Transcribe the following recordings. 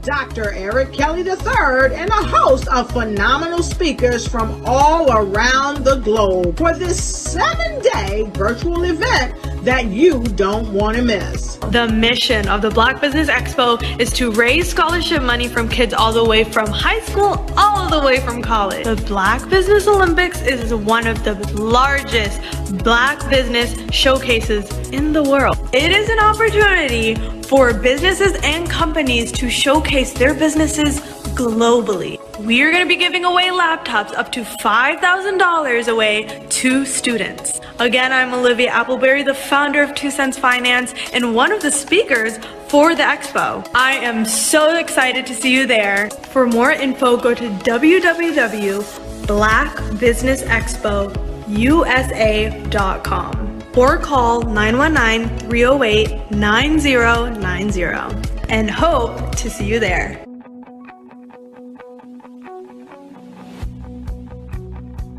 Dr. Eric Kelly III and a host of phenomenal speakers from all around the globe for this 7-day virtual event that you don't want to miss. The mission of the Black Business Expo is to raise scholarship money from kids all the way from high school all the way from college. The Black Business Olympics is one of the largest Black business showcases in the world. It is an opportunity for businesses and companies to showcase their businesses globally. We are going to be giving away laptops up to $5,000 away to students. Again, I'm Olivia Appleberry, the founder of 2 Cents Finance and one of the speakers for the expo. I am so excited to see you there. For more info, go to www.blackbusinessexpousa.com or call 919-308-9090 and hope to see you there.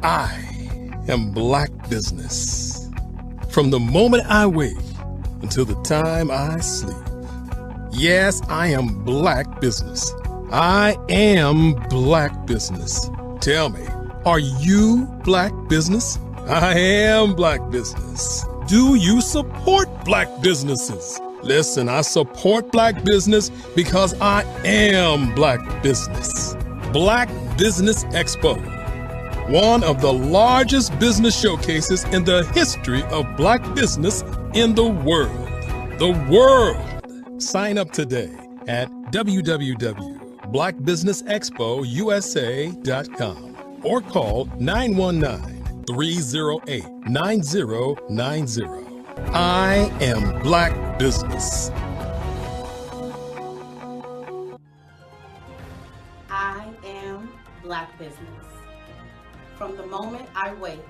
I am Black Business. From the moment I wake until the time I sleep. Yes, I am Black Business. I am Black Business. Tell me, are you Black Business? I am Black Business. Do you support Black businesses? Listen, I support Black business because I am Black Business. Black Business Expo, one of the largest business showcases in the history of Black business in the world. The world! Sign up today at www.blackbusinessexpousa.com or call 919-308-9090. I am Black Business. I am Black Business. From the moment I wake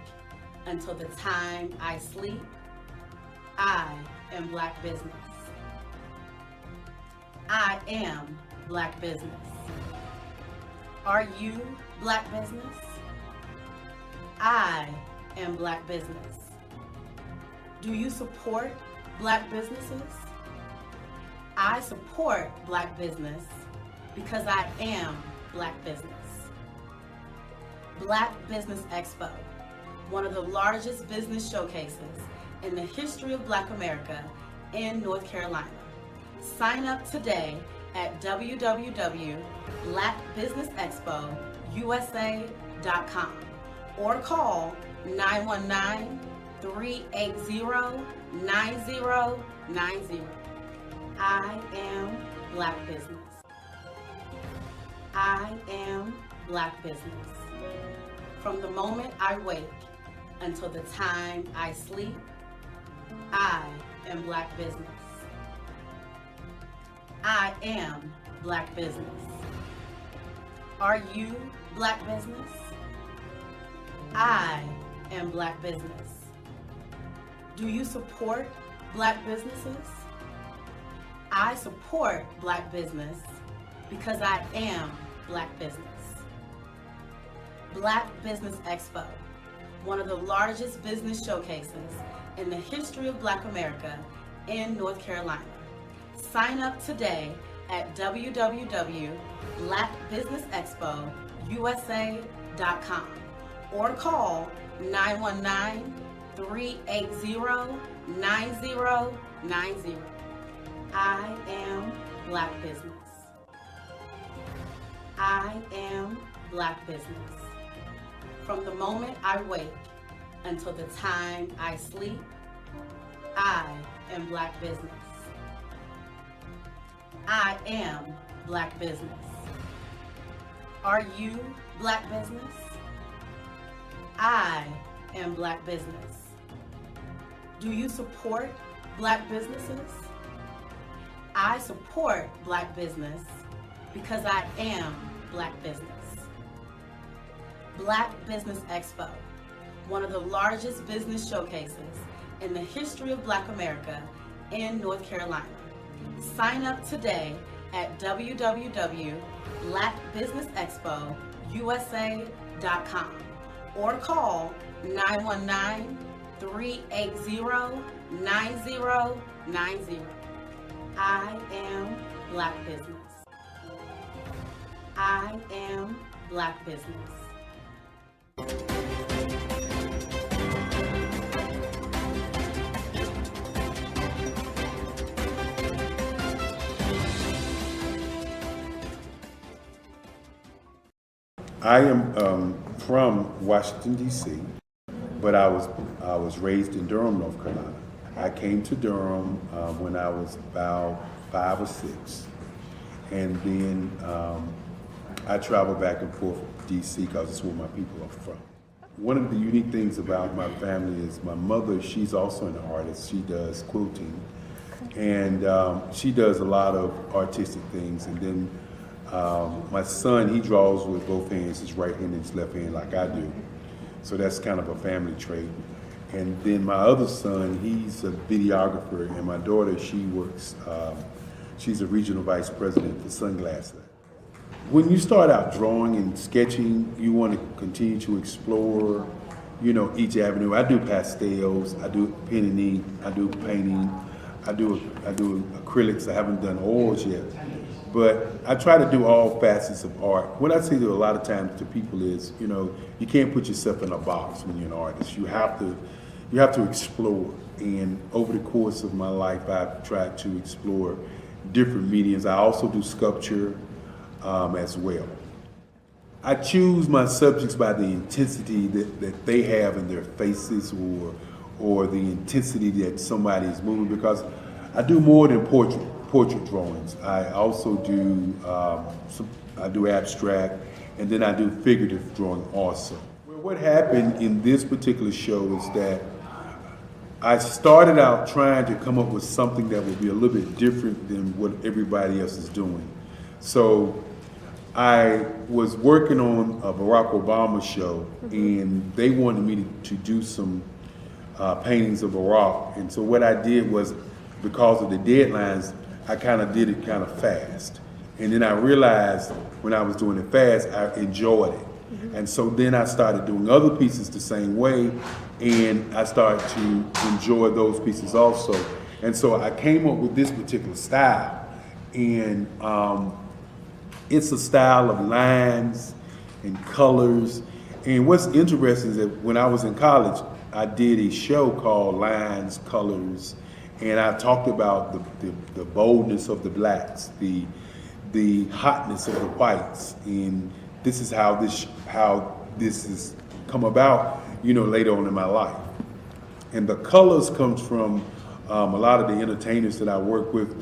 until the time I sleep, I am Black Business. I am Black Business. Are you Black Business? I am Black Business. Do you support Black businesses? I support Black business because I am Black business. Black Business Expo, one of the largest business showcases in the history of Black America in North Carolina. Sign up today at www.blackbusinessexpousa.com or call 919-380-9090. I am Black Business. I am Black Business. From the moment I wake until the time I sleep, I am Black Business. I am Black Business. Are you Black Business? I am Black Business. Do you support Black businesses? I support Black business because I am Black business. Black Business Expo, one of the largest business showcases in the history of Black America in North Carolina. Sign up today at www.blackbusinessexpousa.com or call 919-380-9090. I am Black Business. I am Black Business. From the moment I wake until the time I sleep, I am Black business. I am Black business. Are you Black business? I am Black business. Do you support Black businesses? I support Black business because I am Black business. Black Business Expo, one of the largest business showcases in the history of Black America in North Carolina. Sign up today at www.blackbusinessexpousa.com or call 919-380-9090. I am Black business. I am Black business. I am from Washington, D.C., but I was raised in Durham, North Carolina. I came to Durham when I was about 5 or 6, and then I traveled back and forth to D.C. because it's where my people are from. One of the unique things about my family is my mother, she's also an artist. She does quilting, and she does a lot of artistic things. And then my son, he draws with both hands, his right hand and his left hand, like I do. So that's kind of a family trait. And then my other son, he's a videographer, and my daughter, she works, she's a regional vice president for Sunglasses. When you start out drawing and sketching, you want to continue to explore, each avenue. I do pastels, I do pen and ink, I do painting, I do acrylics. I haven't done oils yet. But I try to do all facets of art. What I say to a lot of times to people is, you can't put yourself in a box when you're an artist. You have to explore. And over the course of my life, I've tried to explore different mediums. I also do sculpture as well. I choose my subjects by the intensity that they have in their faces, or the intensity that somebody is moving, because I do more than portrait drawings. I also do I do abstract, and then I do figurative drawing also. Well, what happened in this particular show is that I started out trying to come up with something that would be a little bit different than what everybody else is doing. So I was working on a Barack Obama show, and they wanted me to do some paintings of Barack. And so what I did was, because of the deadlines, I kind of did it kind of fast. And then I realized when I was doing it fast, I enjoyed it. And so then I started doing other pieces the same way, and I started to enjoy those pieces also. And so I came up with this particular style, and it's a style of lines and colors. And what's interesting is that when I was in college, I did a show called Lines, Colors, and I talked about the boldness of the blacks, the hotness of the whites, and this is how this has come about, later on in my life. And the colors comes from a lot of the entertainers that I work with,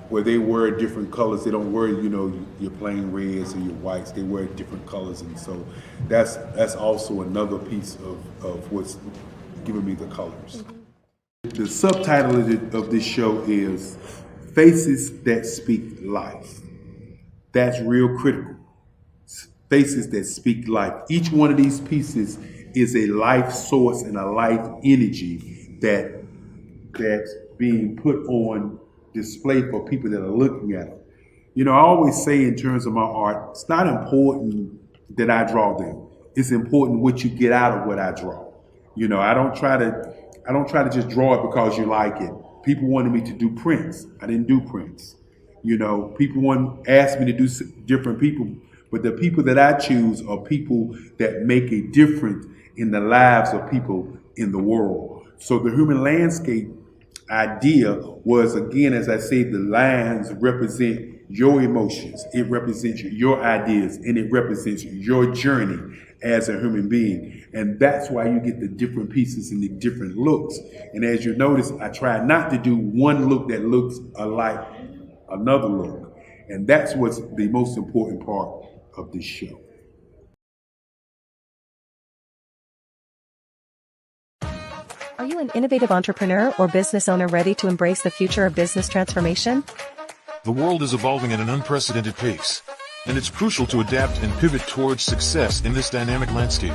where they wear different colors. They don't wear, your plain reds or your whites. They wear different colors, and so that's also another piece of what's giving me the colors. The subtitle of this show is Faces That Speak Life. That's real critical. Faces that speak life. Each one of these pieces is a life source and a life energy that's being put on display for people that are looking at it. I always say in terms of my art, it's not important that I draw them. It's important what you get out of what I draw. I don't try to just draw it because you like it. People wanted me to do prints. I didn't do prints. People asked me to do different people, but the people that I choose are people that make a difference in the lives of people in the world. So the human landscape idea was, again, as I say, the lines represent your emotions, it represents your ideas, and it represents your journey as a human being. And that's why you get the different pieces and the different looks. And as you notice, I try not to do one look that looks alike another look. And that's what's the most important part of this show. Are you an innovative entrepreneur or business owner ready to embrace the future of business transformation? The world is evolving at an unprecedented pace, and it's crucial to adapt and pivot towards success in this dynamic landscape.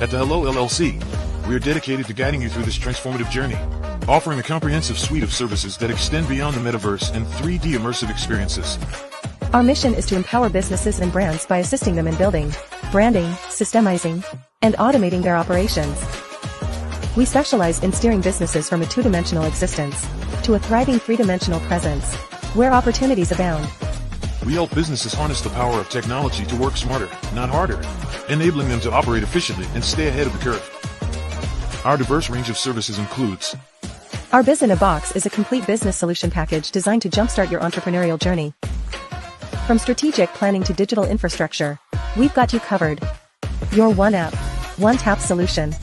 At the Hello LLC, we are dedicated to guiding you through this transformative journey, offering a comprehensive suite of services that extend beyond the metaverse and 3D immersive experiences. Our mission is to empower businesses and brands by assisting them in building, branding, systemizing, and automating their operations. We specialize in steering businesses from a two-dimensional existence to a thriving three-dimensional presence, where opportunities abound. We help businesses harness the power of technology to work smarter, not harder, enabling them to operate efficiently and stay ahead of the curve. Our diverse range of services includes: Our Biz in a Box is a complete business solution package designed to jumpstart your entrepreneurial journey. From strategic planning to digital infrastructure, we've got you covered. Your one app, one tap solution.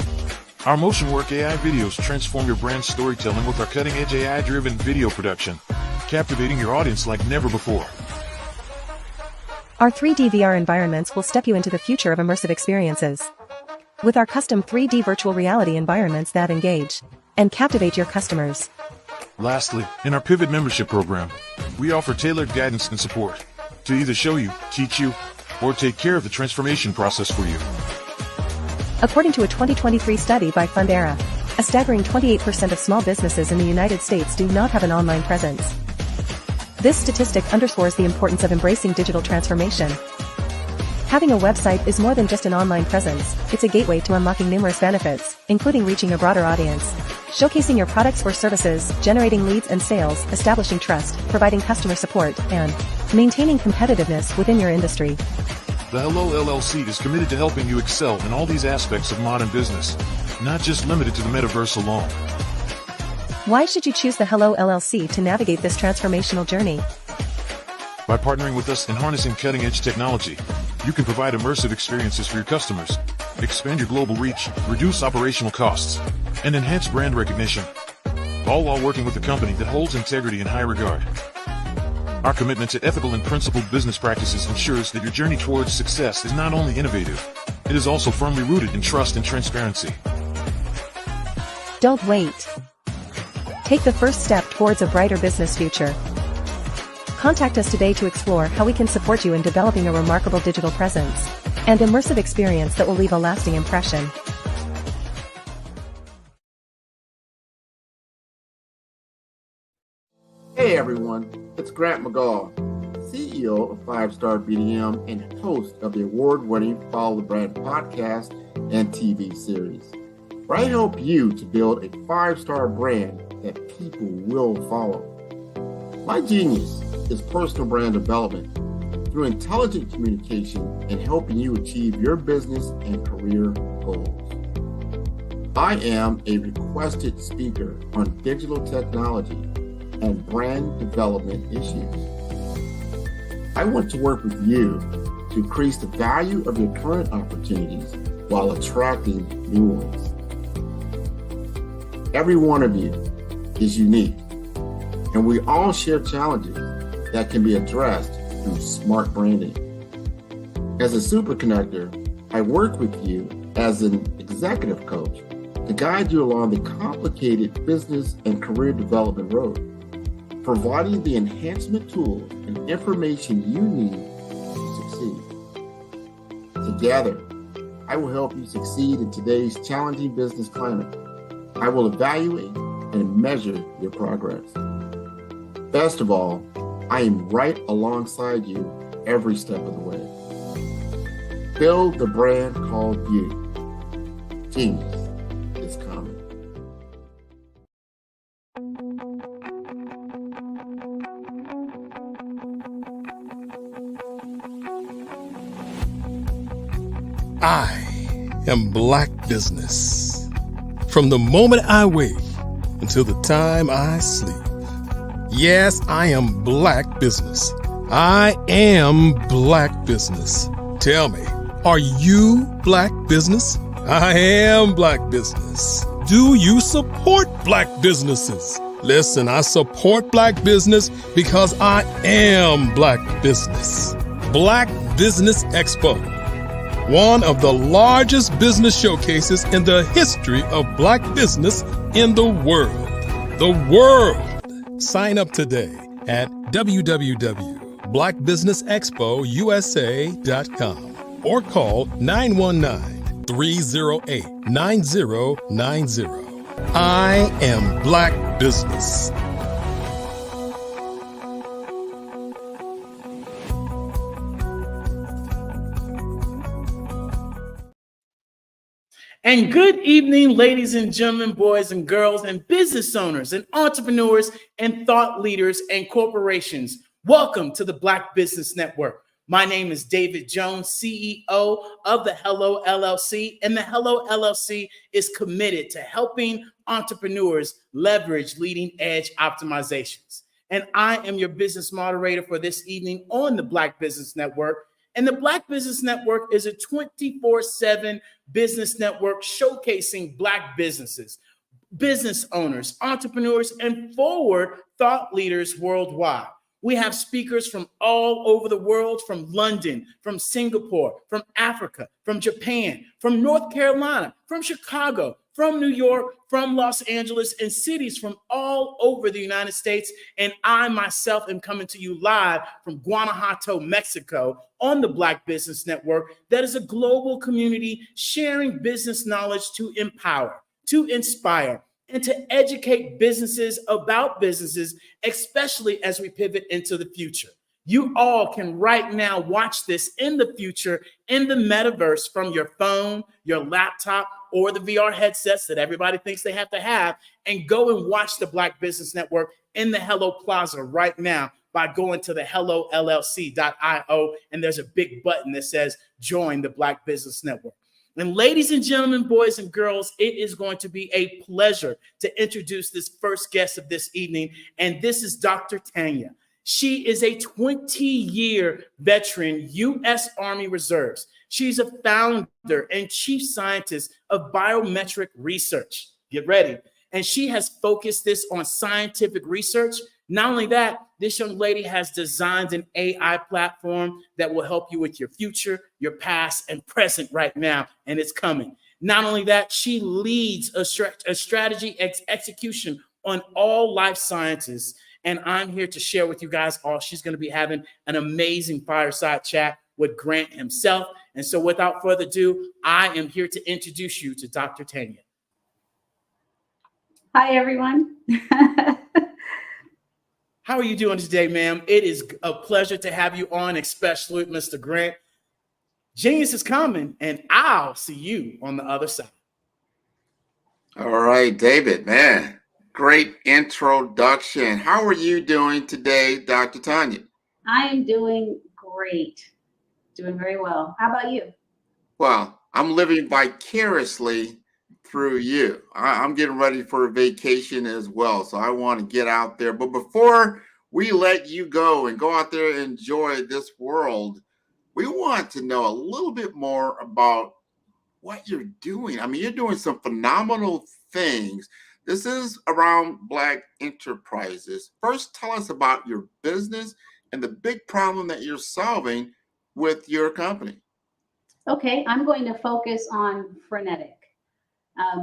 Our Motion Work AI videos transform your brand storytelling with our cutting-edge AI-driven video production, captivating your audience like never before. Our 3D VR environments will step you into the future of immersive experiences. With our custom 3D virtual reality environments that engage and captivate your customers. Lastly, in our Pivot membership program, we offer tailored guidance and support to either show you, teach you, or take care of the transformation process for you. According to a 2023 study by Fundera, a staggering 28% of small businesses in the United States do not have an online presence. This statistic underscores the importance of embracing digital transformation. Having a website is more than just an online presence, it's a gateway to unlocking numerous benefits, including reaching a broader audience, showcasing your products or services, generating leads and sales, establishing trust, providing customer support, and maintaining competitiveness within your industry. The Hello LLC is committed to helping you excel in all these aspects of modern business, not just limited to the metaverse alone. Why should you choose the Hello LLC to navigate this transformational journey? By partnering with us and harnessing cutting-edge technology, you can provide immersive experiences for your customers, expand your global reach, reduce operational costs, and enhance brand recognition, all while working with a company that holds integrity in high regard. Our commitment to ethical and principled business practices ensures that your journey towards success is not only innovative, it is also firmly rooted in trust and transparency. Don't wait. Take the first step towards a brighter business future. Contact us today to explore how we can support you in developing a remarkable digital presence and immersive experience that will leave a lasting impression. Hey everyone, it's Grant McGaw, CEO of 5-Star BDM and host of the award-winning Follow the Brand podcast and TV series, where I help you to build a 5-star brand that people will follow. My genius is personal brand development through intelligent communication and helping you achieve your business and career goals. I am a requested speaker on digital technology and brand development issues. I want to work with you to increase the value of your current opportunities while attracting new ones. Every one of you is unique, and we all share challenges that can be addressed through smart branding. As a super connector, I work with you as an executive coach to guide you along the complicated business and career development road, providing the enhancement tools and information you need to succeed. Together, I will help you succeed in today's challenging business climate. I will evaluate and measure your progress. Best of all, I am right alongside you every step of the way. Build the brand called you. Genius is coming. I am Black Business. From the moment I wake until the time I sleep. Yes, I am Black Business. I am Black Business. Tell me, are you Black Business? I am Black Business. Do you support Black businesses? Listen, I support Black business because I am Black Business. Black Business Expo, one of the largest business showcases in the history of Black business in the world. The world! Sign up today at www.blackbusinessexpousa.com or call 919-308-9090. I am Black Business. And good evening, ladies and gentlemen, boys and girls, and business owners and entrepreneurs and thought leaders and corporations. Welcome to the Black Business Network. My name is David Jones, CEO of the Hello LLC, and the Hello LLC is committed to helping entrepreneurs leverage leading edge optimizations. And I am your business moderator for this evening on the Black Business Network. And the Black Business Network is a 24/7 business network showcasing Black businesses, business owners, entrepreneurs, and forward thought leaders worldwide. We have speakers from all over the world, from London, from Singapore, from Africa, from Japan, from North Carolina, from Chicago, from New York, from Los Angeles, and cities from all over the United States. And I myself am coming to you live from Guanajuato, Mexico, on the Black Business Network. That is a global community sharing business knowledge to empower, to inspire, and to educate businesses about businesses, especially as we pivot into the future. You all can right now watch this in the future in the metaverse from your phone, your laptop, or the VR headsets that everybody thinks they have to have, and go and watch the Black Business Network in the Hello Plaza right now by going to the hellollc.io, and there's a big button that says join the Black Business Network. And ladies and gentlemen, boys and girls, it is going to be a pleasure to introduce this first guest of this evening, and this is Dr. Tanya. She is a 20-year veteran U.S. Army Reserves. She's a founder and chief scientist of biometric research. Get ready. And she has focused this on scientific research. Not only that, this young lady has designed an AI platform that will help you with your future, your past, and present right now, and it's coming. Not only that, she leads a strategy execution on all life sciences, and I'm here to share with you guys all. She's going to be having an amazing fireside chat with Grant himself, and so without further ado, I am here to introduce you to Dr. Tanya. Hi, everyone. How are you doing today, ma'am? It is a pleasure to have you on, especially with Mr. Grant. Genius is coming, and I'll see you on the other side. All right, David, man, great introduction. How are you doing today, Dr. Tanya? I am doing great. Doing very well. How about you? Well, I'm living vicariously through you. I'm getting ready for a vacation as well, so I want to get out there. But before we let you go and go out there and enjoy this world, we want to know a little bit more about what you're doing. I mean, you're doing some phenomenal things. This is around Black enterprises. First, tell us about your business and the big problem that you're solving with your company. Okay, I'm going to focus on frenetic.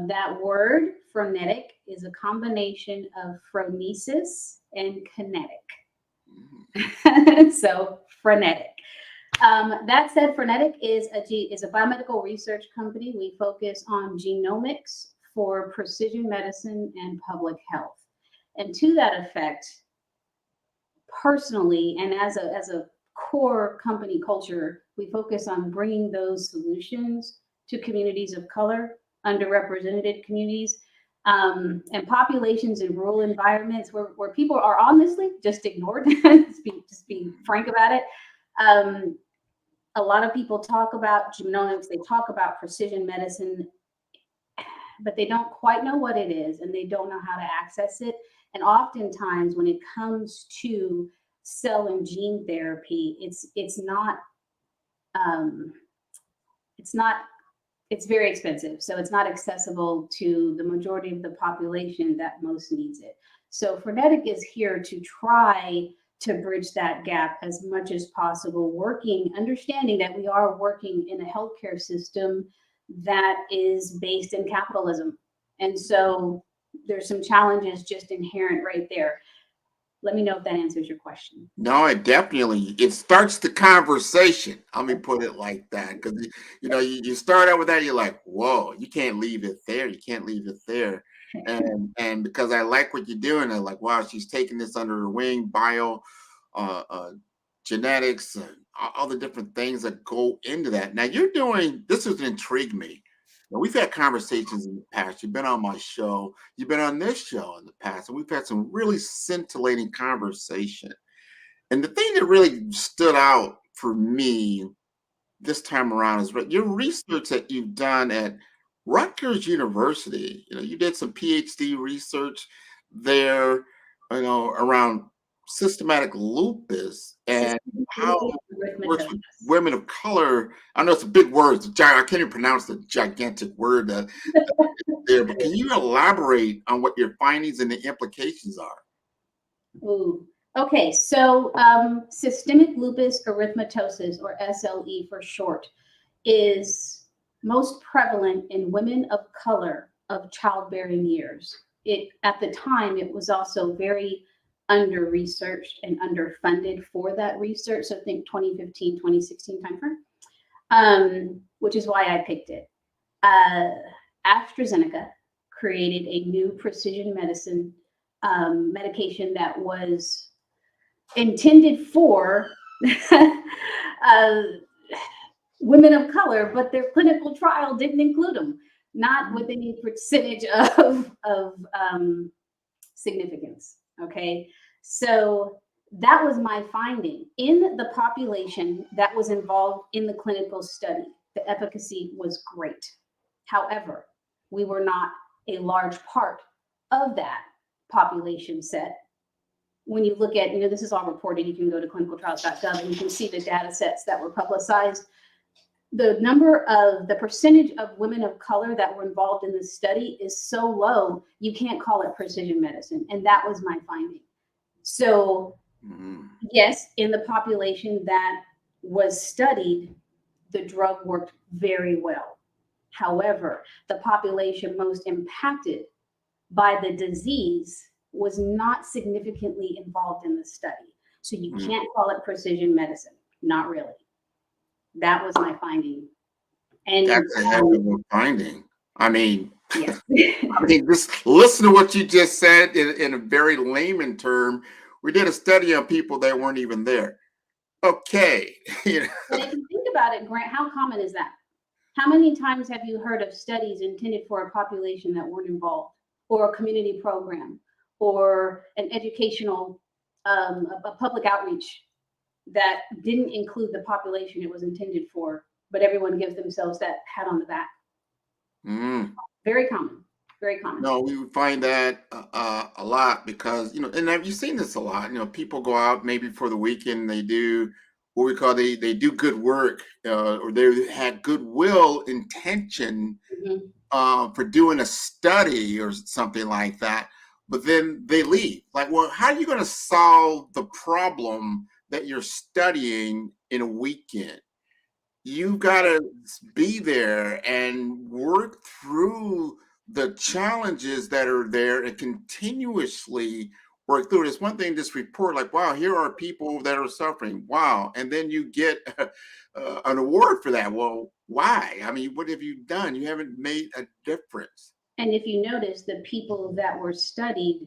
That word, frenetic, is a combination of phronesis and kinetic. So, frenetic. That said, frenetic is a biomedical research company. We focus on genomics for precision medicine and public health. And to that effect, personally, and as a core company culture, we focus on bringing those solutions to communities of color, underrepresented communities, and populations in rural environments where people are honestly just ignored. just being frank about it. A lot of people talk about genomics, they talk about precision medicine, but they don't quite know what it is and they don't know how to access it. And oftentimes when it comes to cell and gene therapy, it's very expensive. So it's not accessible to the majority of the population that most needs it. So Frenetic is here to try to bridge that gap as much as possible, understanding that we are working in a healthcare system that is based in capitalism. And so there's some challenges just inherent right there. Let me know if that answers your question. No, it starts the conversation. Let me put it like that. Because, you start out with that, you're like, whoa, you can't leave it there. You can't leave it there. And because I like what you're doing, I'm like, wow, she's taking this under her wing, genetics, and all the different things that go into that. Now this has intrigued me. Now, we've had conversations in the past. You've been on my show. You've been on this show in the past, and we've had some really scintillating conversation. And the thing that really stood out for me this time around is your research that you've done at Rutgers University. You did some PhD research there, around systematic lupus and how it works with women of color. I know it's a big word. I can't even pronounce the gigantic word that there, but can you elaborate on what your findings and the implications are? Ooh. Okay, so systemic lupus erythematosus, or SLE for short, is most prevalent in women of color of childbearing years. At the time, it was also very under-researched and underfunded for that research. So I think 2015, 2016 timeframe, which is why I picked it. AstraZeneca created a new precision medicine medication that was intended for women of color, but their clinical trial didn't include them, not with any percentage of significance. Okay, so that was my finding. In the population that was involved in the clinical study, the efficacy was great. However, we were not a large part of that population set. When you look at, this is all reported, you can go to clinicaltrials.gov and you can see the data sets that were publicized. The percentage of women of color that were involved in this study is so low, you can't call it precision medicine. And that was my finding. So yes, in the population that was studied, the drug worked very well. However, the population most impacted by the disease was not significantly involved in the study. So you can't call it precision medicine. Not really. That was my finding. And that's a heck of a finding. Yes. Just listen to what you just said in a very layman term. We did a study on people that weren't even there. Okay. And if you think about it, Grant, how common is that? How many times have you heard of studies intended for a population that weren't involved, or a community program, or an educational, a public outreach that didn't include the population it was intended for, but everyone gives themselves that pat on the back? Very common. Very common. No, we would find that a lot because, and have you seen this a lot? People go out maybe for the weekend, they do what we call they do good work, or they had goodwill intention for doing a study or something like that, but then they leave. Like, well, how are you going to solve the problem that you're studying in a weekend? You've got to be there and work through the challenges that are there and continuously work through it. It's one thing, this report, like, wow, here are people that are suffering. Wow. And then you get an award for that. Well, why? What have you done? You haven't made a difference. And if you notice, the people that were studied,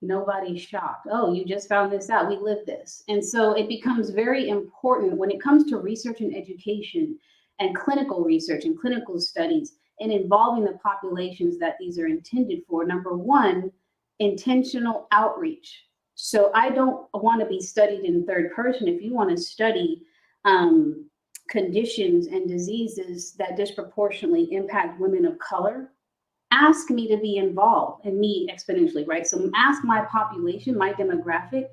nobody's shocked. Oh, you just found this out. We live this. And so it becomes very important when it comes to research and education and clinical research and clinical studies and involving the populations that these are intended for. Number one, intentional outreach. So I don't want to be studied in third person. If you want to study conditions and diseases that disproportionately impact women of color, ask me to be involved, and me exponentially, right? So ask my population, my demographic,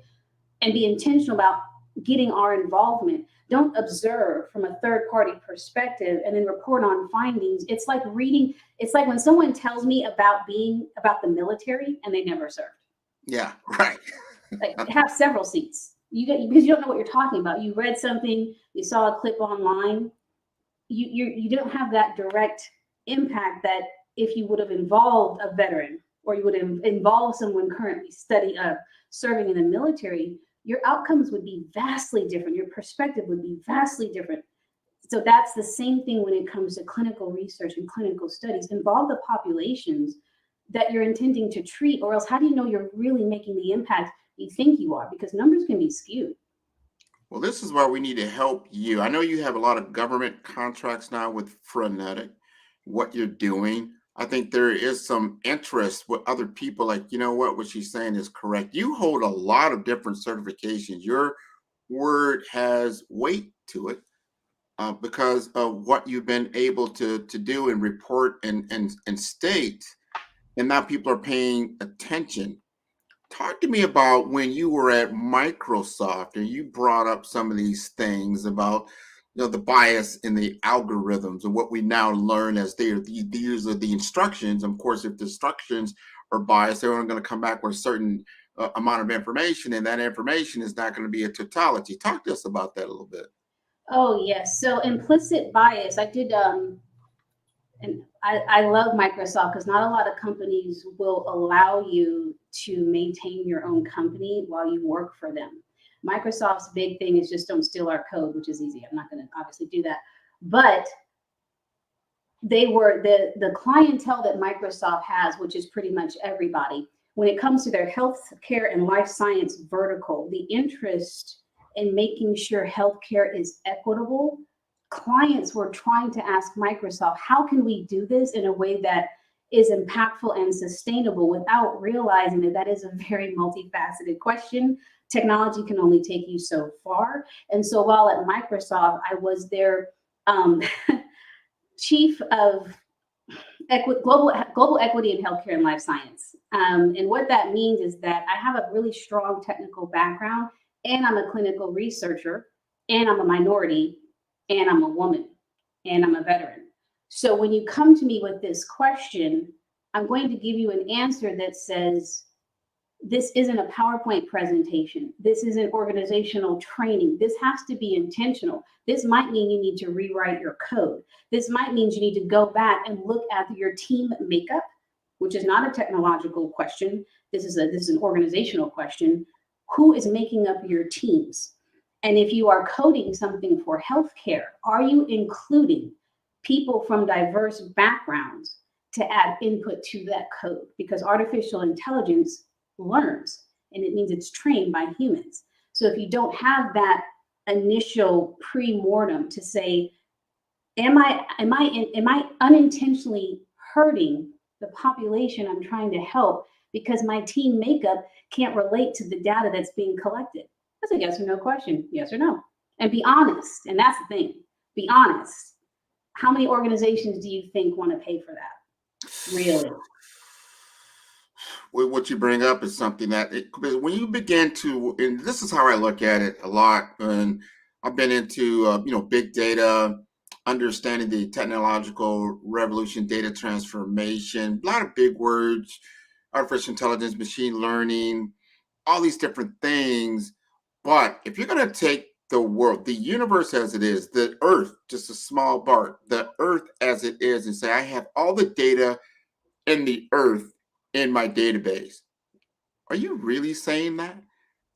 and be intentional about getting our involvement. Don't observe from a third party perspective and then report on findings. It's like reading, it's like when someone tells me about the military and they never served. Yeah, right. Like have several seats. Because you don't know what you're talking about. You read something, you saw a clip online. You don't have that direct impact that if you would have involved a veteran or you would have involved someone currently serving in the military, your outcomes would be vastly different. Your perspective would be vastly different. So that's the same thing when it comes to clinical research and clinical studies. Involve the populations that you're intending to treat, or else how do you know you're really making the impact you think you are? Because numbers can be skewed. Well, this is why we need to help you. I know you have a lot of government contracts now with Frenetic, what you're doing. I think there is some interest with other people, like, you know what she's saying is correct. You hold a lot of different certifications. Your word has weight to it because of what you've been able to do and report and state. And now people are paying attention. Talk to me about when you were at Microsoft and you brought up some of these things about the bias in the algorithms and what we now learn as these are the instructions. Of course, if the instructions are biased, they're only going to come back with a certain amount of information, and that information is not going to be a totality. Talk to us about that a little bit. Oh yes. So implicit bias. I did and I love Microsoft because not a lot of companies will allow you to maintain your own company while you work for them. Microsoft's big thing is just don't steal our code, which is easy. I'm not going to obviously do that. But they were the clientele that Microsoft has, which is pretty much everybody. When it comes to their healthcare and life science vertical, the interest in making sure healthcare is equitable, clients were trying to ask Microsoft, how can we do this in a way that is impactful and sustainable, without realizing that that is a very multifaceted question. Technology can only take you so far. And so while at Microsoft, I was their chief of global equity in healthcare and life science. And what that means is that I have a really strong technical background, and I'm a clinical researcher, and I'm a minority, and I'm a woman, and I'm a veteran. So when you come to me with this question, I'm going to give you an answer that says, this isn't a PowerPoint presentation. This isn't organizational training. This has to be intentional. This might mean you need to rewrite your code. This might mean you need to go back and look at your team makeup, which is not a technological question. This is an organizational question. Who is making up your teams? And if you are coding something for healthcare, are you including people from diverse backgrounds to add input to that code? Because artificial intelligence learns, and it means it's trained by humans. So if you don't have that initial pre-mortem to say, am I unintentionally hurting the population I'm trying to help because my team makeup can't relate to the data that's being collected? That's a yes or no question, yes or no. And be honest, and that's the thing, be honest. How many organizations do you think want to pay for that? Really? What you bring up is something that when you begin to, and this is how I look at it a lot, and I've been into big data, understanding the technological revolution, data transformation, a lot of big words, artificial intelligence, machine learning, all these different things. But if you're going to take the world, the universe as it is, the earth, just a small part, the earth as it is, and say, I have all the data in the earth in my database. Are you really saying that?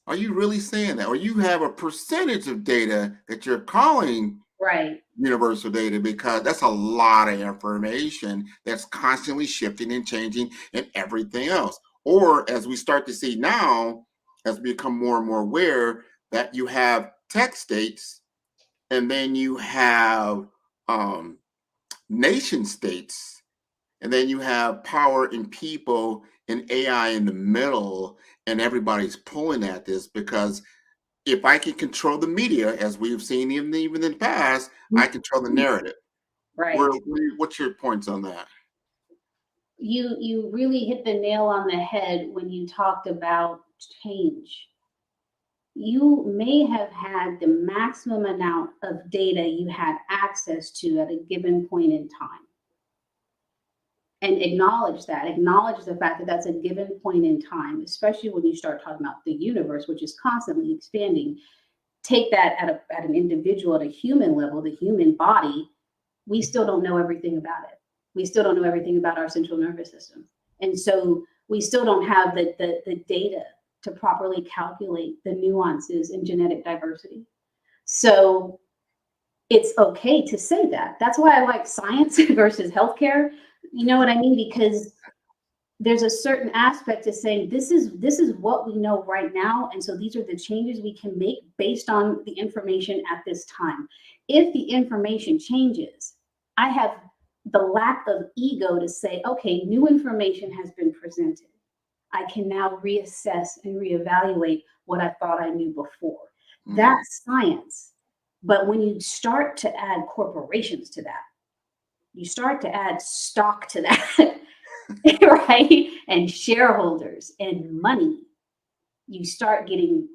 Are you really saying that? Or you have a percentage of data that you're calling right universal data, because that's a lot of information that's constantly shifting and changing and everything else. Or as we start to see now, as we become more and more aware that you have tech states and then you have nation states, and then you have power and people and AI in the middle, and everybody's pulling at this because if I can control the media, as we've seen even in the past, I control the narrative. Right. What's your points on that? You really hit the nail on the head when you talked about change. you may have had the maximum amount of data you had access to at a given point in time. And acknowledge the fact that that's a given point in time, especially when you start talking about the universe, which is constantly expanding. Take that at an individual, at a human level, the human body, we still don't know everything about it. We still don't know everything about our central nervous system. And so we still don't have the data to properly calculate the nuances in genetic diversity. So it's okay to say that. That's why I like science versus healthcare. You know what I mean? Because there's a certain aspect to saying this is what we know right now, and so these are the changes we can make based on the information at this time. If the information changes, I have the lack of ego to say, okay, new information has been presented. I can now reassess and reevaluate what I thought I knew before. That's science. But when you start to add corporations to that, you start to add stock to that, right? And shareholders and money, you start getting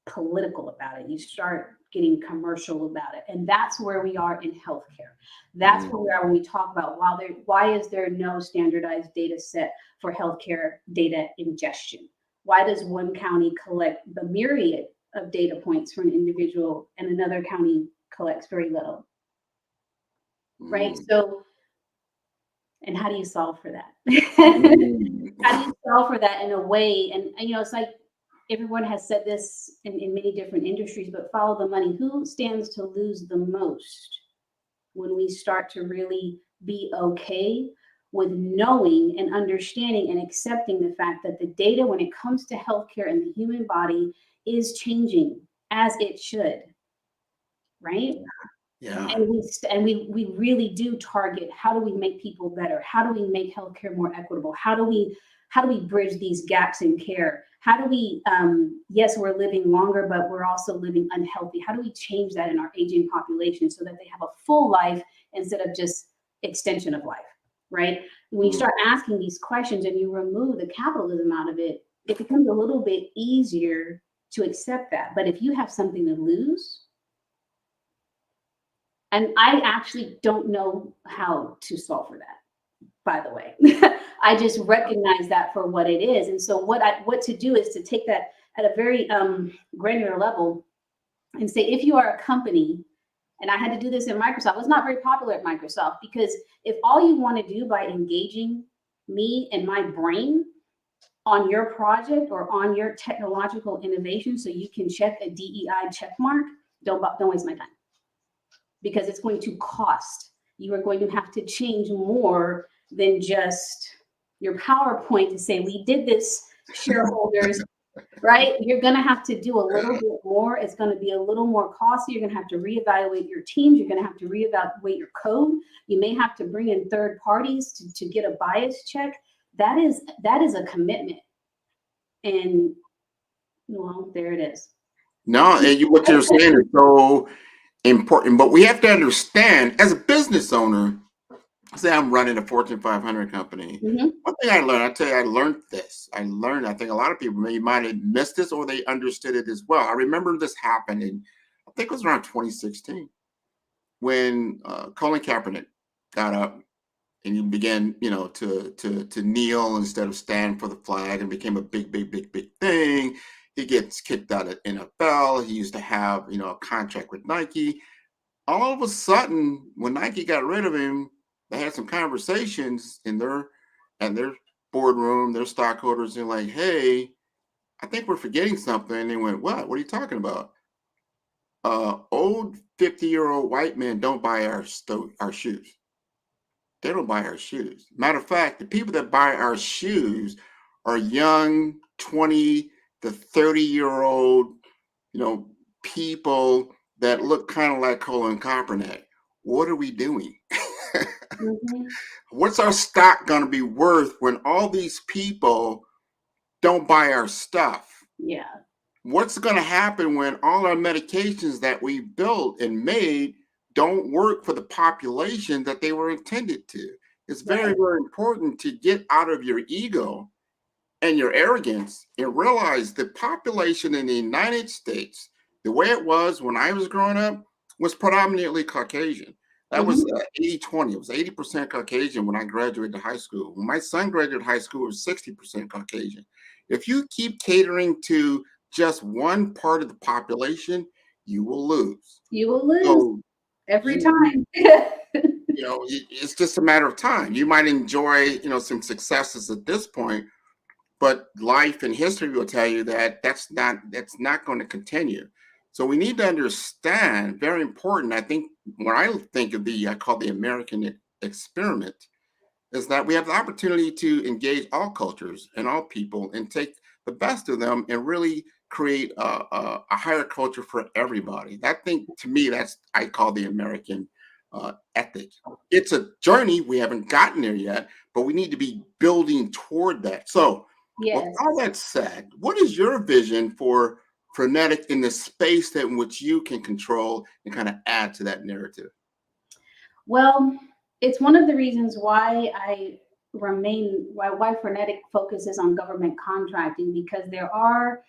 political about it. You start getting commercial about it. And that's where we are in healthcare. That's where we are when we talk about why is there no standardized data set for healthcare data ingestion? Why does one county collect the myriad of data points for an individual and another county collects very little? Right? So, and how do you solve for that? How do you solve for that in a way? And you know, it's like everyone has said this in many different industries, but follow the money. Who stands to lose the most when we start to really be okay with knowing and understanding and accepting the fact that the data when it comes to healthcare and the human body is changing as it should, right? Yeah. And we really do target, how do we make people better? How do we make healthcare more equitable? How do we bridge these gaps in care? How do we, yes, we're living longer, but we're also living unhealthy. How do we change that in our aging population so that they have a full life instead of just extension of life, right? When you start asking these questions and you remove the capitalism out of it, it becomes a little bit easier to accept that. But if you have something to lose, and I actually don't know how to solve for that, by the way. I just recognize that for what it is. And so what to do is to take that at a very granular level and say, if you are a company, and I had to do this in Microsoft, it was not very popular at Microsoft, because if all you want to do by engaging me and my brain on your project or on your technological innovation so you can check a DEI check mark, don't waste my time. Because it's going to cost. You are going to have to change more than just your PowerPoint to say, we did this, shareholders, right? You're going to have to do a little bit more. It's going to be a little more costly. You're going to have to reevaluate your teams. You're going to have to reevaluate your code. You may have to bring in third parties to get a bias check. That is a commitment. And, well, there it is. No, and what you're saying is so important, but we have to understand, as a business owner, say I'm running a Fortune 500 company. One thing I learned this. I think a lot of people might have missed this or they understood it as well. I remember this happened in, I think it was around 2016, when Colin Kaepernick got up and he began, to kneel instead of stand for the flag, and became a big thing. He gets kicked out of NFL. He used to have, a contract with Nike. All of a sudden, when Nike got rid of him, they had some conversations in their boardroom, their stockholders, and like, hey, I think we're forgetting something. And they went, what? What are you talking about? Old 50-year-old white men don't buy our shoes. They don't buy our shoes. Matter of fact, the people that buy our shoes are young 20 to 30-year-old, people that look kind of like Colin Kaepernick. What are we doing? What's our stock going to be worth when all these people don't buy our stuff? Yeah. What's going to happen when all our medications that we built and made don't work for the population that they were intended to? It's very, very important to get out of your ego and your arrogance and realize the population in the United States, the way it was when I was growing up, was predominantly Caucasian. That was 80-20. It was 80% Caucasian when I graduated high school. When my son graduated high school, it was 60% Caucasian. If you keep catering to just one part of the population, you will lose. You will lose So every you, time. it's just a matter of time. You might enjoy, some successes at this point, but life and history will tell you that that's not going to continue. So we need to understand, very important. I think when I think of I call the American experiment, is that we have the opportunity to engage all cultures and all people and take the best of them and really create a higher culture for everybody. That thing, to me, I call the American ethic. It's a journey. We haven't gotten there yet, but we need to be building toward that. So Yes. with all that said, what is your vision for Frenetic in the space in which you can control and kind of add to that narrative? Well, it's one of the reasons why why Frenetic focuses on government contracting, because there are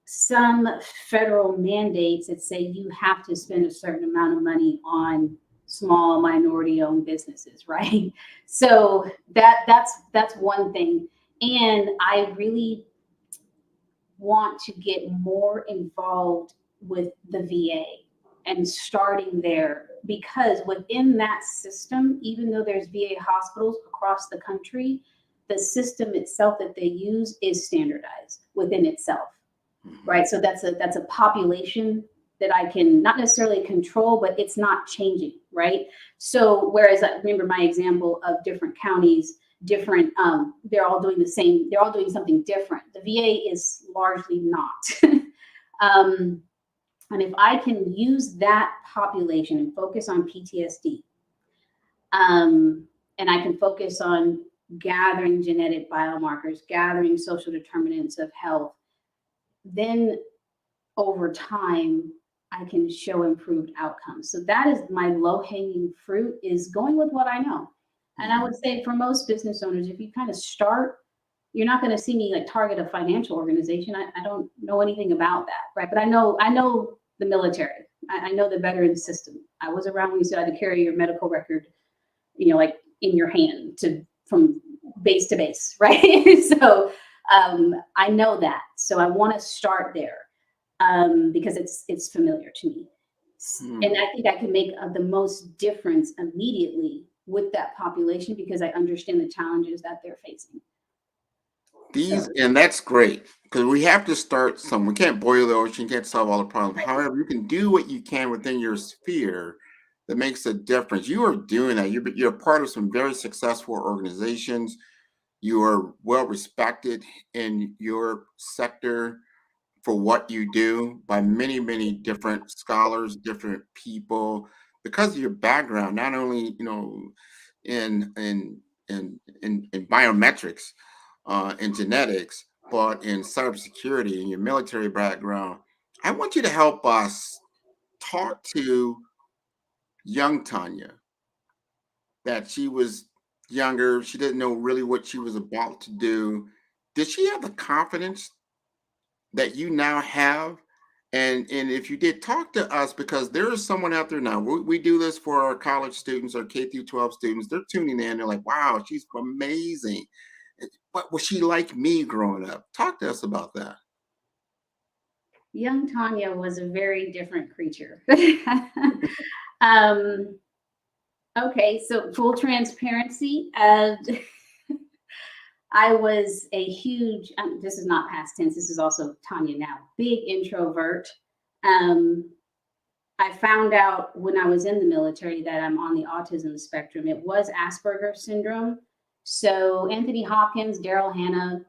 some federal mandates that say you have to spend a certain amount of money on small minority-owned businesses, right? So that's one thing. And I really want to get more involved with the VA and starting there, because within that system, even though there's VA hospitals across the country, the system itself that they use is standardized within itself, right? So that's a population that I can not necessarily control, but it's not changing, right? So whereas I remember my example of different counties, they're all doing the same, they're all doing something different. The VA is largely not. And if I can use that population and focus on PTSD, and I can focus on gathering genetic biomarkers, gathering social determinants of health, then over time, I can show improved outcomes. So that is my low-hanging fruit, is going with what I know. And I would say for most business owners, if you kind of start, you're not going to see me like target a financial organization. I don't know anything about that, right? But I know the military. I know the veteran system. I was around when you still had to carry your medical record, like in your hand from base to base, right? So I know that. So I want to start there because it's familiar to me. And I think I can make the most difference immediately with that population because I understand the challenges that they're facing. And that's great, because we have to start we can't boil the ocean, can't solve all the problems. Right. However, you can do what you can within your sphere that makes a difference. You are doing that. You're part of some very successful organizations. You are well respected in your sector for what you do by many, many different scholars, different people, because of your background, not only in biometrics and genetics, but in cybersecurity and your military background. I want you to help us talk to young Tanya, that she was younger, she didn't know really what she was about to do. Did she have the confidence that you now have? And if you did, talk to us, because there is someone out there now. We do this for our college students, our K through 12 students. They're tuning in. They're like, wow, she's amazing. What was she like me growing up? Talk to us about that. Young Tanya was a very different creature. Okay, so full transparency. I was a huge, this is not past tense, this is also Tanya now, big introvert. I found out when I was in the military that I'm on the autism spectrum. It was Asperger's syndrome. So Anthony Hopkins, Daryl Hannah,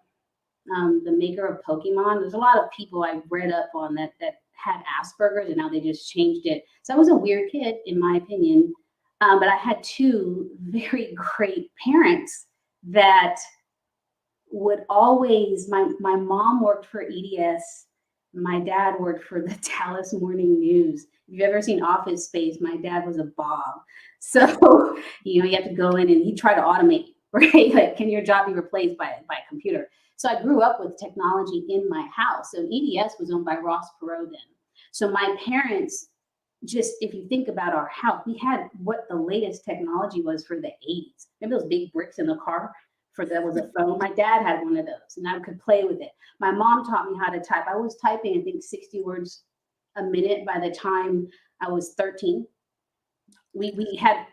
the maker of Pokemon, there's a lot of people I've read up on that had Asperger's, and now they just changed it. So I was a weird kid, in my opinion. But I had two very great parents that would always, my mom worked for EDS, my dad worked for the Dallas Morning News. If you've ever seen Office Space, my dad was a Bob. So, you have to go in and he tried to automate, right? Like, can your job be replaced by a computer? So I grew up with technology in my house. So EDS was owned by Ross Perot then. So my parents, just if you think about our house, we had what the latest technology was for the 80s. Remember those big bricks in the car that was a phone? My dad had one of those and I could play with it. My mom taught me how to type. I was typing, I think, 60 words a minute by the time I was 13. We had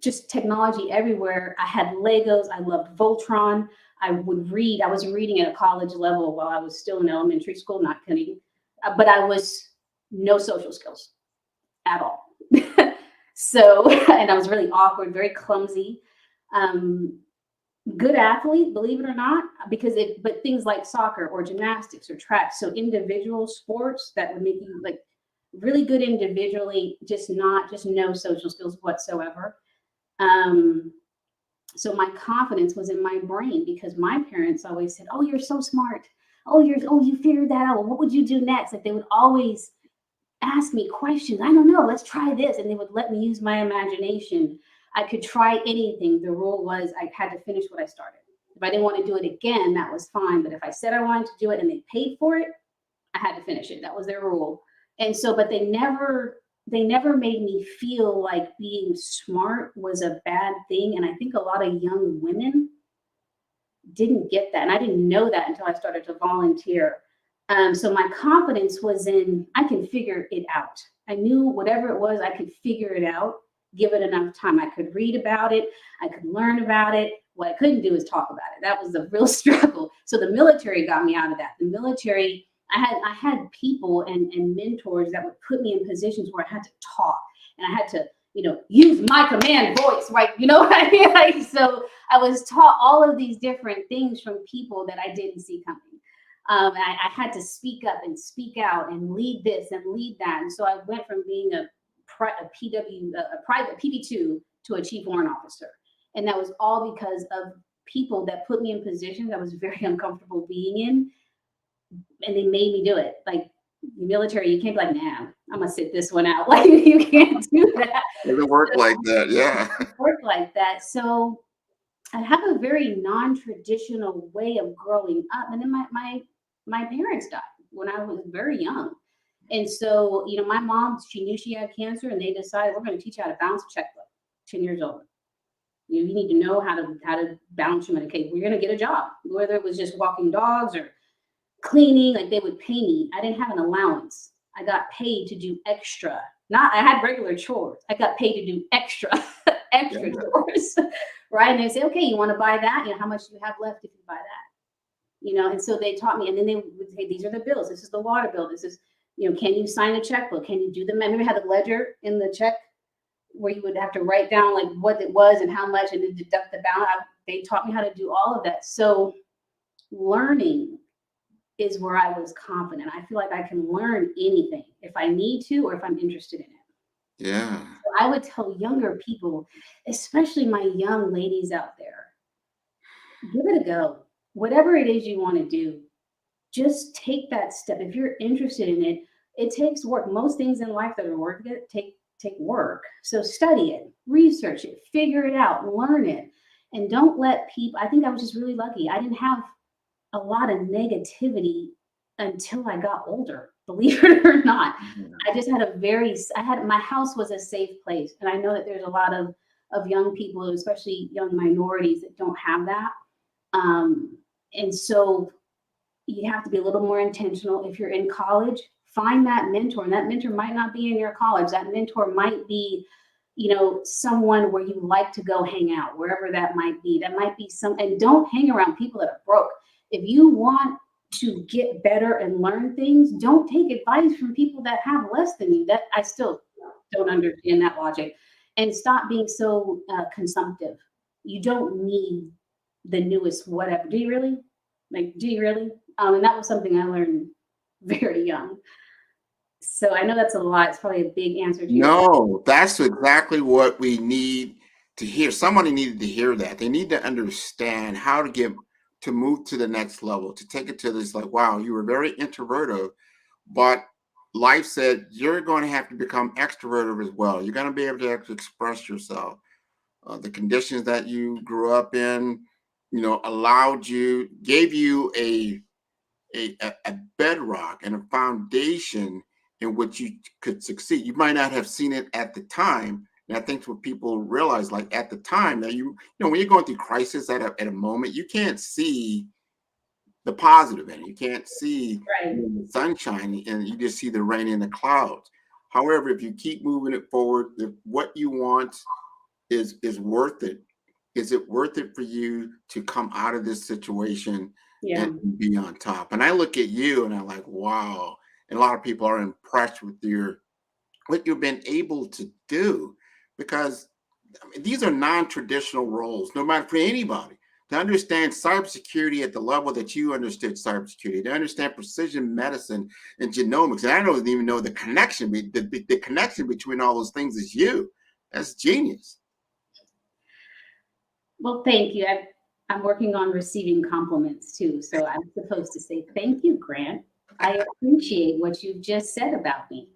just technology everywhere. I had Legos. I loved Voltron. I would read. I was reading at a college level while I was still in elementary school, not kidding. But I was no social skills at all. So, and I was really awkward, very clumsy. Good athlete, believe it or not, but things like soccer or gymnastics or track. So individual sports that would make you like really good individually, just no social skills whatsoever. So my confidence was in my brain because my parents always said, "Oh, you're so smart. You figured that out. Well, what would you do next?" Like they would always ask me questions. I don't know. Let's try this, and they would let me use my imagination. I could try anything. The rule was I had to finish what I started. If I didn't want to do it again, that was fine. But if I said I wanted to do it and they paid for it, I had to finish it. That was their rule. And so, but they never made me feel like being smart was a bad thing. And I think a lot of young women didn't get that. And I didn't know that until I started to volunteer. So my confidence was in, I can figure it out. I knew whatever it was, I could figure it out, give it enough time. I could read about it. I could learn about it. What I couldn't do is talk about it. That was the real struggle. So the military got me out of that. The military, I had people and mentors that would put me in positions where I had to talk and I had to, use my command voice, right? You know what I mean? Like, so I was taught all of these different things from people that I didn't see coming. I had to speak up and speak out and lead this and lead that. And so I went from being a private PB2 to a chief warrant officer. And that was all because of people that put me in positions I was very uncomfortable being in. And they made me do it. Like military, you can't be like, nah, I'm gonna sit this one out. Like you can't do that. It doesn't work like that, yeah. Work like that. So I have a very non-traditional way of growing up. And then my parents died when I was very young. And so, my mom, she knew she had cancer and they decided we're going to teach you how to balance a checkbook, 10 years old. You need to know how to balance your money. Okay, we're going to get a job, whether it was just walking dogs or cleaning, like they would pay me. I didn't have an allowance. I got paid to do extra. I had regular chores. I got paid to do extra chores, right? And they say, okay, you want to buy that? How much do you have left if you buy that? And so they taught me, and then they would say, these are the bills. This is the water bill. This is, can you sign a checkbook? Can you do the, remember had the ledger in the check where you would have to write down like what it was and how much and then deduct the balance. They taught me how to do all of that. So learning is where I was confident. I feel like I can learn anything if I need to or if I'm interested in it. Yeah. So I would tell younger people, especially my young ladies out there, give it a go. Whatever it is you want to do, just take that step. If you're interested in it, it takes work. Most things in life that are worth it take work. So study it, research it, figure it out, learn it, and don't let people. I think I was just really lucky. I didn't have a lot of negativity until I got older, believe it or not. I just had my house was a safe place. And I know that there's a lot of young people, especially young minorities, that don't have that. And so you have to be a little more intentional. If you're in college, find that mentor, and that mentor might not be in your college. That mentor might be, someone where you like to go hang out, wherever that might be. That might be and don't hang around people that are broke. If you want to get better and learn things, don't take advice from people that have less than you. That I still don't understand that logic. And stop being so consumptive. You don't need the newest whatever. Do you really? And that was something I learned very young. So I know that's a lot. It's probably a big answer to you. No, that's exactly what we need to hear. Somebody needed to hear that. They need to understand how to move to the next level, to take it to this, like, wow, you were very introverted, but life said you're going to have to become extroverted as well. You're going to be able to express yourself. The conditions that you grew up in, allowed you, gave you a bedrock and a foundation in which you could succeed. You might not have seen it at the time. And I think what people realize, like at the time, that when you're going through crisis at a moment, you can't see the positive in it. You can't see the sunshine, and you just see the rain and the clouds. However, if you keep moving it forward, if what you want is worth it, is it worth it for you to come out of this situation and be on top? And I look at you and I'm like, wow. And a lot of people are impressed with what you've been able to do, because these are non-traditional roles, no matter for anybody. To understand cybersecurity at the level that you understood cybersecurity, to understand precision medicine and genomics, and I don't even know the connection, the connection between all those things is you. That's genius. Well, thank you. I'm working on receiving compliments too, so I'm supposed to say thank you, Grant. I appreciate what you've just said about me.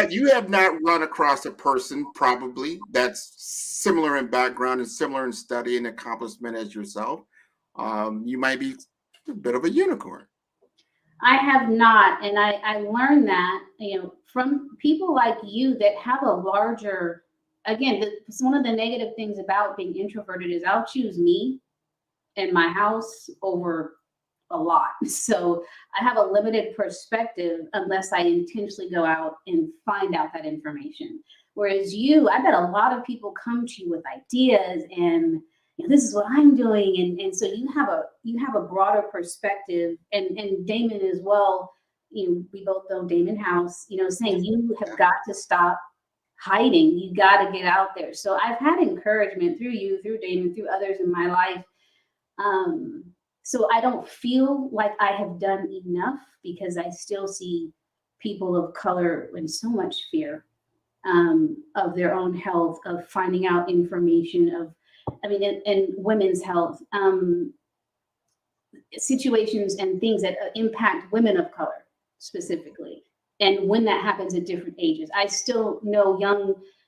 You have not run across a person probably that's similar in background and similar in study and accomplishment as yourself. You might be a bit of a unicorn. I have not, and I learned that from people like you that have a larger. Again, one of the negative things about being introverted is I'll choose me and my house over a lot. So I have a limited perspective unless I intentionally go out and find out that information. Whereas I bet a lot of people come to you with ideas and this is what I'm doing. And so you have a broader perspective, and Damon as well. We both know Damon House, saying you have got to stop hiding. You got to get out there. So I've had encouragement through you, through Damon, through others in my life. So I don't feel like I have done enough, because I still see people of color in so much fear of their own health, of finding out information and women's health, situations and things that impact women of color specifically. And when that happens at different ages, I still know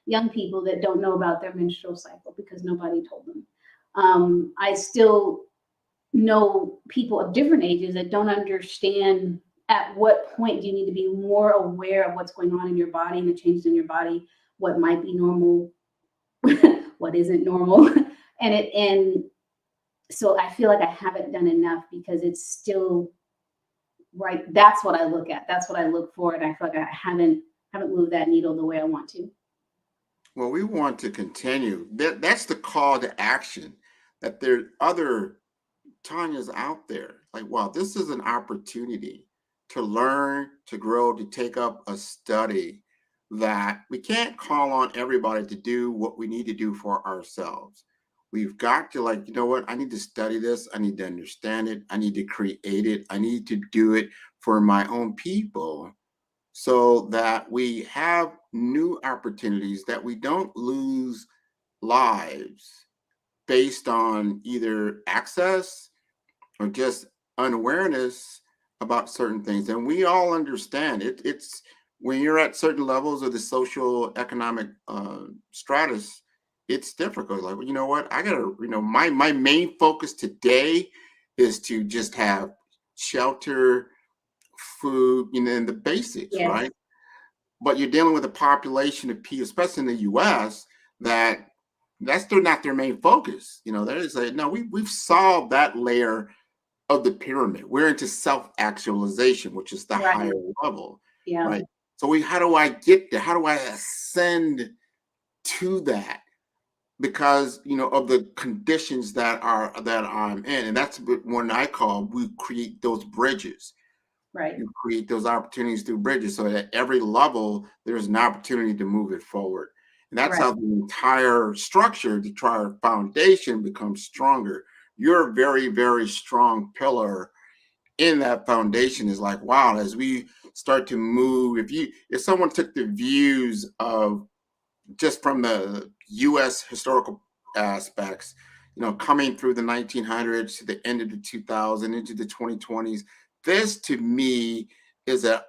young people that don't know about their menstrual cycle because nobody told them. I still know people of different ages that don't understand at what point do you need to be more aware of what's going on in your body and the changes in your body, what might be normal, what isn't normal. And so I feel like I haven't done enough, because it's still right. That's what I look at. That's what I look for. And I feel like I haven't moved that needle the way I want to. Well, we want to continue. That's the call to action, that there are other Tanya's out there. Like, wow, this is an opportunity to learn, to grow, to take up a study that we can't call on everybody to do what we need to do for ourselves. We've got to, like, you know what? I need to study this. I need to understand it. I need to create it. I need to do it for my own people, so that we have new opportunities, that we don't lose lives based on either access or just unawareness about certain things. And we all understand it. It's when you're at certain levels of the social economic stratus, it's difficult. Like, well, you know what? I gotta, my main focus today is to just have shelter, food, and the basics, Yes. right? But you're dealing with a population of people, especially in the US, that's still not their main focus. There is we've solved that layer of the pyramid. We're into self-actualization, which is the higher level. Yeah. Right. So how do I get there? How do I ascend to that? Because of the conditions that I'm in. And that's when I call, we create those bridges. Right. You create those opportunities through bridges, so that at every level there's an opportunity to move it forward. And that's how the entire structure, the entire foundation becomes stronger. You're a very, very strong pillar in that foundation. Is like, wow, as we start to move, if someone took the views of just from the US historical aspects, coming through the 1900s to the end of the 2000s into the 2020s, this to me is an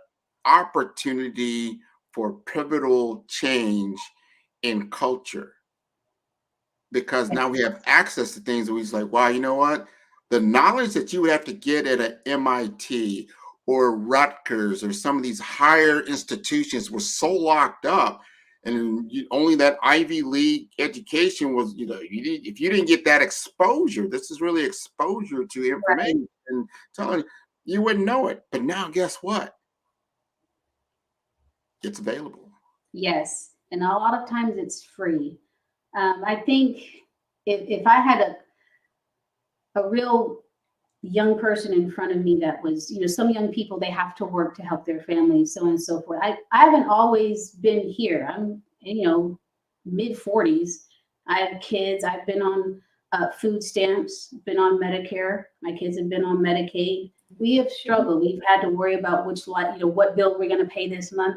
opportunity for pivotal change in culture. because now we have access to things that we just like, wow, you know what? The knowledge that you would have to get at an MIT or Rutgers or some of these higher institutions was so locked up. And only that Ivy League education was, if you didn't get that exposure, this is really exposure to information and telling you wouldn't know it. But now guess what? It's available. Yes. And a lot of times it's free. I think if I had a real young person in front of me that was, some young people, they have to work to help their families, so on and so forth. I haven't always been here. I'm, mid 40s. I have kids. I've been on food stamps, been on Medicare. My kids have been on Medicaid. We have struggled. We've had to worry about what bill we're going to pay this month.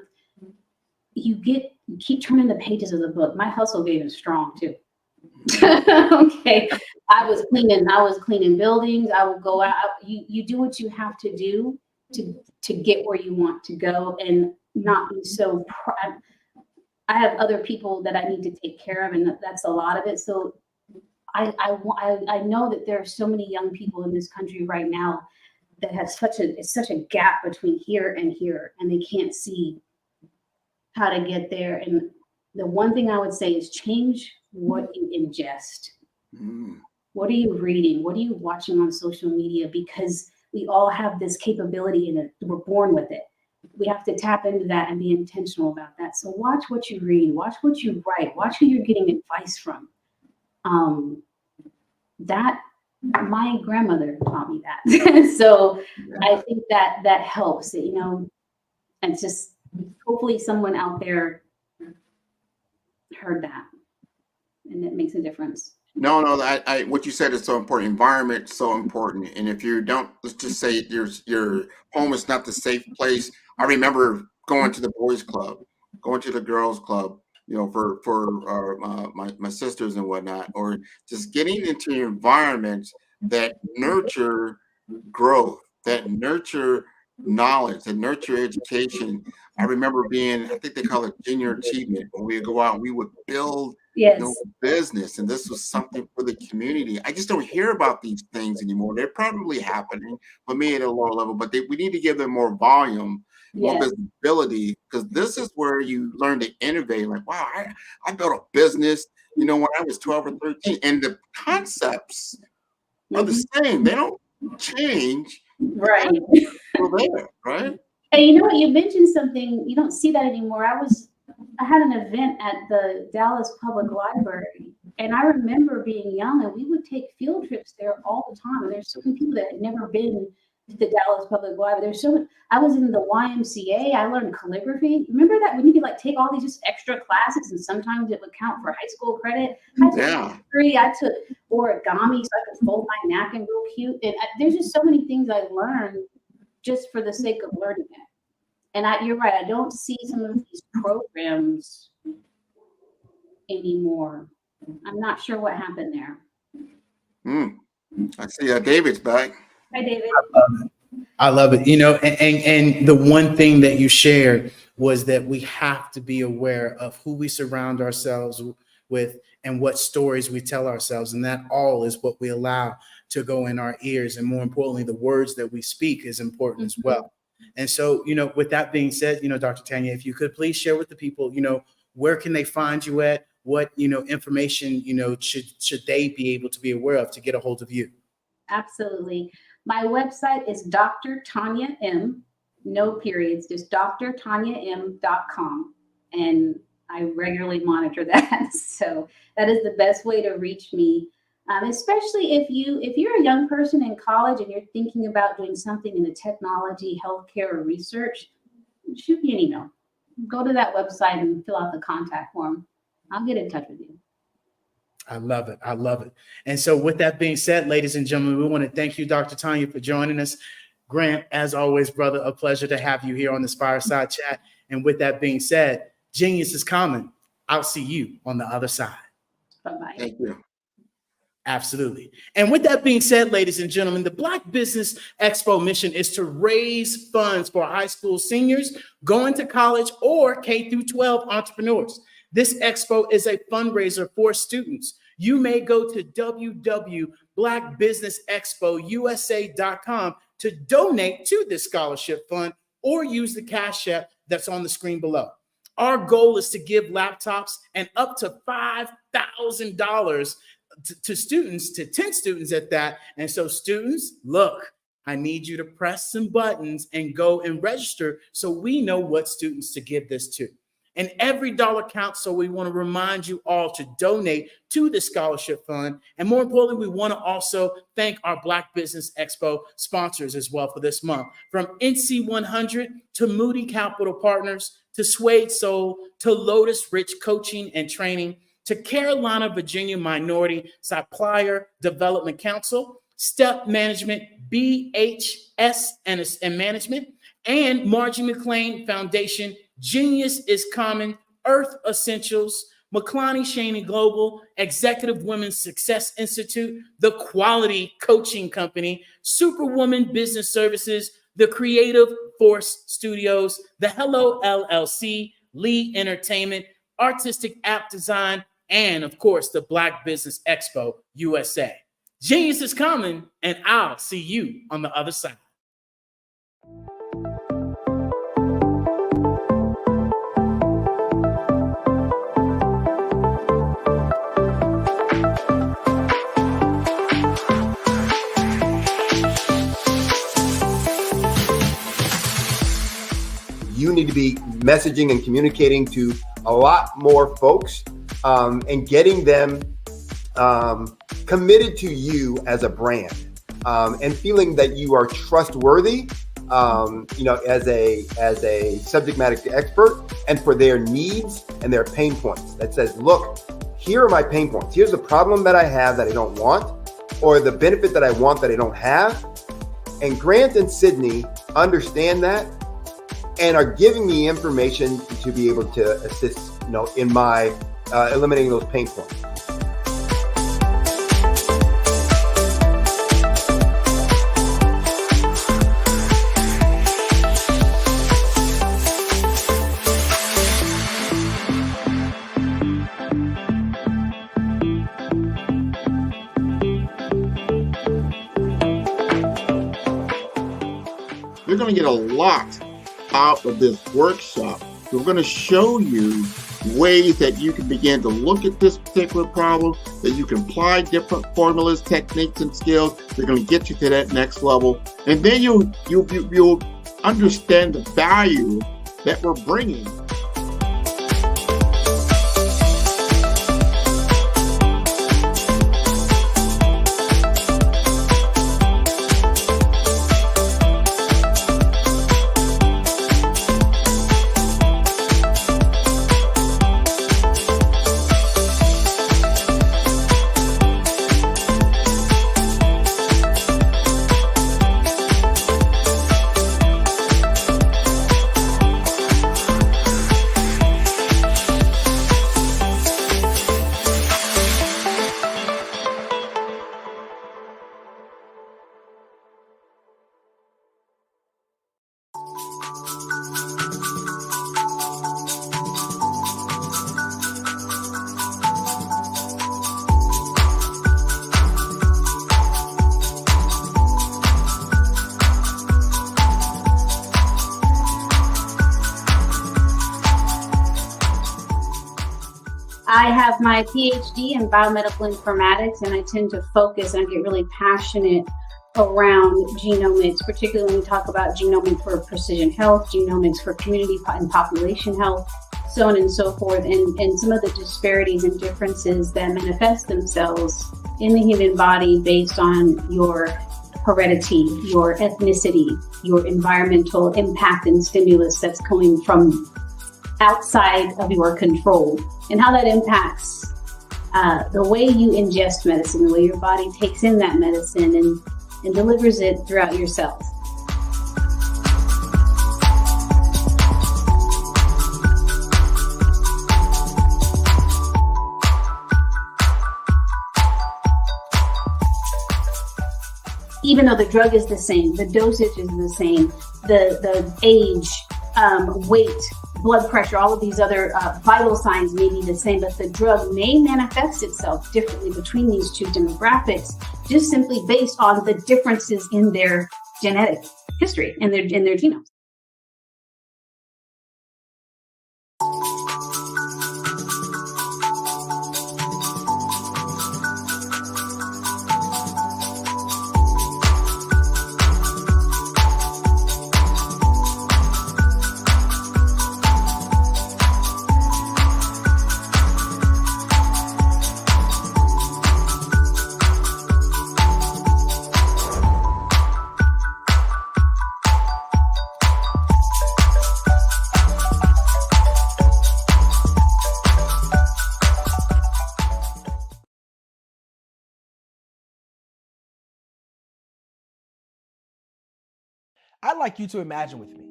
You keep turning the pages of the book. My hustle game is strong too. Okay. I was cleaning buildings. I would go out. You do what you have to do to get where you want to go and not be so proud. I have other people that I need to take care of, and that's a lot of it. So I know that there are so many young people in this country right now that have such a gap between here, and they can't see how to get there. And the one thing I would say is change what you ingest. What are you reading? What are you watching on social media? Because we all have this capability and we're born with it. We have to tap into that and be intentional about that. So watch what you read, watch what you write, watch who you're getting advice from. That my grandmother taught me that. So I think that helps, and just hopefully someone out there heard that, and it makes a difference. No, I what you said is so important. Environment is so important. And if you don't, let's just say your home is not the safe place. I remember going to the boys' club, going to the girls' club, for my sisters and whatnot, or just getting into environments that nurture growth, that nurture knowledge, that nurture education. I remember I think they call it junior achievement, when we would go out and we would build business, and this was something for the community. I just don't hear about these things anymore. They're probably happening, but me at a lower level, but we need to give them more volume, more visibility, because this is where you learn to innovate. Like, wow, I built a business, when I was 12 or 13, and the concepts are the same. They don't change. Right. They're there, right? And you mentioned something, you don't see that anymore. I had an event at the Dallas Public Library, and I remember being young, and we would take field trips there all the time. And there's so many people that had never been to the Dallas Public Library. I was in the YMCA. I learned calligraphy. Remember that when you could take all these just extra classes, and sometimes it would count for high school credit. I took origami so I could fold my napkin real cute. And there's just so many things I learned just for the sake of learning it. And you're right, I don't see some of these programs anymore. I'm not sure what happened there. I see David's back. Hi, David. I love it. And the one thing that you shared was that we have to be aware of who we surround ourselves with and what stories we tell ourselves. And that all is what we allow to go in our ears. And more importantly, the words that we speak is important as well. And so, with that being said, Dr. Tanya, if you could please share with the people, where can they find you at? What, information, should they be able to be aware of to get a hold of you? Absolutely. My website is Dr. Tanya M, no periods, just drtanyam.com. And I regularly monitor that. So that is the best way to reach me. Especially if you're a young person in college and you're thinking about doing something in the technology, healthcare, or research, shoot me an email. Go to that website and fill out the contact form. I'll get in touch with you. I love it. I love it. And so with that being said, ladies and gentlemen, we want to thank you, Dr. Tanya, for joining us. Grant, as always, brother, a pleasure to have you here on this Fireside Chat. And with that being said, genius is common. I'll see you on the other side. Bye-bye. Thank you. Absolutely. And with that being said, ladies and gentlemen, the Black Business Expo mission is to raise funds for high school seniors going to college or K through 12 entrepreneurs. This expo is a fundraiser for students. You may go to www.blackbusinessexpousa.com to donate to this scholarship fund or use the Cash App that's on the screen below. Our goal is to give laptops and up to $5,000 to students, to 10 students at that. And so students, look, I need you to press some buttons and go and register so we know what students to give this to. And every dollar counts, so we want to remind you all to donate to the scholarship fund. And more importantly, we want to also thank our Black Business Expo sponsors as well for this month. From NC 100 to Moody Capital Partners, to Suede Soul, to Lotus Rich Coaching and Training, to Carolina, Virginia Minority Supplier Development Council, Step Management, BHS and Management, and Margie McLean Foundation, Genius is Common, Earth Essentials, McClany Shaney Global, Executive Women's Success Institute, The Quality Coaching Company, Superwoman Business Services, The Creative Force Studios, The Hello LLC, Lee Entertainment, Artistic App Design, and of course, the Black Business Expo USA. Genius is coming, and I'll see you on the other side. You need to be messaging and communicating to a lot more folks and getting them committed to you as a brand and feeling that you are trustworthy, as a subject matter expert, and for their needs and their pain points. That says, look, here are my pain points. Here's the problem that I have that I don't want, or the benefit that I want that I don't have. And Grant and Sydney understand that and are giving me information to be able to assist, in my eliminating those pain points. You're going to get a lot out of this workshop. We're going to show you ways that you can begin to look at this particular problem, that you can apply different formulas, techniques, and skills. They're going to get you to that next level. And then you'll understand the value that we're bringing. I have my PhD in biomedical informatics, and I tend to focus and get really passionate around genomics, particularly when we talk about genomics for precision health, genomics for community and population health, so on and so forth, and some of the disparities and differences that manifest themselves in the human body based on your heredity, your ethnicity, your environmental impact and stimulus that's coming from outside of your control, and how that impacts the way you ingest medicine, the way your body takes in that medicine and delivers it throughout your cells. Even though the drug is the same, the dosage is the same, the age, weight, blood pressure, all of these other vital signs may be the same, but the drug may manifest itself differently between these two demographics, just simply based on the differences in their genetic history, in their genomes. I'd like you to imagine with me,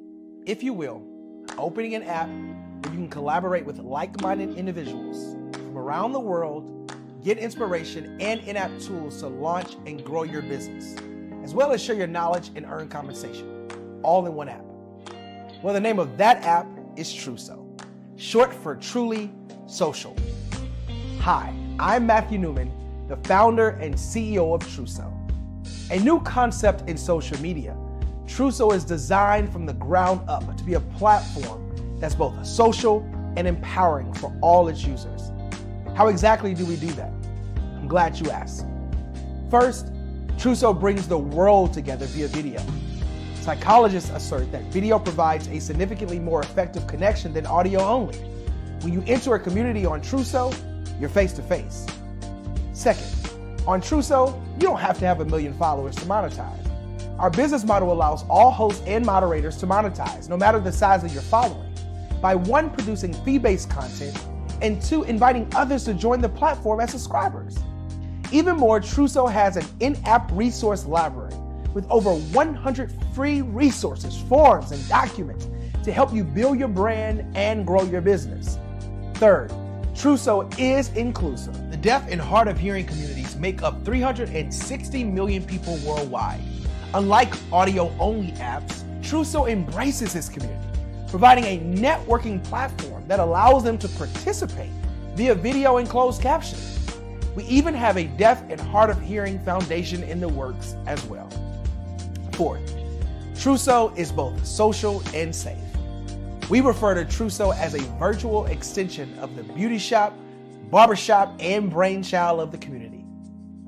if you will, opening an app where you can collaborate with like-minded individuals from around the world, get inspiration and in-app tools to launch and grow your business, as well as share your knowledge and earn compensation, all in one app. Well, the name of that app is Truso, short for Truly Social. Hi, I'm Matthew Newman, the founder and CEO of Truso, a new concept in social media. Truso is designed from the ground up to be a platform that's both social and empowering for all its users. How exactly do we do that? I'm glad you asked. First, Truso brings the world together via video. Psychologists assert that video provides a significantly more effective connection than audio only. When you enter a community on Truso, you're face to face. Second, on Truso, you don't have to have 1 million followers to monetize. Our business model allows all hosts and moderators to monetize, no matter the size of your following, by 1, producing fee-based content, and 2, inviting others to join the platform as subscribers. Even more, Truso has an in-app resource library with over 100 free resources, forms, and documents to help you build your brand and grow your business. Third, Truso is inclusive. The deaf and hard of hearing communities make up 360 million people worldwide. Unlike audio-only apps, Truso embraces its community, providing a networking platform that allows them to participate via video and closed captioning. We even have a deaf and hard of hearing foundation in the works as well. Fourth, Truso is both social and safe. We refer to Truso as a virtual extension of the beauty shop, barbershop, and brainchild of the community.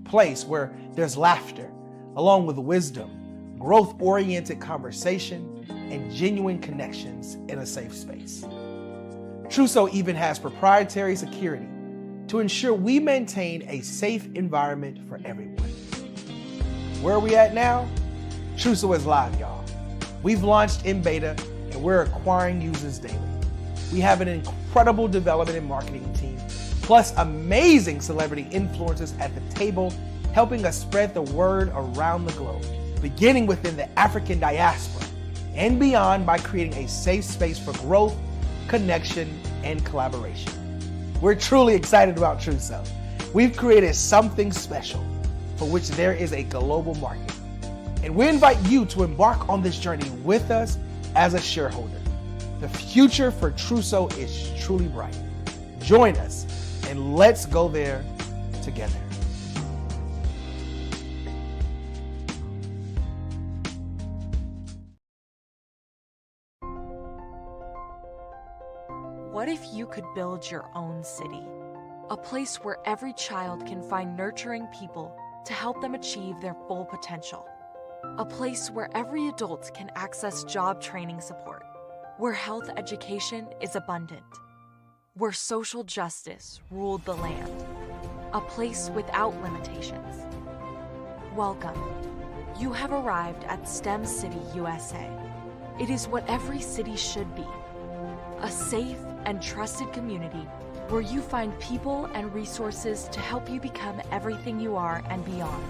A place where there's laughter, along with wisdom, growth-oriented conversation, and genuine connections in a safe space. Truso even has proprietary security to ensure we maintain a safe environment for everyone. Where are we at now? Truso is live, y'all. We've launched in beta, and we're acquiring users daily. We have an incredible development and marketing team, plus amazing celebrity influencers at the table, helping us spread the word around the globe, beginning within the African diaspora and beyond by creating a safe space for growth, connection, and collaboration. We're truly excited about Truso. We've created something special for which there is a global market. And we invite you to embark on this journey with us as a shareholder. The future for Truso is truly bright. Join us and let's go there together. What if you could build your own city? A place where every child can find nurturing people to help them achieve their full potential. A place where every adult can access job training support. Where health education is abundant. Where social justice ruled the land. A place without limitations. Welcome. You have arrived at STEM City USA. It is what every city should be. A safe and trusted community where you find people and resources to help you become everything you are and beyond.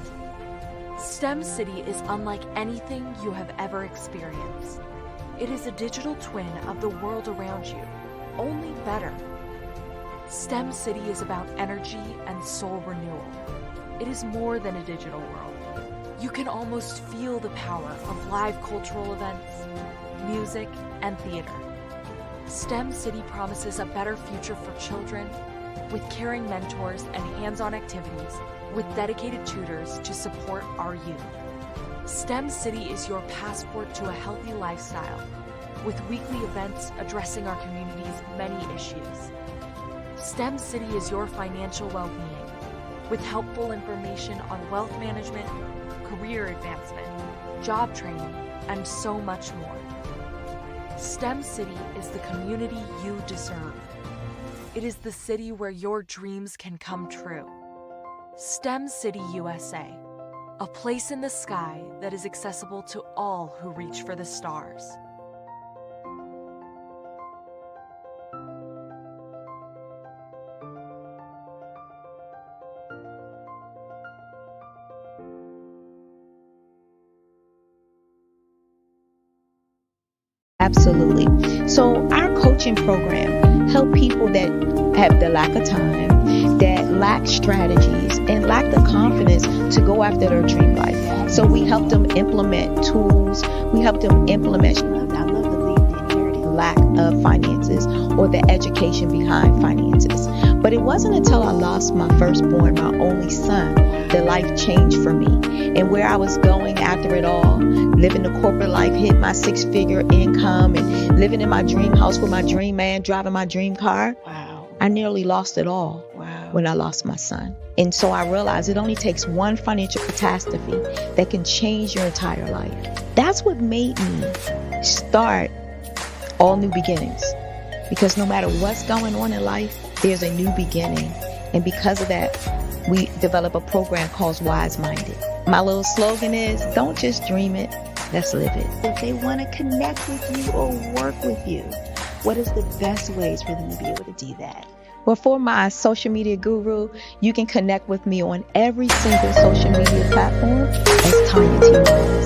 STEM City is unlike anything you have ever experienced. It is a digital twin of the world around you, only better. STEM City is about energy and soul renewal. It is more than a digital world. You can almost feel the power of live cultural events, music, and theater. STEM City promises a better future for children with caring mentors and hands-on activities with dedicated tutors to support our youth. STEM City is your passport to a healthy lifestyle with weekly events addressing our community's many issues. STEM City is your financial well-being with helpful information on wealth management, career advancement, job training, and so much more. STEM City is the community you deserve. It is the city where your dreams can come true. STEM City USA, a place in the sky that is accessible to all who reach for the stars. Absolutely. So our coaching program help people that have the lack of time, that lack strategies, and lack the confidence to go after their dream life. So we help them implement tools. We help them implement, I love to leave the inherited lack of finances or the education behind finances. But it wasn't until I lost my firstborn, my only son, that life changed for me. And where I was going after it all, living the corporate life, hit my 6-figure income, and living in my dream house with my dream man, driving my dream car. Wow. I nearly lost it all when I lost my son. And so I realized it only takes one financial catastrophe that can change your entire life. That's what made me start All New Beginnings. Because no matter what's going on in life, there's a new beginning. And because of that, we develop a program called Wise Minded. My little slogan is, don't just dream it, let's live it. If they want to connect with you or work with you, what is the best ways for them to be able to do that? Well, for my social media guru, you can connect with me on every single social media platform as Tanya T. Rose.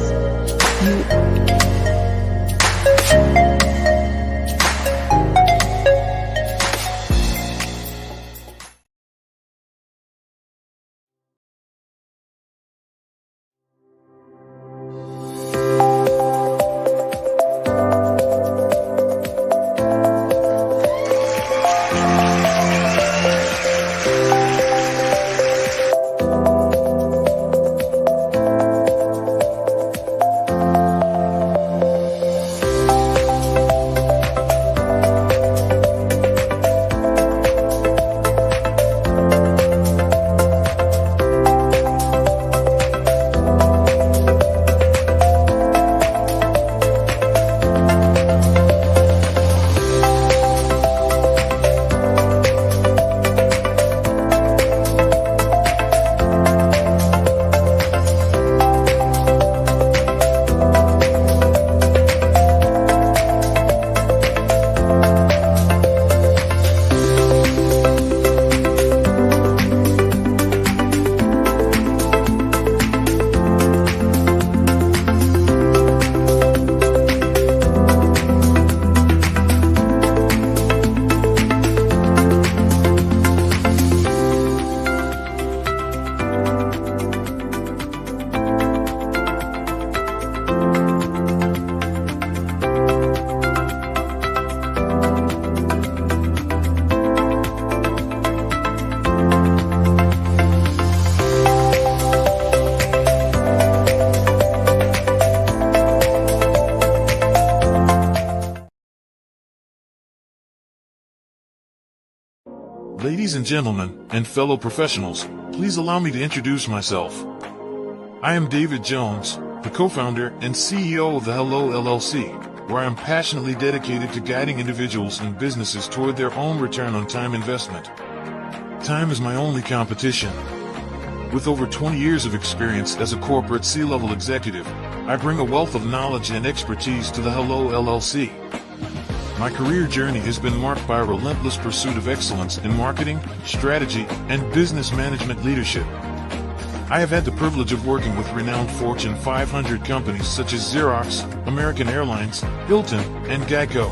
Ladies and gentlemen, and fellow professionals, please allow me to introduce myself. I am David Jones, the co-founder and CEO of the Hello LLC, where I am passionately dedicated to guiding individuals and businesses toward their own return on time investment. Time is my only competition. With over 20 years of experience as a corporate C-level executive, I bring a wealth of knowledge and expertise to the Hello LLC. My career journey has been marked by a relentless pursuit of excellence in marketing, strategy, and business management leadership. I have had the privilege of working with renowned Fortune 500 companies such as Xerox, American Airlines, Hilton, and Geico.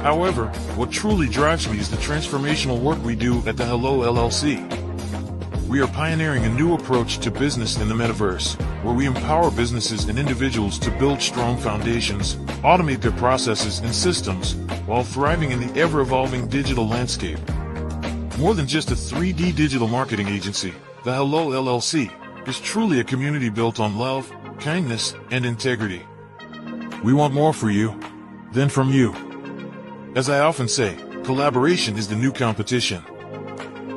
However, what truly drives me is the transformational work we do at the Hello LLC. We are pioneering a new approach to business in the metaverse, where we empower businesses and individuals to build strong foundations, automate their processes and systems, while thriving in the ever-evolving digital landscape. More than just a 3D digital marketing agency, the Hello LLC is truly a community built on love, kindness, and integrity. We want more for you than from you. As I often say, collaboration is the new competition.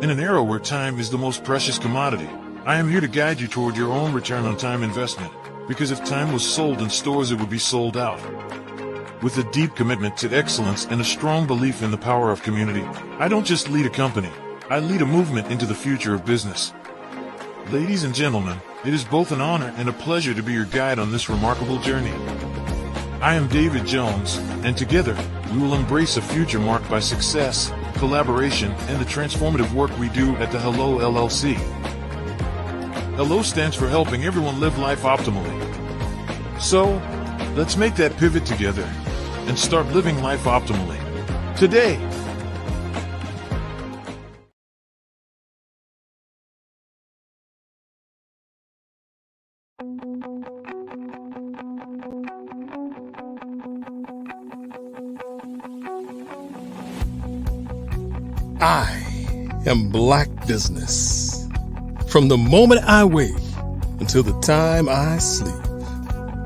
In an era where time is the most precious commodity, I am here to guide you toward your own return on time investment, because if time was sold in stores, it would be sold out. With a deep commitment to excellence and a strong belief in the power of community, I don't just lead a company, I lead a movement into the future of business. Ladies and gentlemen, it is both an honor and a pleasure to be your guide on this remarkable journey. I am David Jones, and together, we will embrace a future marked by success, collaboration, and the transformative work we do at the Hello LLC. Hello stands for helping everyone live life optimally. So, let's make that pivot together and start living life optimally today. I am Black Business. From the moment I wake until the time I sleep.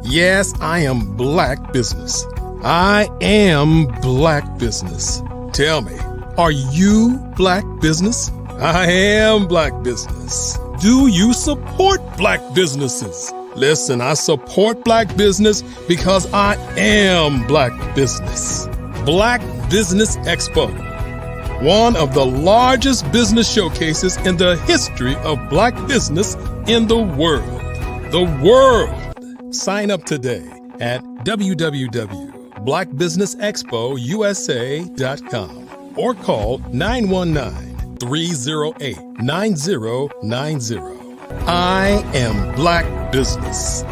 Yes, I am Black Business. I am Black Business. Tell me, are you Black Business? I am Black Business. Do you support Black businesses? Listen, I support Black business because I am Black Business. Black Business Expo, one of the largest business showcases in the history of Black business in the world. The world! Sign up today at www.blackbusinessexpousa.com or call 919-308-9090. I am Black Business.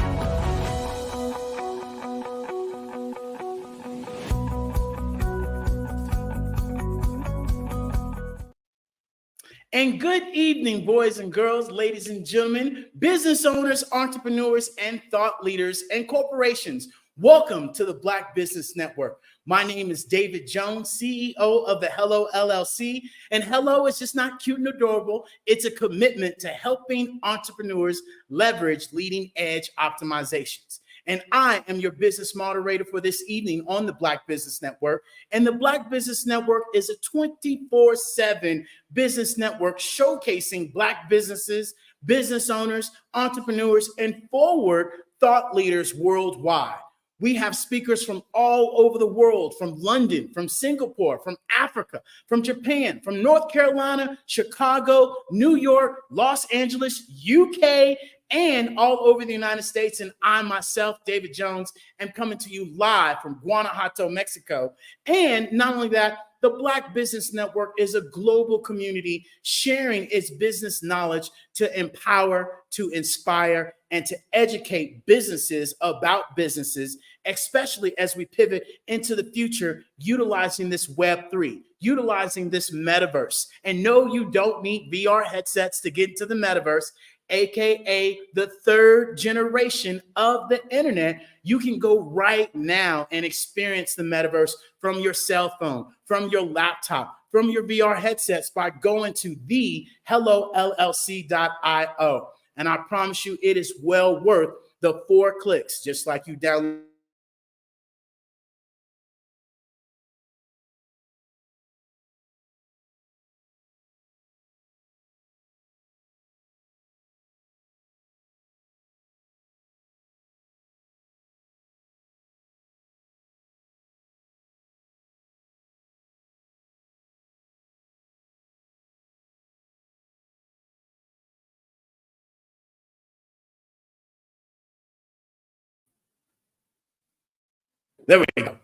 And good evening, boys and girls, ladies and gentlemen, business owners, entrepreneurs, and thought leaders and corporations. Welcome to the Black Business Network. My name is David Jones, CEO of the Hello LLC. And Hello is just not cute and adorable. It's a commitment to helping entrepreneurs leverage leading edge optimizations. And I am your business moderator for this evening on the Black Business Network. And the Black Business Network is a 24/7 business network showcasing Black businesses, business owners, entrepreneurs, and forward thought leaders worldwide. We have speakers from all over the world, from London, from Singapore, from Africa, from Japan, from North Carolina, Chicago, New York, Los Angeles, UK, and all over the United States. And I myself, David Jones, am coming to you live from Guanajuato, Mexico. And not only that, the Black Business Network is a global community sharing its business knowledge to empower, to inspire, and to educate businesses about businesses, especially as we pivot into the future, utilizing this Web3, utilizing this metaverse. And no, you don't need VR headsets to get into the metaverse, aka the third generation of the internet. You can go right now and experience the metaverse from your cell phone, from your laptop, from your VR headsets by going to the hellollc.io. And I promise you, it is well worth the 4 clicks, just like you download. There we go.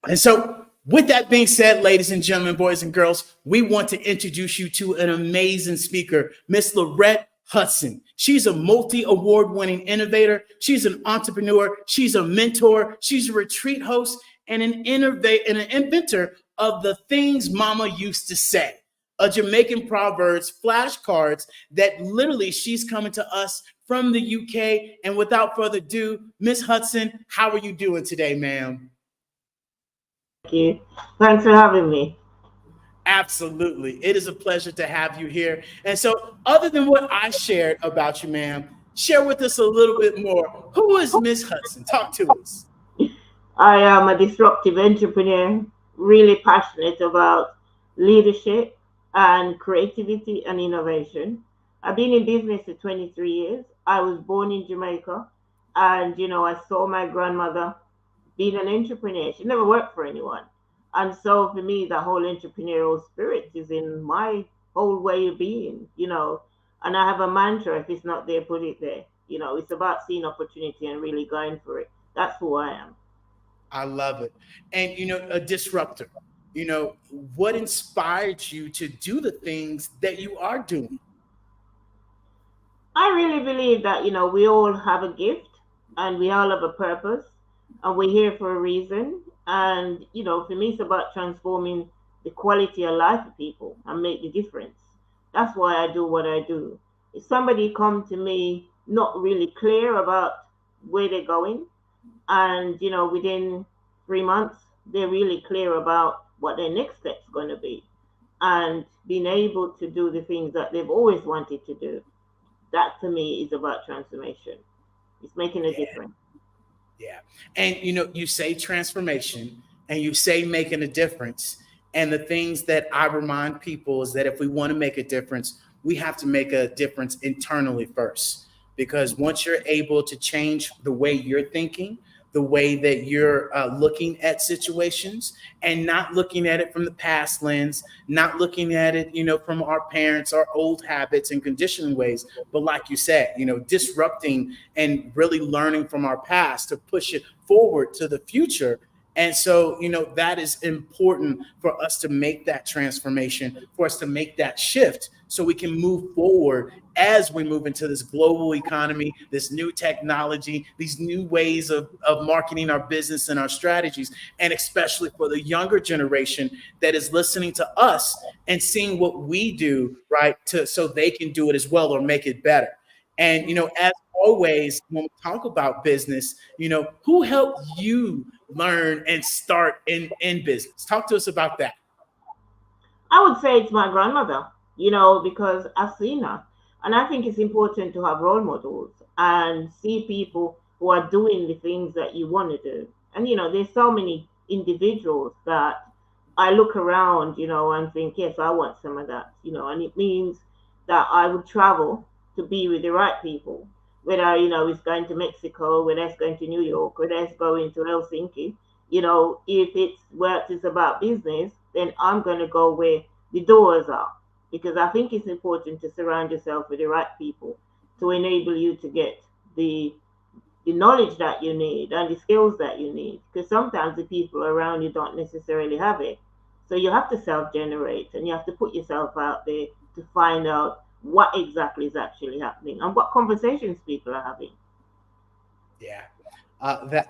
And so with that being said, ladies and gentlemen, boys and girls, we want to introduce you to an amazing speaker, Miss Lorette Hudson. She's a multi-award-winning innovator. She's an entrepreneur. She's a mentor. She's a retreat host and an inventor of the things Mama used to say, a Jamaican Proverbs flashcards that literally she's coming to us from the UK. And without further ado, Miss Hudson, how are you doing today, ma'am? Thank you. Thanks for having me. Absolutely. It is a pleasure to have you here. And so, other than what I shared about you, ma'am, share with us a little bit more. Who is Miss Hudson? Talk to us. I am a disruptive entrepreneur, really passionate about leadership and creativity and innovation. I've been in business for 23 years. I was born in Jamaica, and I saw my grandmother being an entrepreneur. She never worked for anyone. And so for me, the whole entrepreneurial spirit is in my whole way of being, And I have a mantra: if it's not there, put it there. It's about seeing opportunity and really going for it. That's who I am. I love it. And, a disruptor, what inspired you to do the things that you are doing? I really believe that, we all have a gift and we all have a purpose and we're here for a reason. And, for me, it's about transforming the quality of life of people and make the difference. That's why I do what I do. If somebody come to me not really clear about where they're going, and, within 3 months, they're really clear about what their next step's going to be and being able to do the things that they've always wanted to do, that to me is about transformation. It's making a difference. Yeah. And you say transformation and you say making a difference. And the things that I remind people is that if we want to make a difference, we have to make a difference internally first. Because once you're able to change the way you're thinking, the way that you're looking at situations and not looking at it from the past lens, not looking at it, from our parents, our old habits and conditioning ways. But like you said, disrupting and really learning from our past to push it forward to the future. And so, that is important for us to make that transformation, for us to make that shift so we can move forward as we move into this global economy, this new technology, these new ways of marketing our business and our strategies, and especially for the younger generation that is listening to us and seeing what we do, right, so they can do it as well or make it better. And, as always, when we talk about business, who helped you learn and start in business? Talk to us about that. I would say it's my grandmother, because I've seen her. And I think it's important to have role models and see people who are doing the things that you want to do. And, there's so many individuals that I look around, and think, yes, I want some of that, and it means that I would travel to be with the right people, whether, it's going to Mexico, whether it's going to New York, whether it's going to Helsinki, if it's where it's about business, then I'm going to go where the doors are, because I think it's important to surround yourself with the right people to enable you to get the knowledge that you need and the skills that you need. Because sometimes the people around you don't necessarily have it. So you have to self-generate and you have to put yourself out there to find out what exactly is actually happening and what conversations people are having. Yeah.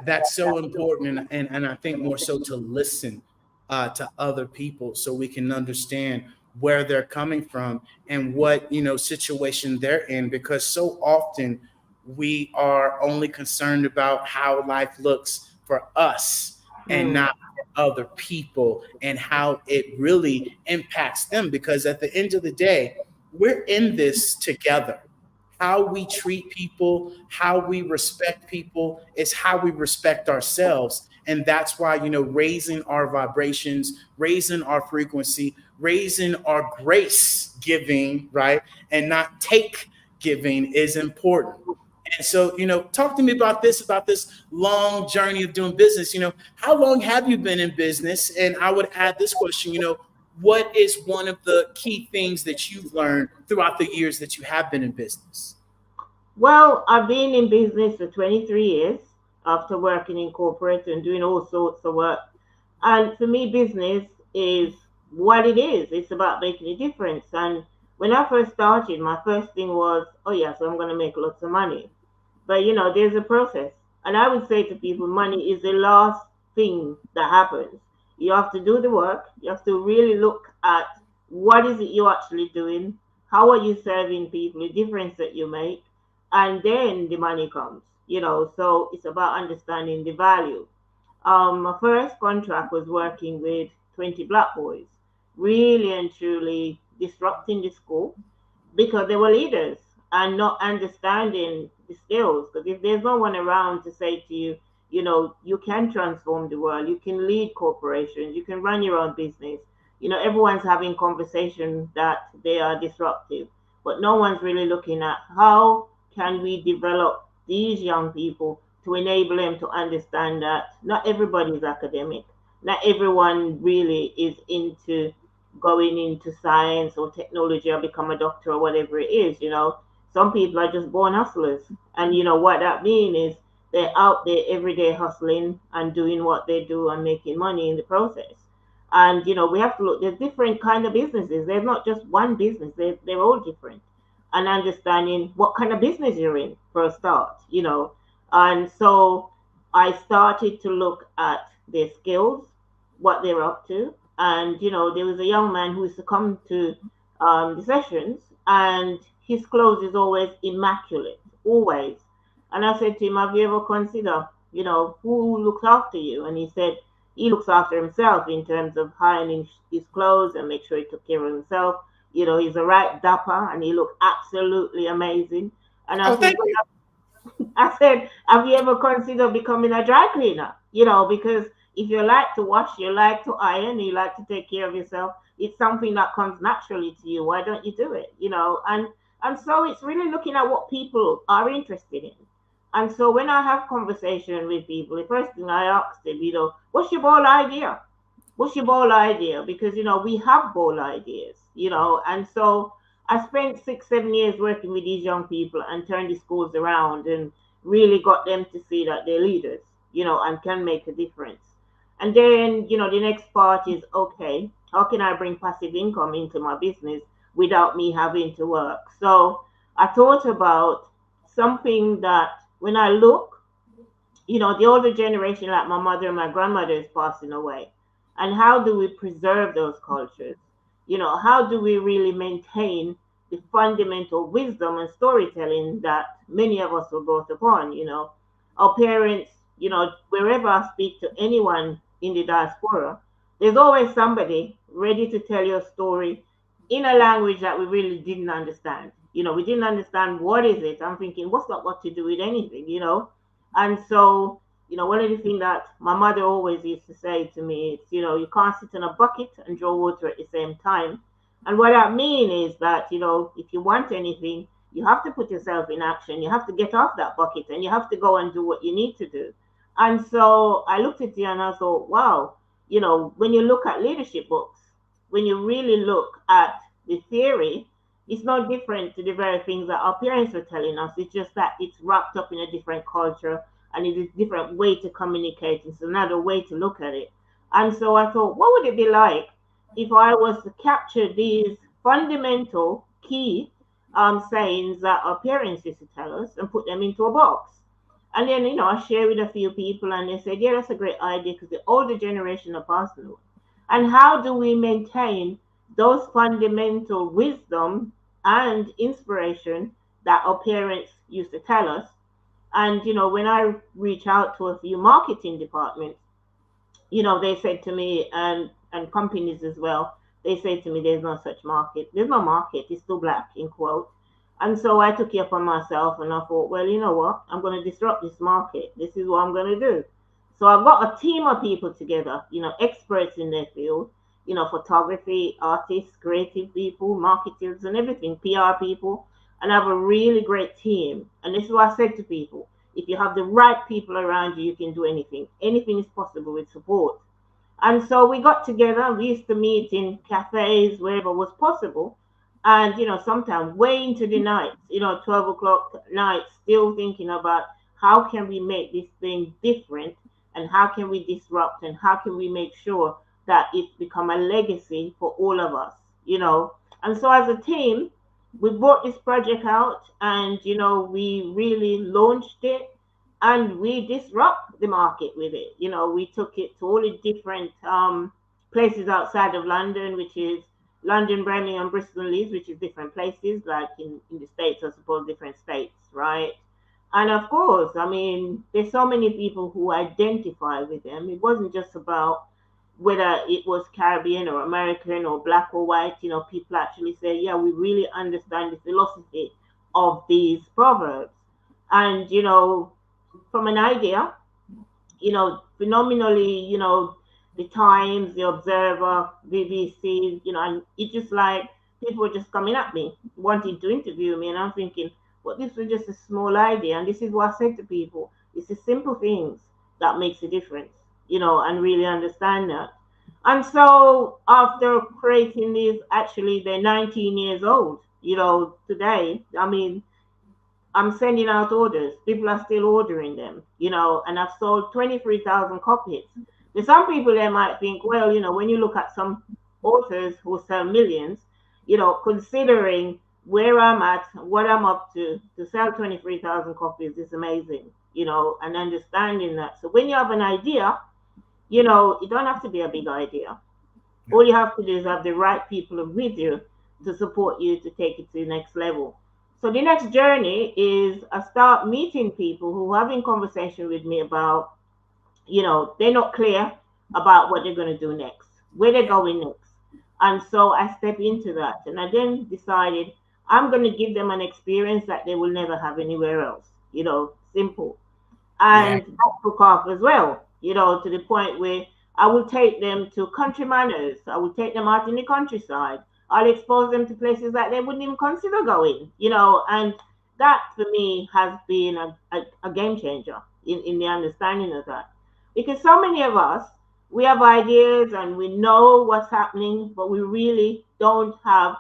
That's so important, and I think more so to listen to other people so we can understand where they're coming from and what situation they're in, because so often we are only concerned about how life looks for us and not for other people and how it really impacts them, because at the end of the day, we're in this together. How we treat people, how we respect people is how we respect ourselves. And that's why, raising our vibrations, raising our frequency, raising our grace giving, right? And not take giving is important. And so, talk to me about this long journey of doing business. How long have you been in business? And I would add this question, what is one of the key things that you've learned throughout the years that you have been in business? Well, I've been in business for 23 years after working in corporate and doing all sorts of work. And for me, business is what it is. It's about making a difference. And when I first started, my first thing was, oh, yeah, so I'm going to make lots of money. But, there's a process. And I would say to people, money is the last thing that happens. You have to do the work. You have to really look at what is it you're actually doing? How are you serving people? The difference that you make, and then the money comes. So it's about understanding the value. My first contract was working with 20 black boys, really and truly disrupting the school because they were leaders and not understanding the skills. Because if there's no one around to say to you, you know, you can transform the world, you can lead corporations, you can run your own business. You know, everyone's having conversations that they are disruptive, but no one's really looking at how can we develop these young people to enable them to understand that not everybody is academic, not everyone really is into going into science or technology or become a doctor or whatever it is, you know. Some people are just born hustlers. And you know what that means is they're out there every day hustling and doing what they do and making money in the process. And you know, we have to look, there's different kind of businesses. There's not just one business, they're all different. And understanding what kind of business you're in for a start, you know. And so I started to look at their skills, what they're up to. And, you know, there was a young man who used to come to the sessions, and his clothes is always immaculate, always. And I said to him, have you ever considered, you know, who looks after you? And he said, he looks after himself in terms of ironing his clothes and make sure he took care of himself. You know, he's a right dapper and he looked absolutely amazing. And I said, I said, have you ever considered becoming a dry cleaner? You know, because if you like to wash, you like to iron, you like to take care of yourself, it's something that comes naturally to you. Why don't you do it? You know, and so it's really looking at what people are interested in. And so when I have conversation with people, the first thing I ask them, you know, what's your bold idea? What's your bold idea? Because you know we have bold ideas, you know, and so I spent 6, 7 years working with these young people and turned the schools around and really got them to see that they're leaders, you know, and can make a difference. And then, you know, the next part is okay, how can I bring passive income into my business without me having to work? So I thought about something that when I look, you know, the older generation, like my mother and my grandmother, is passing away. And how do we preserve those cultures? You know, how do we really maintain the fundamental wisdom and storytelling that many of us were brought upon? You know, our parents, you know, wherever I speak to anyone in the diaspora, there's always somebody ready to tell you a story in a language that we really didn't understand. You know, we didn't understand what is it. I'm thinking, what's that got to do with anything, you know? And so, you know, one of the things that my mother always used to say to me is, you know, you can't sit in a bucket and draw water at the same time. And what I mean is that, you know, if you want anything, you have to put yourself in action. You have to get off that bucket and you have to go and do what you need to do. And so I looked at you and I thought, wow, you know, when you look at leadership books, when you really look at the theory, it's not different to the very things that our parents were telling us. It's just that it's wrapped up in a different culture and it's a different way to communicate. It's another way to look at it. And so I thought, what would it be like if I was to capture these fundamental key sayings that our parents used to tell us and put them into a box? And then, you know, I shared with a few people and they said, yeah, that's a great idea because the older generation are passing away. And how do we maintain those fundamental wisdom and inspiration that our parents used to tell us? And, you know, when I reach out to a few marketing departments, you know, they said to me, and companies as well, they say to me, there's no such market. There's no market. It's still black, in quote. And so I took it upon myself and I thought, well, you know what? I'm going to disrupt this market. This is what I'm going to do. So I've got a team of people together, you know, experts in their field, you know, photography, artists, creative people, marketers and everything, PR people. And I have a really great team. And this is what I said to people. If you have the right people around you, you can do anything. Anything is possible with support. And so we got together and we used to meet in cafes, wherever was possible. And, you know, sometimes way into the night, you know, 12 o'clock at night, still thinking about how can we make this thing different and how can we disrupt and how can we make sure that it's become a legacy for all of us, you know. And so as a team, we brought this project out and, you know, we really launched it and we disrupt the market with it. You know, we took it to all the different places outside of London, which is London, Birmingham, Bristol, and Leeds, which is different places, like in the States, I suppose, different states, right? And of course, I mean, there's so many people who identify with them. It wasn't just about whether it was Caribbean or American or black or white. You know, people actually say, yeah, we really understand the philosophy of these proverbs. And, you know, from an idea, you know, phenomenally, you know, the Times, the Observer, BBC, you know, and it's just like people were just coming at me, wanting to interview me, and I'm thinking, well, this was just a small idea, and this is what I said to people: it's the simple things that makes a difference, you know, and really understand that. And so after creating these, actually they're 19 years old, you know, today. I mean, I'm sending out orders. People are still ordering them, you know, and I've sold 23,000 copies. There's some people they might think, well, you know, when you look at some authors who sell millions, you know, considering where I'm at, what I'm up to sell 23,000 copies is amazing, you know, and understanding that. So when you have an idea, you know, it don't have to be a big idea. All you have to do is have the right people with you to support you to take it to the next level. So the next journey is I start meeting people who are having conversation with me about, you know, they're not clear about what they're going to do next, where they're going next. And so I step into that. And I then decided I'm going to give them an experience that they will never have anywhere else. You know, simple. And that took off as well, you know, to the point where I will take them to country manners. I will take them out in the countryside. I'll expose them to places that they wouldn't even consider going, you know, and that for me has been a game changer in the understanding of that. Because so many of us, we have ideas and we know what's happening, but we really don't have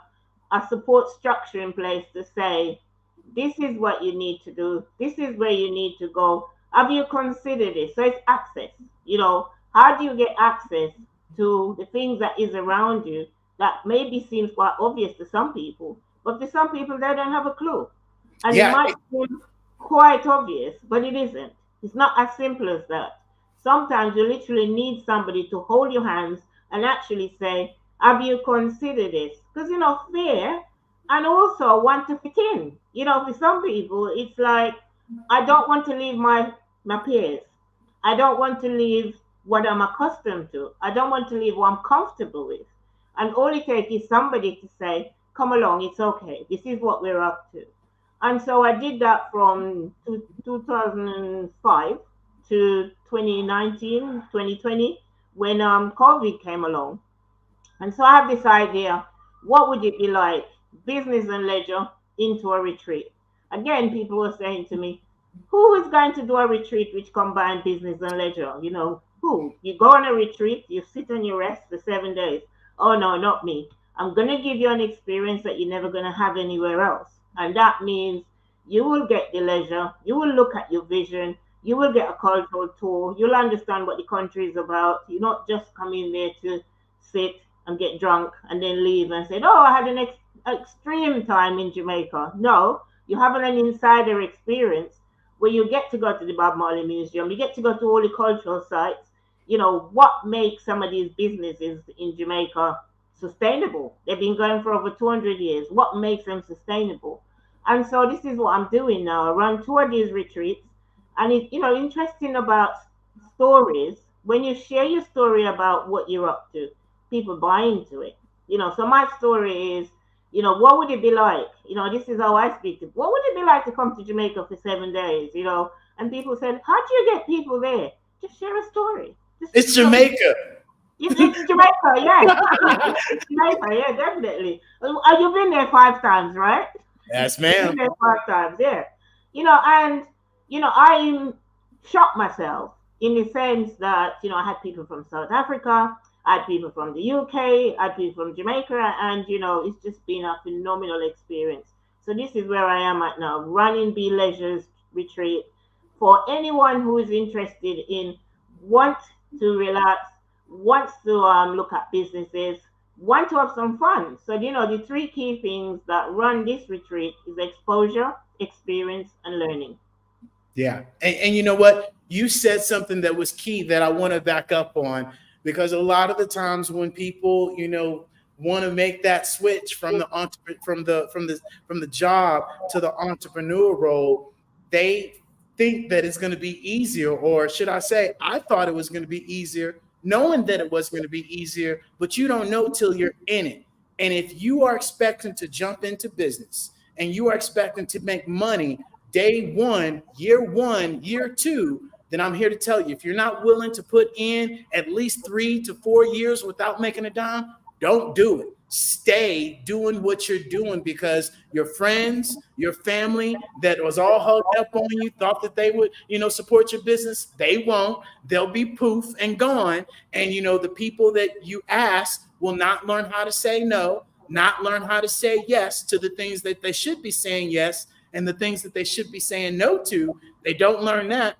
a support structure in place to say, this is what you need to do, this is where you need to go. Have you considered it? So it's access. You know, how do you get access to the things that is around you that maybe seems quite obvious to some people, but for some people they don't have a clue. And it might seem quite obvious, but it isn't. It's not as simple as that. Sometimes you literally need somebody to hold your hands and actually say, have you considered this? Because, you know, fear and also want to fit in. You know, for some people, it's like, I don't want to leave my peers. I don't want to leave what I'm accustomed to. I don't want to leave what I'm comfortable with. And all it takes is somebody to say, come along, it's okay. This is what we're up to. And so I did that from 2005 to 2019, 2020, when COVID came along. And so I have this idea, what would it be like, business and leisure into a retreat? Again, people were saying to me, who is going to do a retreat which combine business and leisure? You know, who? You go on a retreat, you sit and you rest for 7 days. Oh no, not me. I'm going to give you an experience that you're never going to have anywhere else. And that means you will get the leisure, you will look at your vision, you will get a cultural tour, you'll understand what the country is about. You're not just coming there to sit and get drunk and then leave and say, oh, I had an extreme time in Jamaica. No, you have an insider experience where you get to go to the Bob Marley Museum, you get to go to all the cultural sites. You know, what makes some of these businesses in Jamaica sustainable? They've been going for over 200 years. What makes them sustainable? And so this is what I'm doing now. I run 2 of these retreats. And it's, you know, interesting about stories. When you share your story about what you're up to, people buy into it. You know, so my story is, you know, what would it be like? You know, this is how I speak to. What would it be like to come to Jamaica for 7 days? You know, and people said, how do you get people there? Just share a story. It's Jamaica. It's Jamaica, yeah. It's Jamaica, yeah, definitely. You've been there 5 times, right? Yes, ma'am. You've been there 5 times, yeah. You know, and you know, I shocked myself in the sense that, you know, I had people from South Africa, I had people from the UK, I had people from Jamaica, and, you know, it's just been a phenomenal experience. So this is where I am at now, running Be Leisure's retreat for anyone who is interested in, want to relax, wants to look at businesses, want to have some fun. So, you know, the 3 key things that run this retreat is exposure, experience, and learning. Yeah. And you know what? You said something that was key that I want to back up on, because a lot of the times when people, you know, want to make that switch from the job to the entrepreneur role, they think that it's going to be easier, or should I say, I thought it was going to be easier, knowing that it was going to be easier, but you don't know till you're in it. And if you are expecting to jump into business and you are expecting to make money day one, year two, then I'm here to tell you, if you're not willing to put in at least 3 to 4 years without making a dime, don't do it. Stay doing what you're doing, because your friends, your family that was all hugged up on you, thought that they would, support your business. They won't. They'll be poof and gone. And, the people that you ask will not learn how to say no, not learn how to say yes to the things that they should be saying yes, and the things that they should be saying no to. They don't learn that.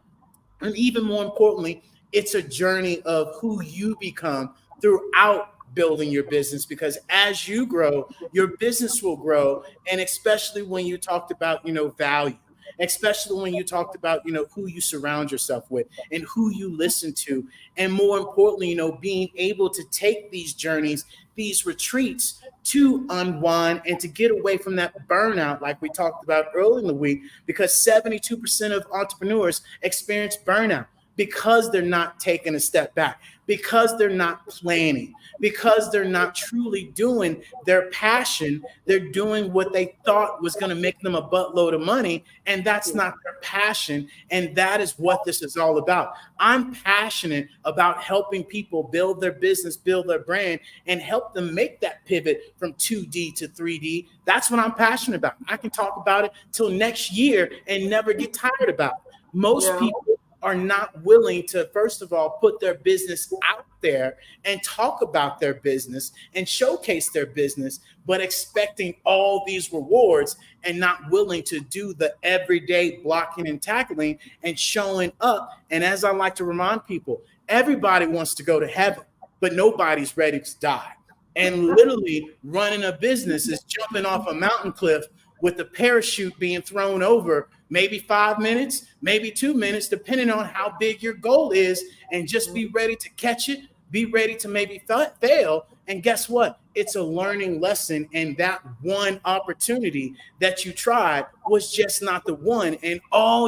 And even more importantly, it's a journey of who you become throughout building your business, because as you grow, your business will grow. And especially when you talked about, value, especially when you talked about, who you surround yourself with and who you listen to. And more importantly, being able to take these journeys, these retreats to unwind and to get away from that burnout, like we talked about earlier in the week, because 72% of entrepreneurs experience burnout because they're not taking a step back, because they're not planning, because they're not truly doing their passion. They're doing what they thought was going to make them a buttload of money, and that's not their passion. And that is what this is all about. I'm passionate about helping people build their business, build their brand, and help them make that pivot from 2D to 3D. That's what I'm passionate about. I can talk about it till next year and never get tired about it. Most people are not willing to, first of all, put their business out there and talk about their business and showcase their business, but expecting all these rewards and not willing to do the everyday blocking and tackling and showing up. And as I like to remind people, everybody wants to go to heaven, but nobody's ready to die. And literally running a business is jumping off a mountain cliff with the parachute being thrown over, maybe 5 minutes, maybe 2 minutes, depending on how big your goal is, and just be ready to catch it, be ready to maybe fail. And guess what? It's a learning lesson. And that one opportunity that you tried was just not the one. And all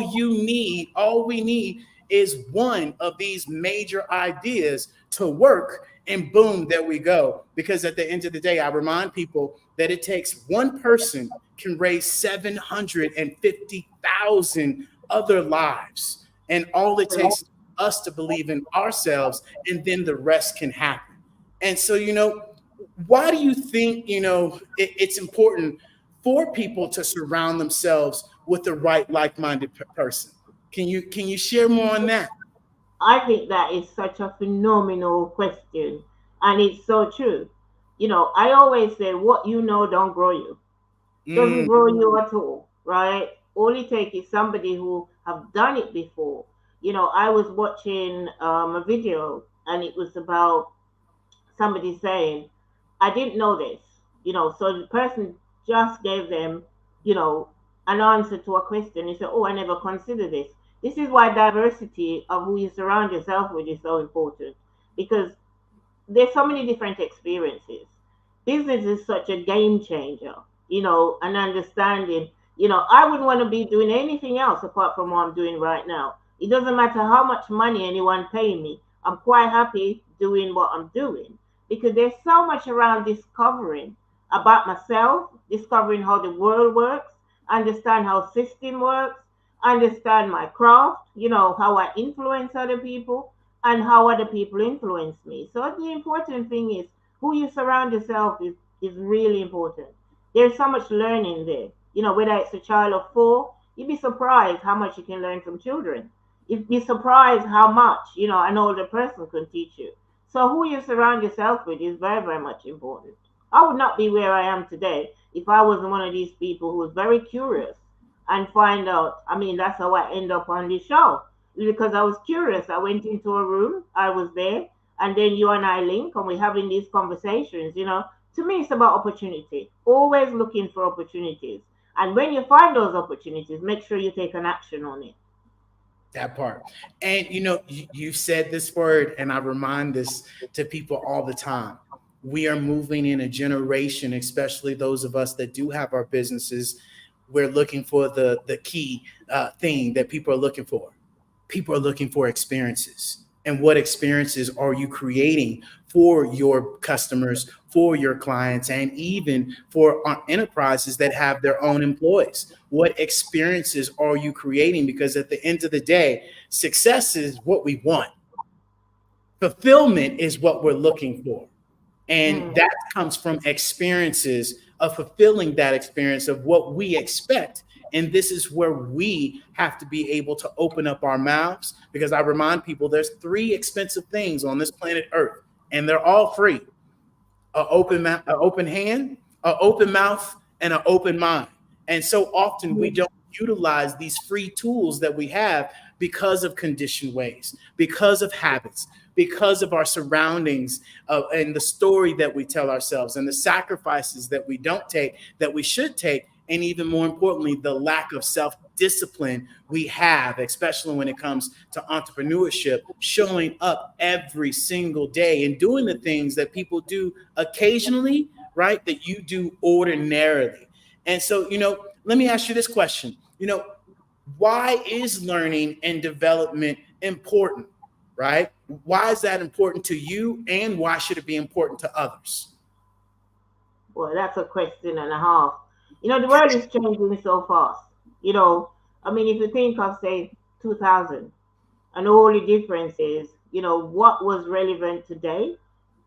we need is one of these major ideas to work, and boom, there we go. Because at the end of the day, I remind people that it takes one person can raise 750,000 other lives. And all it takes is us to believe in ourselves, and then the rest can happen. And so, why do you think, it's important for people to surround themselves with the right like-minded person? Can you share more on that? I think that is such a phenomenal question, and it's so true. I always say, what you know don't grow you. Doesn't grow you at all, right? All it takes is somebody who have done it before. I was watching a video, and it was about somebody saying, I didn't know this, so the person just gave them, an answer to a question. He said, oh, I never considered this. This is why diversity of who you surround yourself with is so important, because there's so many different experiences. Business is such a game changer, and understanding, I wouldn't want to be doing anything else apart from what I'm doing right now. It doesn't matter how much money anyone paying me. I'm quite happy doing what I'm doing, because there's so much around discovering about myself, discovering how the world works, understand how system works, understand my craft, how I influence other people and how other people influence me. So the important thing is who you surround yourself is really important. There's so much learning there. Whether it's a child of 4, you'd be surprised how much you can learn from children. You'd be surprised how much, an older person can teach you. So who you surround yourself with is very, very much important. I would not be where I am today if I wasn't one of these people who was very curious and find out. That's how I end up on this show, because I was curious. I went into a room, I was there, and then you and I link, and we're having these conversations. To me, it's about opportunity, always looking for opportunities. And when you find those opportunities, make sure you take an action on it. That part. And you said this word, and I remind this to people all the time. We are moving in a generation, especially those of us that do have our businesses. we're looking for the key thing that people are looking for. People are looking for experiences. And what experiences are you creating for your customers, for your clients, and even for enterprises that have their own employees? What experiences are you creating? Because at the end of the day, success is what we want. Fulfillment is what we're looking for. And that comes from experiences of fulfilling that experience of what we expect. And this is where we have to be able to open up our mouths, because I remind people there's 3 expensive things on this planet Earth, and they're all free: an open hand, an open mouth, and an open mind. And so often we don't utilize these free tools that we have because of conditioned ways, because of habits, because of our surroundings, and the story that we tell ourselves, and the sacrifices that we don't take, that we should take, and even more importantly, the lack of self-discipline we have, especially when it comes to entrepreneurship, showing up every single day and doing the things that people do occasionally, right, that you do ordinarily. And so, let me ask you this question. Why is learning and development important, right? Why is that important to you, and why should it be important to others? Well, that's a question and a half. The world is changing so fast. If you think of, say, 2000, and all the difference is, what was relevant today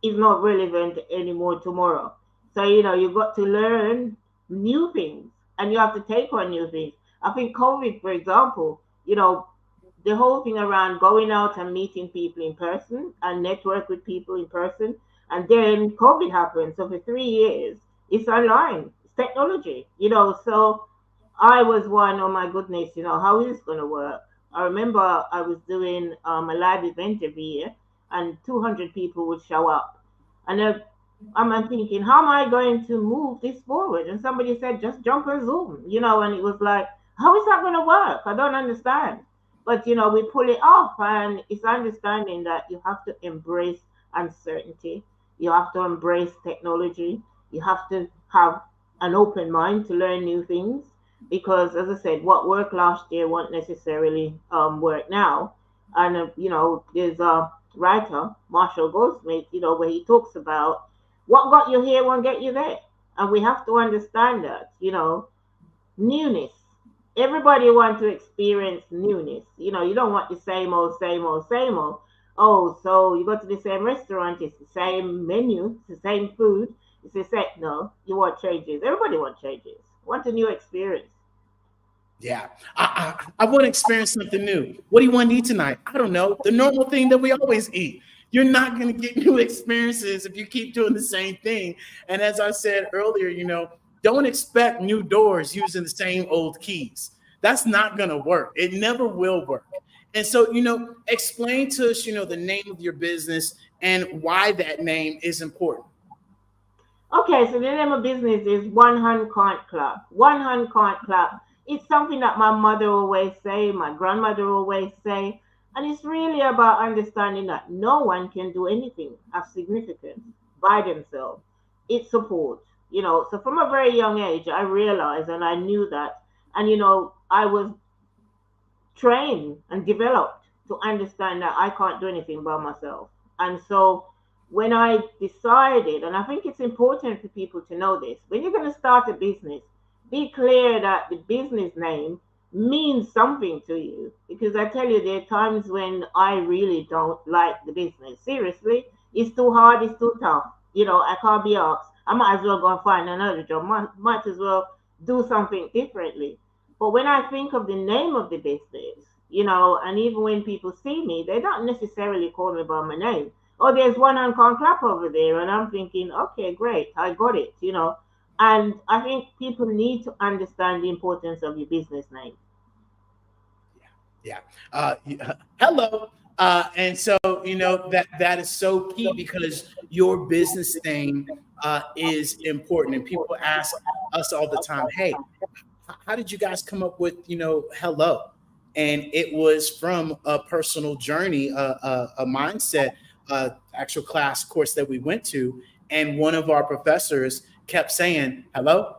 is not relevant anymore tomorrow. So, you've got to learn new things, and you have to take on new things. I think COVID, for example, the whole thing around going out and meeting people in person and network with people in person. And then COVID happened. So for 3 years, it's online, it's technology, So I was one, oh my goodness, how is this going to work? I remember I was doing a live event every year, and 200 people would show up. And I'm thinking, how am I going to move this forward? And somebody said, just jump on Zoom, and it was like, how is that going to work? I don't understand. But, we pull it off, and it's understanding that you have to embrace uncertainty. You have to embrace technology. You have to have an open mind to learn new things, because, as I said, what worked last year won't necessarily work now. And, there's a writer, Marshall Goldsmith, where he talks about what got you here won't get you there. And we have to understand that, newness. Everybody wants to experience newness. You don't want the same old, same old, same old. Oh, so you go to the same restaurant, it's the same menu, it's the same food, it's the same. No, you want changes. Everybody wants changes. Want a new experience. Yeah, I want to experience something new. What do you want to eat tonight? I don't know. The normal thing that we always eat. You're not going to get new experiences if you keep doing the same thing. And as I said earlier, don't expect new doors using the same old keys. That's not going to work. It never will work. And so, explain to us, the name of your business and why that name is important. Okay, so the name of business is One Hand Can't Clap. One Hand Can't Clap. It's something that my mother always say, my grandmother always say, and it's really about understanding that no one can do anything of significance by themselves. It's support. So from a very young age, I realized and I knew that. And, I was trained and developed to understand that I can't do anything by myself. And so when I decided, and I think it's important for people to know this, when you're going to start a business, be clear that the business name means something to you. Because I tell you, there are times when I really don't like the business. Seriously, it's too hard, it's too tough. I can't be asked. I might as well go and find another job. Might as well do something differently. But when I think of the name of the business, and even when people see me, they don't necessarily call me by my name. Oh, there's One Hand Can't Clap over there. And I'm thinking, okay, great, I got it, And I think people need to understand the importance of your business name. Yeah. Hello. And so, that is so key, because your business name is important. And people ask us all the time, hey, how did you guys come up with, hello? And it was from a personal journey, a mindset, actual class course that we went to. And one of our professors kept saying, hello,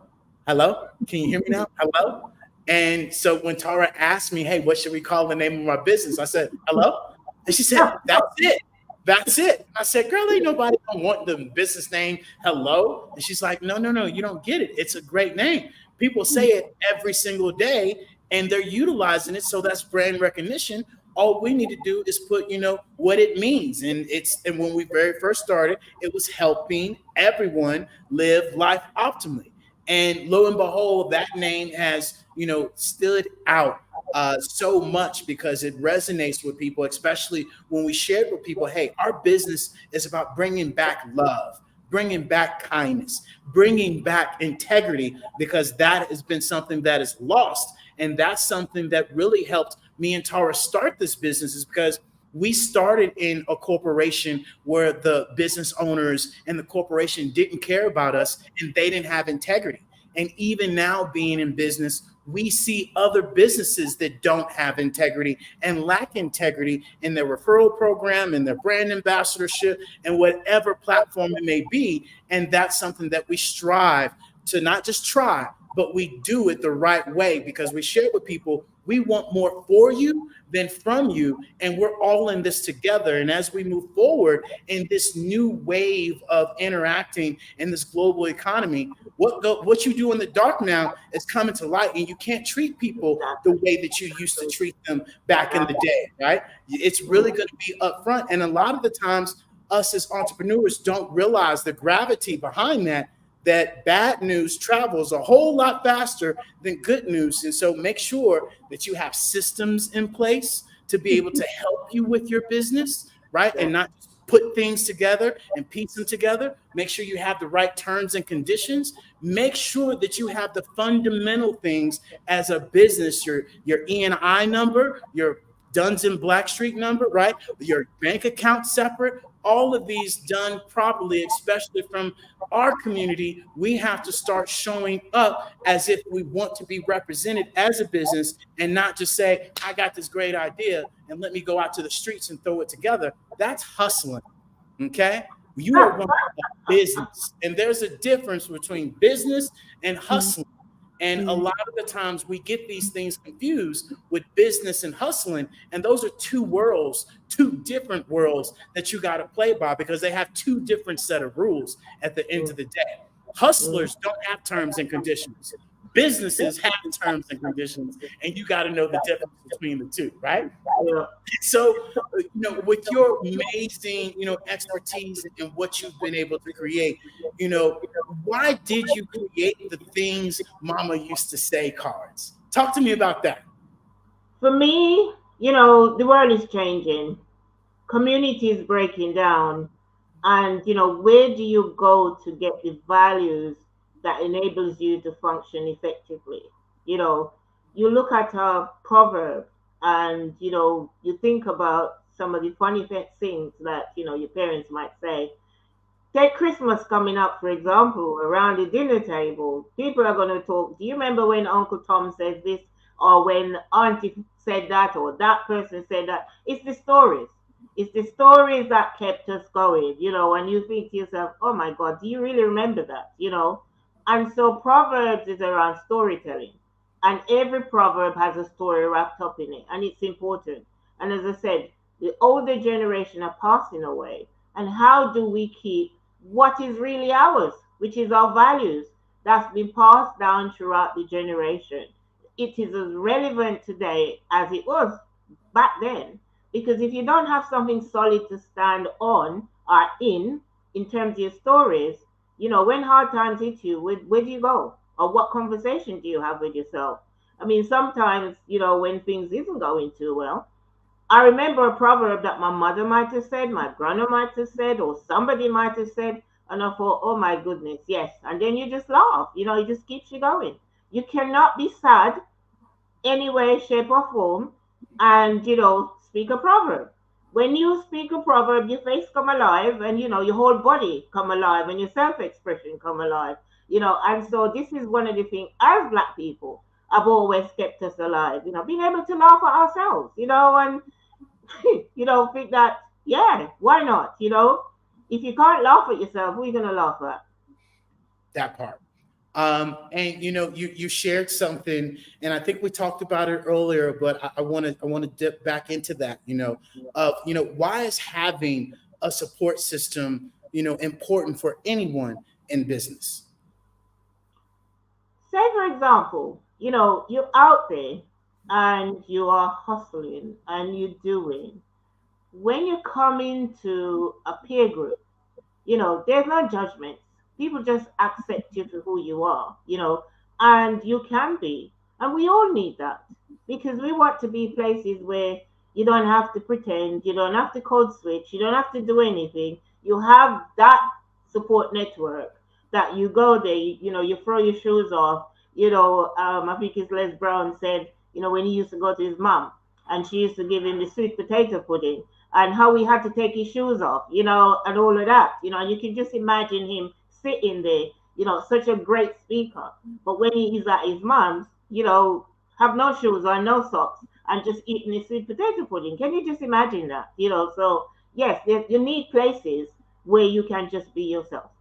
Hello? Can you hear me now? Hello? And so when Tara asked me, hey, what should we call the name of our business? I said, hello? And she said, that's it. That's it. I said, girl, ain't nobody gonna want the business name Hello. And she's like, no, you don't get it. It's a great name. People say it every single day and they're utilizing it. So that's brand recognition. All we need to do is put, what it means. And when we very first started, it was helping everyone live life optimally. And lo and behold, that name has, stood out so much because it resonates with people, especially when we shared with people, hey, our business is about bringing back love, bringing back kindness, bringing back integrity, because that has been something that is lost. And that's something that really helped me and Tara start this business, is because we started in a corporation where the business owners and the corporation didn't care about us and they didn't have integrity. And even now, being in business, we see other businesses that don't have integrity and lack integrity in their referral program and their brand ambassadorship and whatever platform it may be. And that's something that we strive to not just try, but we do it the right way, because we share with people, we want more for you than from you. And we're all in this together. And as we move forward in this new wave of interacting in this global economy, what you do in the dark now is coming to light, and you can't treat people the way that you used to treat them back in the day, right? It's really going to be upfront. And a lot of the times, us as entrepreneurs don't realize the gravity behind that bad news travels a whole lot faster than good news. And so make sure that you have systems in place to be able to help you with your business, right? And not put things together and piece them together. Make sure you have the right terms and conditions. Make sure that you have the fundamental things as a business, your E&I number, your Duns and Blackstreet number, right? Your bank account separate, all of these done properly, especially from our community. We have to start showing up as if we want to be represented as a business, and not just say, I got this great idea and let me go out to the streets and throw it together. That's hustling. Okay. You are running a business, and there's a difference between business and hustling. And a lot of the times we get these things confused with business and hustling. And those are two worlds, two different worlds that you got to play by, because they have two different set of rules at the end of the day. Hustlers don't have terms and conditions. Businesses have terms and conditions, and you got to know the difference between the two, right? So, with your amazing, expertise and what you've been able to create, why did you create the things Mama used to say cards? Talk to me about that. For me, the world is changing. Community is breaking down. And, where do you go to get the values that enables you to function effectively? You look at a proverb and, you think about some of the funny things that, your parents might say. Take Christmas coming up, for example, around the dinner table. People are going to talk. Do you remember when Uncle Tom says this, or when Auntie said that, or that person said that? It's the stories. It's the stories that kept us going, and you think to yourself, oh my God, do you really remember that? And so Proverbs is around storytelling. And every proverb has a story wrapped up in it, and it's important. And as I said, the older generation are passing away. And how do we keep what is really ours, which is our values, that's been passed down throughout the generation? It is as relevant today as it was back then. Because if you don't have something solid to stand on or in terms of your stories, when hard times hit you, where do you go? Or what conversation do you have with yourself? I mean, sometimes, when things isn't going too well, I remember a proverb that my mother might have said, my grandma might have said, or somebody might have said, and I thought, oh my goodness, yes. And then you just laugh, it just keeps you going. You cannot be sad any way, shape, or form and, speak a proverb. When you speak a proverb, your face come alive, and, your whole body come alive, and your self-expression come alive, and so this is one of the things as Black people have always kept us alive, being able to laugh at ourselves, and think that, yeah, why not? If you can't laugh at yourself, who are you going to laugh at? That part. And you shared something, and I think we talked about it earlier, but I want to dip back into that. Why is having a support system important for anyone in business? Say, for example, you're out there and you are hustling and you're doing. When you come into a peer group, there's no judgments. People just accept you for who you are, and you can be. And we all need that because we want to be places where you don't have to pretend, you don't have to code switch, you don't have to do anything. You have that support network that you go there, you throw your shoes off. I think it's Les Brown said, when he used to go to his mom and she used to give him the sweet potato pudding and how he had to take his shoes off, and all of that, and you can just imagine him sitting there, such a great speaker. But when he's at his mom's, have no shoes on, no socks, and just eating his sweet potato pudding. Can you just imagine that? So yes, you need places where you can just be yourself.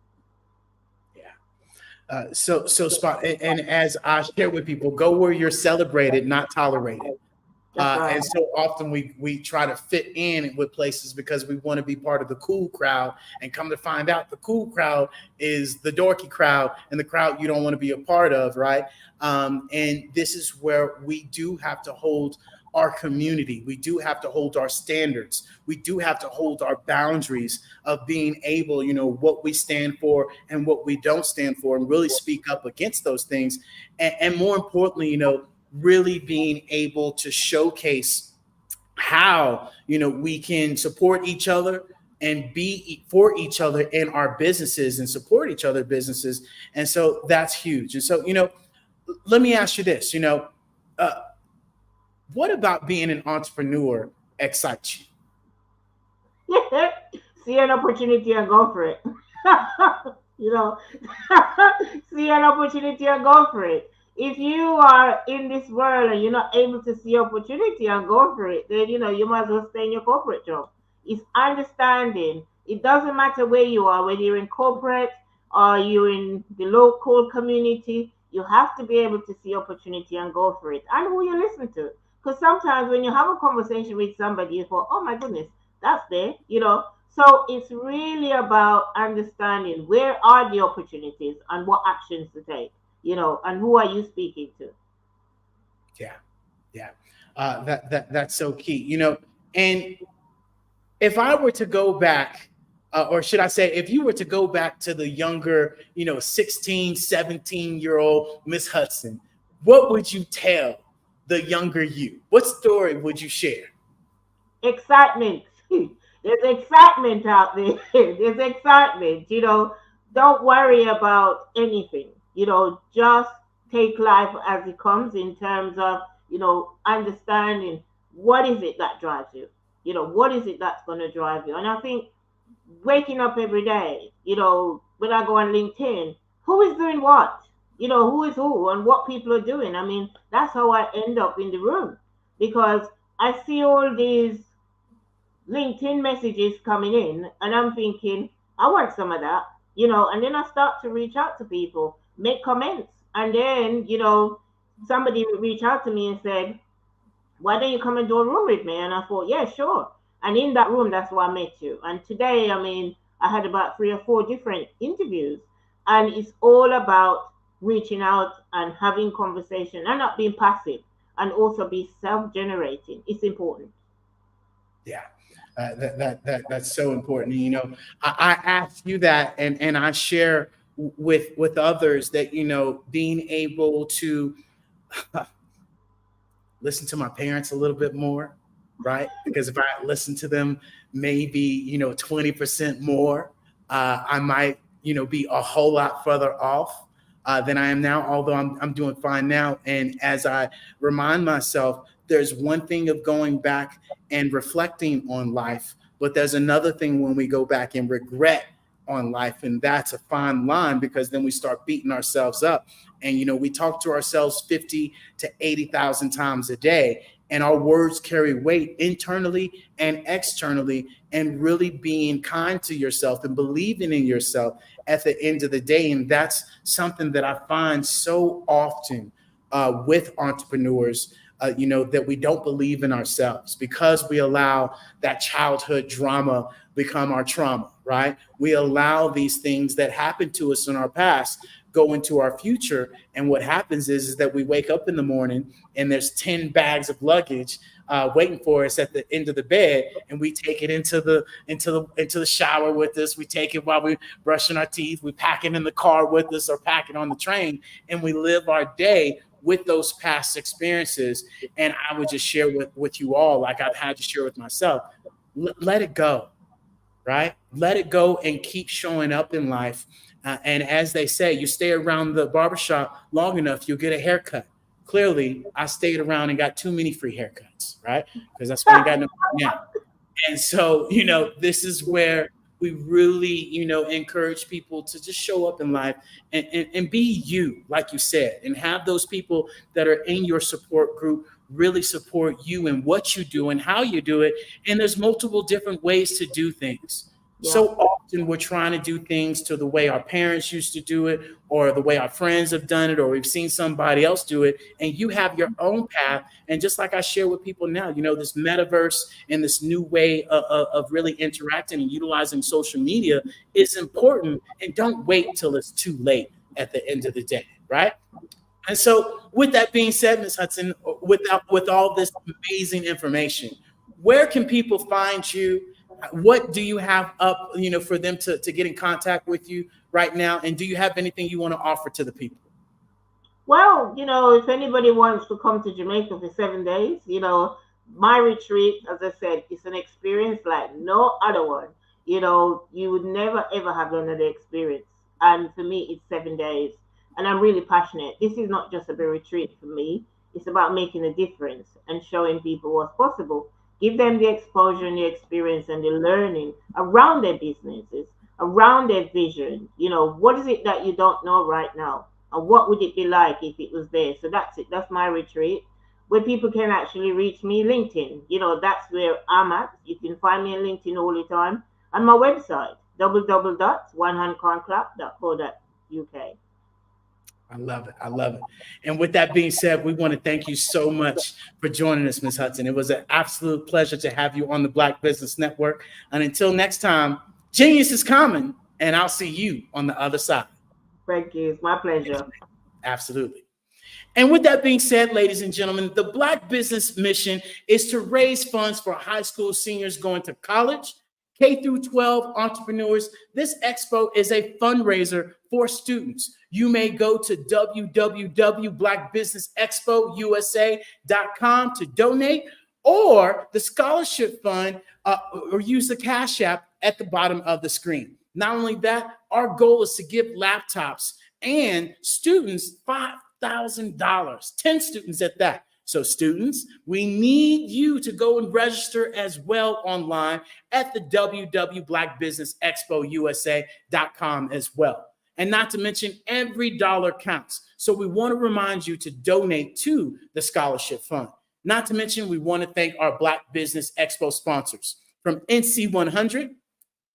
So spot, and as I share with people, go where you're celebrated, not tolerated. Right. And so often we try to fit in with places because we want to be part of the cool crowd, and come to find out the cool crowd is the dorky crowd and the crowd you don't want to be a part of, right? And this is where we do have to hold our community. We do have to hold our standards. We do have to hold our boundaries of being able, what we stand for and what we don't stand for, and really speak up against those things. And more importantly, really being able to showcase how, we can support each other and be for each other in our businesses and support each other businesses. And so that's huge. And so, let me ask you this, what about being an entrepreneur excites you? See an opportunity and go for it. See an opportunity and go for it. If you are in this world and you're not able to see opportunity and go for it, then you might as well stay in your corporate job. It's understanding. It doesn't matter where you are, whether you're in corporate or you're in the local community. You have to be able to see opportunity and go for it. And who you listen to. Because sometimes when you have a conversation with somebody, you thought, oh my goodness, that's there, So it's really about understanding where are the opportunities and what actions to take, and who are you speaking to? Yeah. That's so key, and if I were to go back, or should I say, if you were to go back to the younger, 16, 17-year-old Miss Hudson, what would you tell the younger you? What story would you share? Excitement. There's excitement out there. There's excitement. Don't worry about anything. Just take life as it comes in terms of, understanding what is it that drives you. What is it that's going to drive you? And I think waking up every day, when I go on LinkedIn, who is doing what? Who is who and what people are doing. I mean, that's how I end up in the room, because I see all these LinkedIn messages coming in and I'm thinking, I want some of that, and then I start to reach out to people, make comments. And then, somebody would reach out to me and said, why don't you come and do a room with me? And I thought, yeah, sure. And in that room, that's where I met you. And today, I had about 3 or 4 different interviews, and it's all about reaching out and having conversation and not being passive, and also be self-generating. It's important. Yeah. That's so important. I ask you that, and I share with others that, being able to listen to my parents a little bit more, right? Because if I listen to them maybe, 20% more, I might, be a whole lot further off than I am now, although I'm doing fine now. And as I remind myself, there's one thing of going back and reflecting on life, but there's another thing when we go back and regret on life. And that's a fine line, because then we start beating ourselves up. And, we talk to ourselves 50 to 80,000 times a day, and our words carry weight internally and externally. And really being kind to yourself and believing in yourself at the end of the day. And that's something that I find so often with entrepreneurs, that we don't believe in ourselves because we allow that childhood drama become our trauma, right? We allow these things that happened to us in our past go into our future. And what happens is that we wake up in the morning and there's 10 bags of luggage waiting for us at the end of the bed, and we take it into the shower with us. We take it while we're brushing our teeth. We pack it in the car with us or pack it on the train, and we live our day with those past experiences. And I would just share with you all, like I've had to share with myself, let it go, right? Let it go and keep showing up in life. And as they say, you stay around the barbershop long enough, you'll get a haircut. Clearly, I stayed around and got too many free haircuts, right? Because that's why I got no money now. And so, this is where we really, encourage people to just show up in life and be you, like you said, and have those people that are in your support group really support you and what you do and how you do it. And there's multiple different ways to do things. Yeah. So often we're trying to do things to the way our parents used to do it, or the way our friends have done it, or we've seen somebody else do it, and you have your own path. And just like I share with people now, this metaverse and this new way of really interacting and utilizing social media is important. And don't wait till it's too late at the end of the day, right? And so with that being said, Ms. Hudson, with all this amazing information, where can people find you? What do you have up, for them to get in contact with you right now? And do you have anything you want to offer to the people? Well, if anybody wants to come to Jamaica for 7 days, my retreat, as I said, is an experience like no other one. You would never, ever have another experience. And for me, it's 7 days. And I'm really passionate. This is not just a retreat for me. It's about making a difference and showing people what's possible. Give them the exposure and the experience and the learning around their businesses, around their vision. What is it that you don't know right now? And what would it be like if it was there? So that's it. That's my retreat, where people can actually reach me. LinkedIn, that's where I'm at. You can find me on LinkedIn all the time. And my website, www.onehandcronclub.co.uk. I love it. I love it. And with that being said, we want to thank you so much for joining us, Ms. Hudson. It was an absolute pleasure to have you on the Black Business Network. And until next time, genius is coming, and I'll see you on the other side. Thank you. It's my pleasure. Absolutely. And with that being said, ladies and gentlemen, the Black Business mission is to raise funds for high school seniors going to college, K through 12 entrepreneurs. This expo is a fundraiser for students. You may go to www.blackbusinessexpousa.com to donate, or the scholarship fund, or use the Cash App at the bottom of the screen. Not only that, our goal is to give laptops and students $5,000, 10 students at that. So students, we need you to go and register as well online at the www.blackbusinessexpousa.com as well. And not to mention, every dollar counts. So we want to remind you to donate to the scholarship fund. Not to mention, we want to thank our Black Business Expo sponsors, from NC 100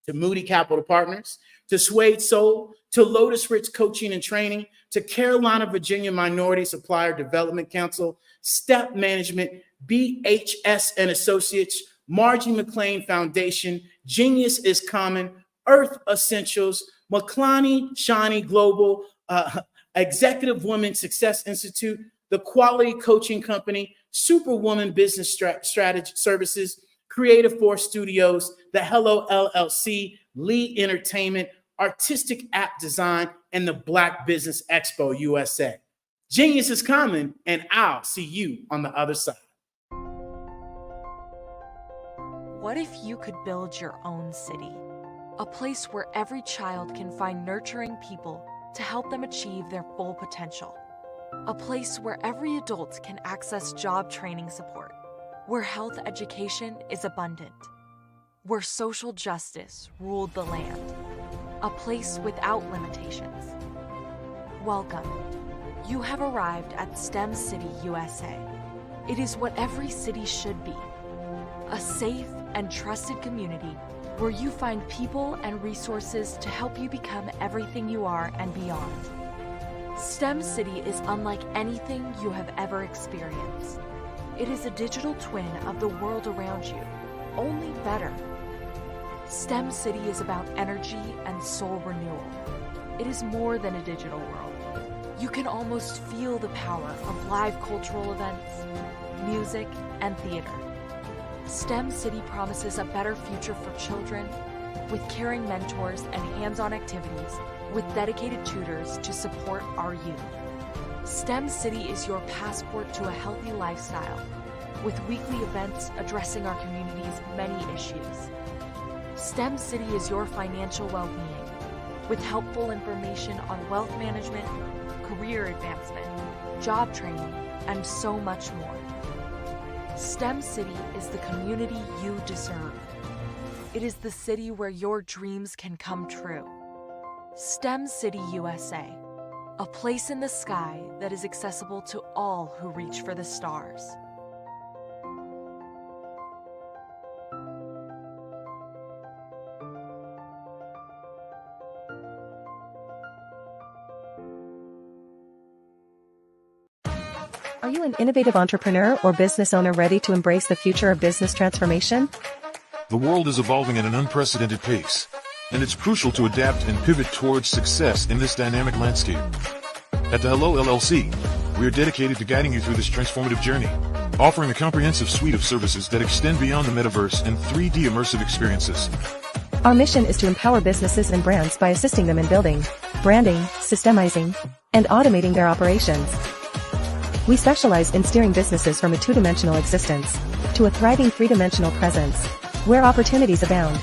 to Moody Capital Partners, to Suede Soul, to Lotus Rich Coaching and Training, to Carolina, Virginia Minority Supplier Development Council, Step Management, BHS and Associates, Margie McLean Foundation, Genius is Common, Earth Essentials, McClany Shani Global, Executive Women Success Institute, the Quality Coaching Company, Superwoman Business Strategy Services, Creative Force Studios, the Hello LLC, Lee Entertainment, Artistic App Design, and the Black Business Expo USA. Genius is coming, and I'll see you on the other side. What if you could build your own city? A place where every child can find nurturing people to help them achieve their full potential. A place where every adult can access job training support. Where health education is abundant. Where social justice ruled the land. A place without limitations. Welcome. You have arrived at STEM City USA. It is what every city should be. A safe and trusted community where you find people and resources to help you become everything you are and beyond. STEM City is unlike anything you have ever experienced. It is a digital twin of the world around you, only better. STEM City is about energy and soul renewal. It is more than a digital world. You can almost feel the power of live cultural events, music, and theater. STEM City promises a better future for children with caring mentors and hands-on activities with dedicated tutors to support our youth. STEM City is your passport to a healthy lifestyle with weekly events addressing our community's many issues. STEM City is your financial well-being with helpful information on wealth management, career advancement, job training, and so much more. STEM City is the community you deserve. It is the city where your dreams can come true. STEM City USA, a place in the sky that is accessible to all who reach for the stars. Are you an innovative entrepreneur or business owner ready to embrace the future of business transformation? The world is evolving at an unprecedented pace, and it's crucial to adapt and pivot towards success in this dynamic landscape. At the Hello LLC, we are dedicated to guiding you through this transformative journey, offering a comprehensive suite of services that extend beyond the metaverse and 3D immersive experiences. Our mission is to empower businesses and brands by assisting them in building, branding, systemizing, and automating their operations. We specialize in steering businesses from a two-dimensional existence to a thriving three-dimensional presence, where opportunities abound.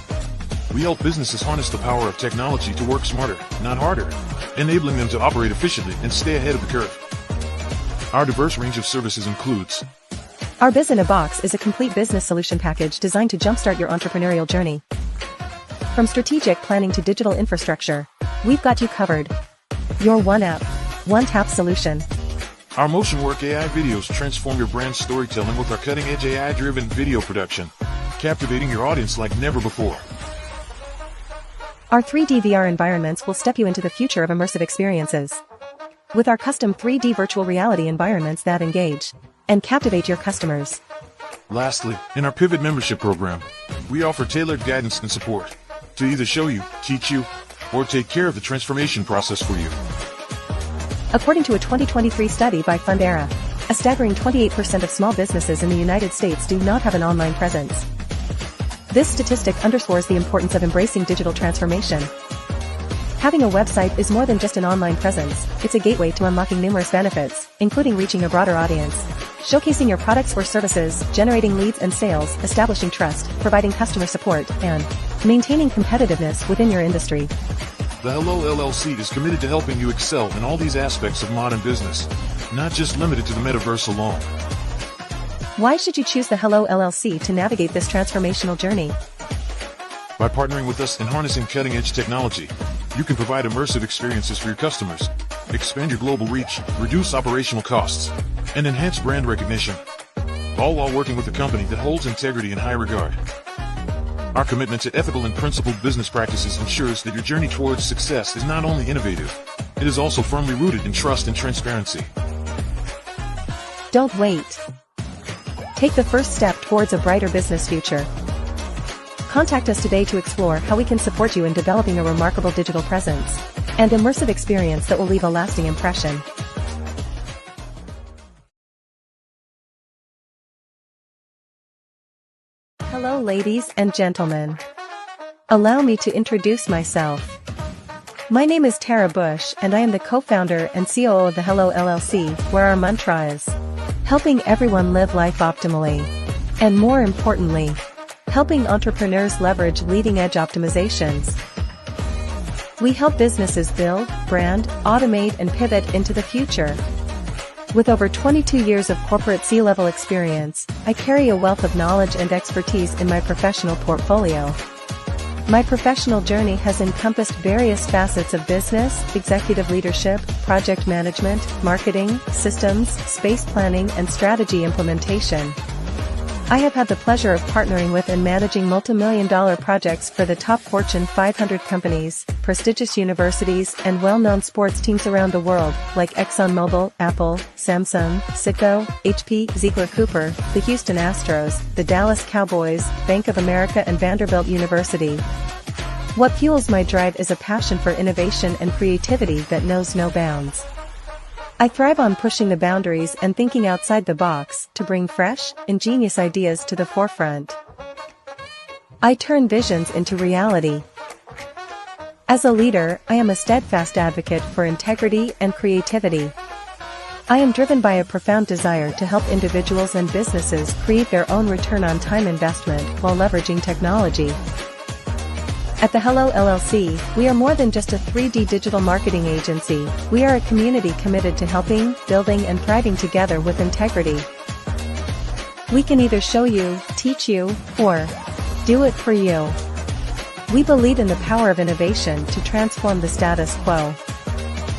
We help businesses harness the power of technology to work smarter, not harder, enabling them to operate efficiently and stay ahead of the curve. Our diverse range of services includes: Our Biz in a Box is a complete business solution package designed to jumpstart your entrepreneurial journey. From strategic planning to digital infrastructure, we've got you covered. Your one app, one tap solution. Our Motion Work AI videos transform your brand storytelling with our cutting-edge AI-driven video production, captivating your audience like never before. Our 3D VR environments will step you into the future of immersive experiences. With our custom 3D virtual reality environments that engage and captivate your customers. Lastly, in our Pivot membership program, we offer tailored guidance and support to either show you, teach you, or take care of the transformation process for you. According to a 2023 study by Fundera, a staggering 28% of small businesses in the United States do not have an online presence. This statistic underscores the importance of embracing digital transformation. Having a website is more than just an online presence, it's a gateway to unlocking numerous benefits, including reaching a broader audience, showcasing your products or services, generating leads and sales, establishing trust, providing customer support, and maintaining competitiveness within your industry. The Hello LLC is committed to helping you excel in all these aspects of modern business, not just limited to the metaverse alone. Why should you choose the Hello LLC to navigate this transformational journey? By partnering with us in harnessing cutting-edge technology, you can provide immersive experiences for your customers, expand your global reach, reduce operational costs, and enhance brand recognition, all while working with a company that holds integrity in high regard. Our commitment to ethical and principled business practices ensures that your journey towards success is not only innovative, it is also firmly rooted in trust and transparency. Don't wait. Take the first step towards a brighter business future. Contact us today to explore how we can support you in developing a remarkable digital presence and immersive experience that will leave a lasting impression. Hello, ladies and gentlemen. Allow me to introduce myself. My name is Tara Bush, and I am the co-founder and COO of the Hello LLC, where our mantra is helping everyone live life optimally. And more importantly, helping entrepreneurs leverage leading-edge optimizations. We help businesses build, brand, automate, and pivot into the future. With over 22 years of corporate C-level experience, I carry a wealth of knowledge and expertise in my professional portfolio. My professional journey has encompassed various facets of business, executive leadership, project management, marketing, systems, space planning, and strategy implementation. I have had the pleasure of partnering with and managing multi-million-dollar projects for the top Fortune 500 companies, prestigious universities, and well-known sports teams around the world, like ExxonMobil, Apple, Samsung, Citgo, HP, Ziegler Cooper, the Houston Astros, the Dallas Cowboys, Bank of America, and Vanderbilt University. What fuels my drive is a passion for innovation and creativity that knows no bounds. I thrive on pushing the boundaries and thinking outside the box to bring fresh, ingenious ideas to the forefront. I turn visions into reality. As a leader, I am a steadfast advocate for integrity and creativity. I am driven by a profound desire to help individuals and businesses create their own return on time investment while leveraging technology. At the Hello LLC, we are more than just a 3D digital marketing agency. We are a community committed to helping, building, and thriving together with integrity. We can either show you, teach you, or do it for you. We believe in the power of innovation to transform the status quo.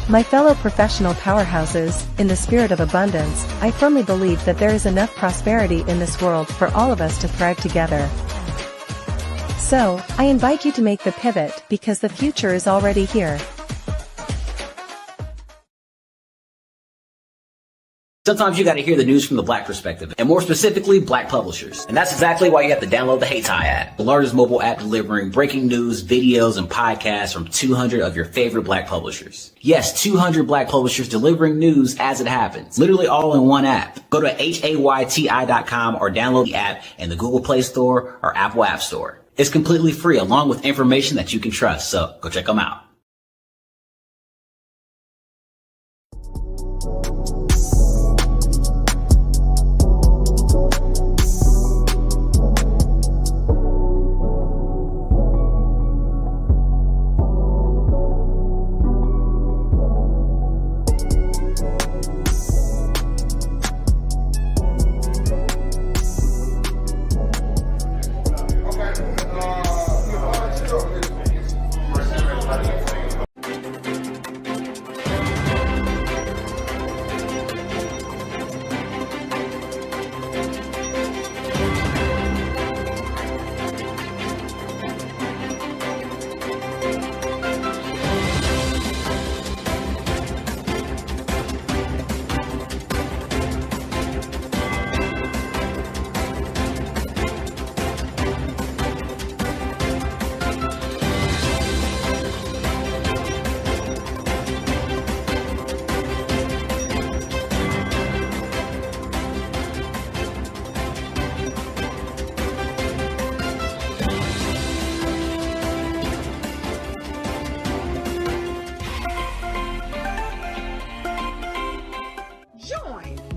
My fellow professional powerhouses, in the spirit of abundance, I firmly believe that there is enough prosperity in this world for all of us to thrive together. So, I invite you to make the pivot because the future is already here. Sometimes you got to hear the news from the Black perspective, and more specifically, Black publishers. And that's exactly why you have to download the HeyTie app, the largest mobile app delivering breaking news, videos, and podcasts from 200 of your favorite Black publishers. Yes, 200 Black publishers delivering news as it happens, literally all in one app. Go to HAYTI.com or download the app in the Google Play Store or Apple App Store. It's completely free, along with information that you can trust, so go check them out.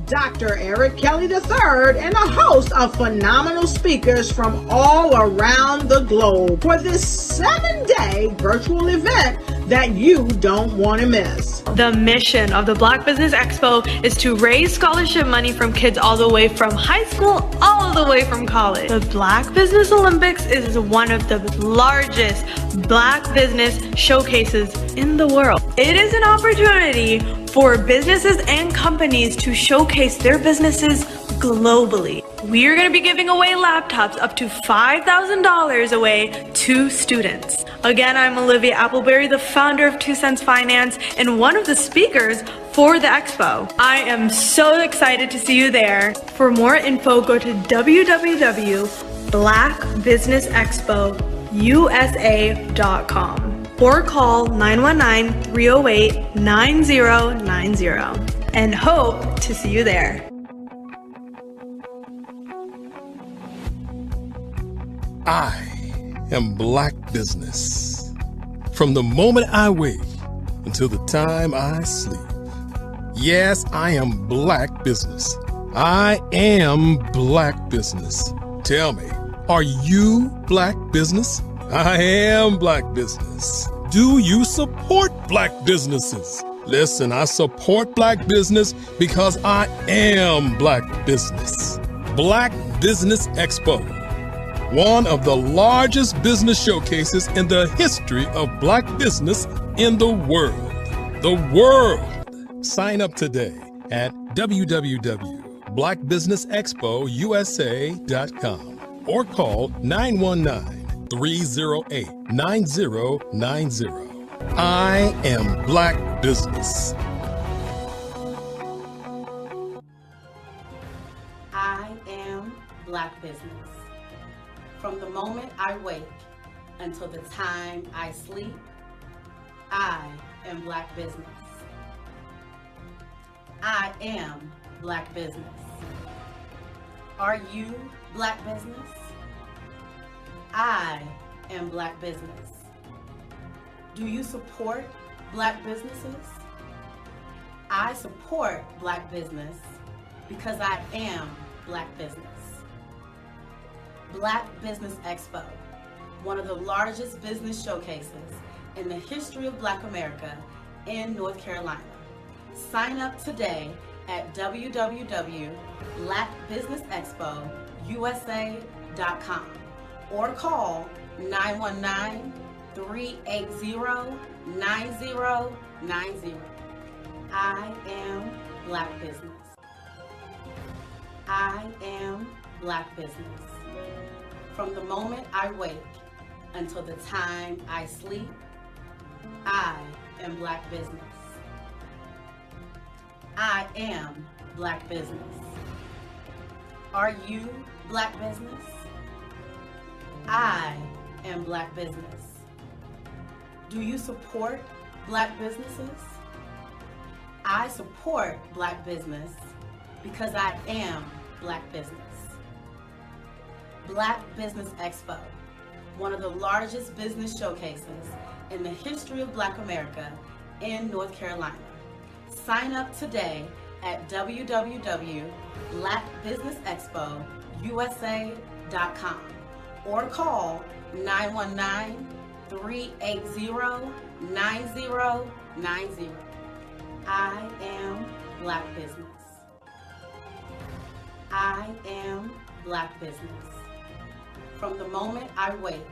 Dr. Eric Kelly III and a host of phenomenal speakers from all around the globe for this 7-day virtual event that you don't want to miss. The mission of the Black Business Expo is to raise scholarship money from kids all the way from high school, all the way from college. The Black Business Olympics is one of the largest Black business showcases in the world. It is an opportunity for businesses and companies to showcase their businesses globally. We are going to be giving away laptops up to $5,000 away to students. Again, I'm Olivia Appleberry, the founder of 2 Cents Finance and one of the speakers for the expo. I am so excited to see you there. For more info, go to www.blackbusinessexpousa.com or call 919-308-9090 and hope to see you there. I am Black Business. From the moment I wake until the time I sleep. Yes, I am Black Business. I am Black Business. Tell me, are you Black Business? I am Black Business. Do you support Black businesses? Listen, I support Black business because I am Black Business. Black Business Expo, one of the largest business showcases in the history of Black business in the world. The world. Sign up today at www.blackbusinessexpo.com. blackbusinessexpousa.com or call 919-308-9090. I am Black Business. I am Black Business. From the moment I wake until the time I sleep, I am Black Business. I am Black Business. Are you Black Business? I am Black Business. Do you support Black businesses? I support Black business because I am Black Business. Black Business Expo, one of the largest business showcases in the history of Black America in North Carolina. Sign up today at www.blackbusinessexpousa.com or call 919-380-9090. I am Black Business. I am Black Business. From the moment I wake until the time I sleep, I am Black Business. I am Black Business. Are you Black Business? I am Black Business. Do you support Black businesses? I support Black business because I am Black Business. Black Business Expo, one of the largest business showcases in the history of Black America in North Carolina. Sign up today at www.blackbusinessexpousa.com or call 919-380-9090. I am Black Business. I am Black Business. From the moment I wake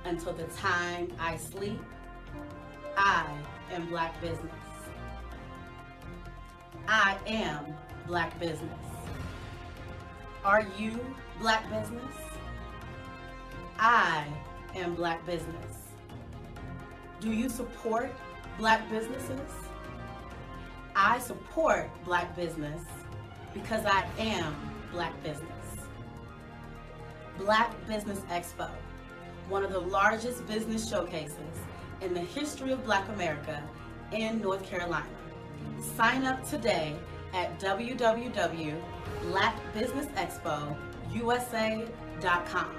until the time I sleep, I am Black Business. I am Black Business. Are you Black Business? I am Black Business. Do you support Black businesses? I support Black business because I am Black Business. Black Business Expo, one of the largest business showcases in the history of Black America in North Carolina. Sign up today at www.blackbusinessexpousa.com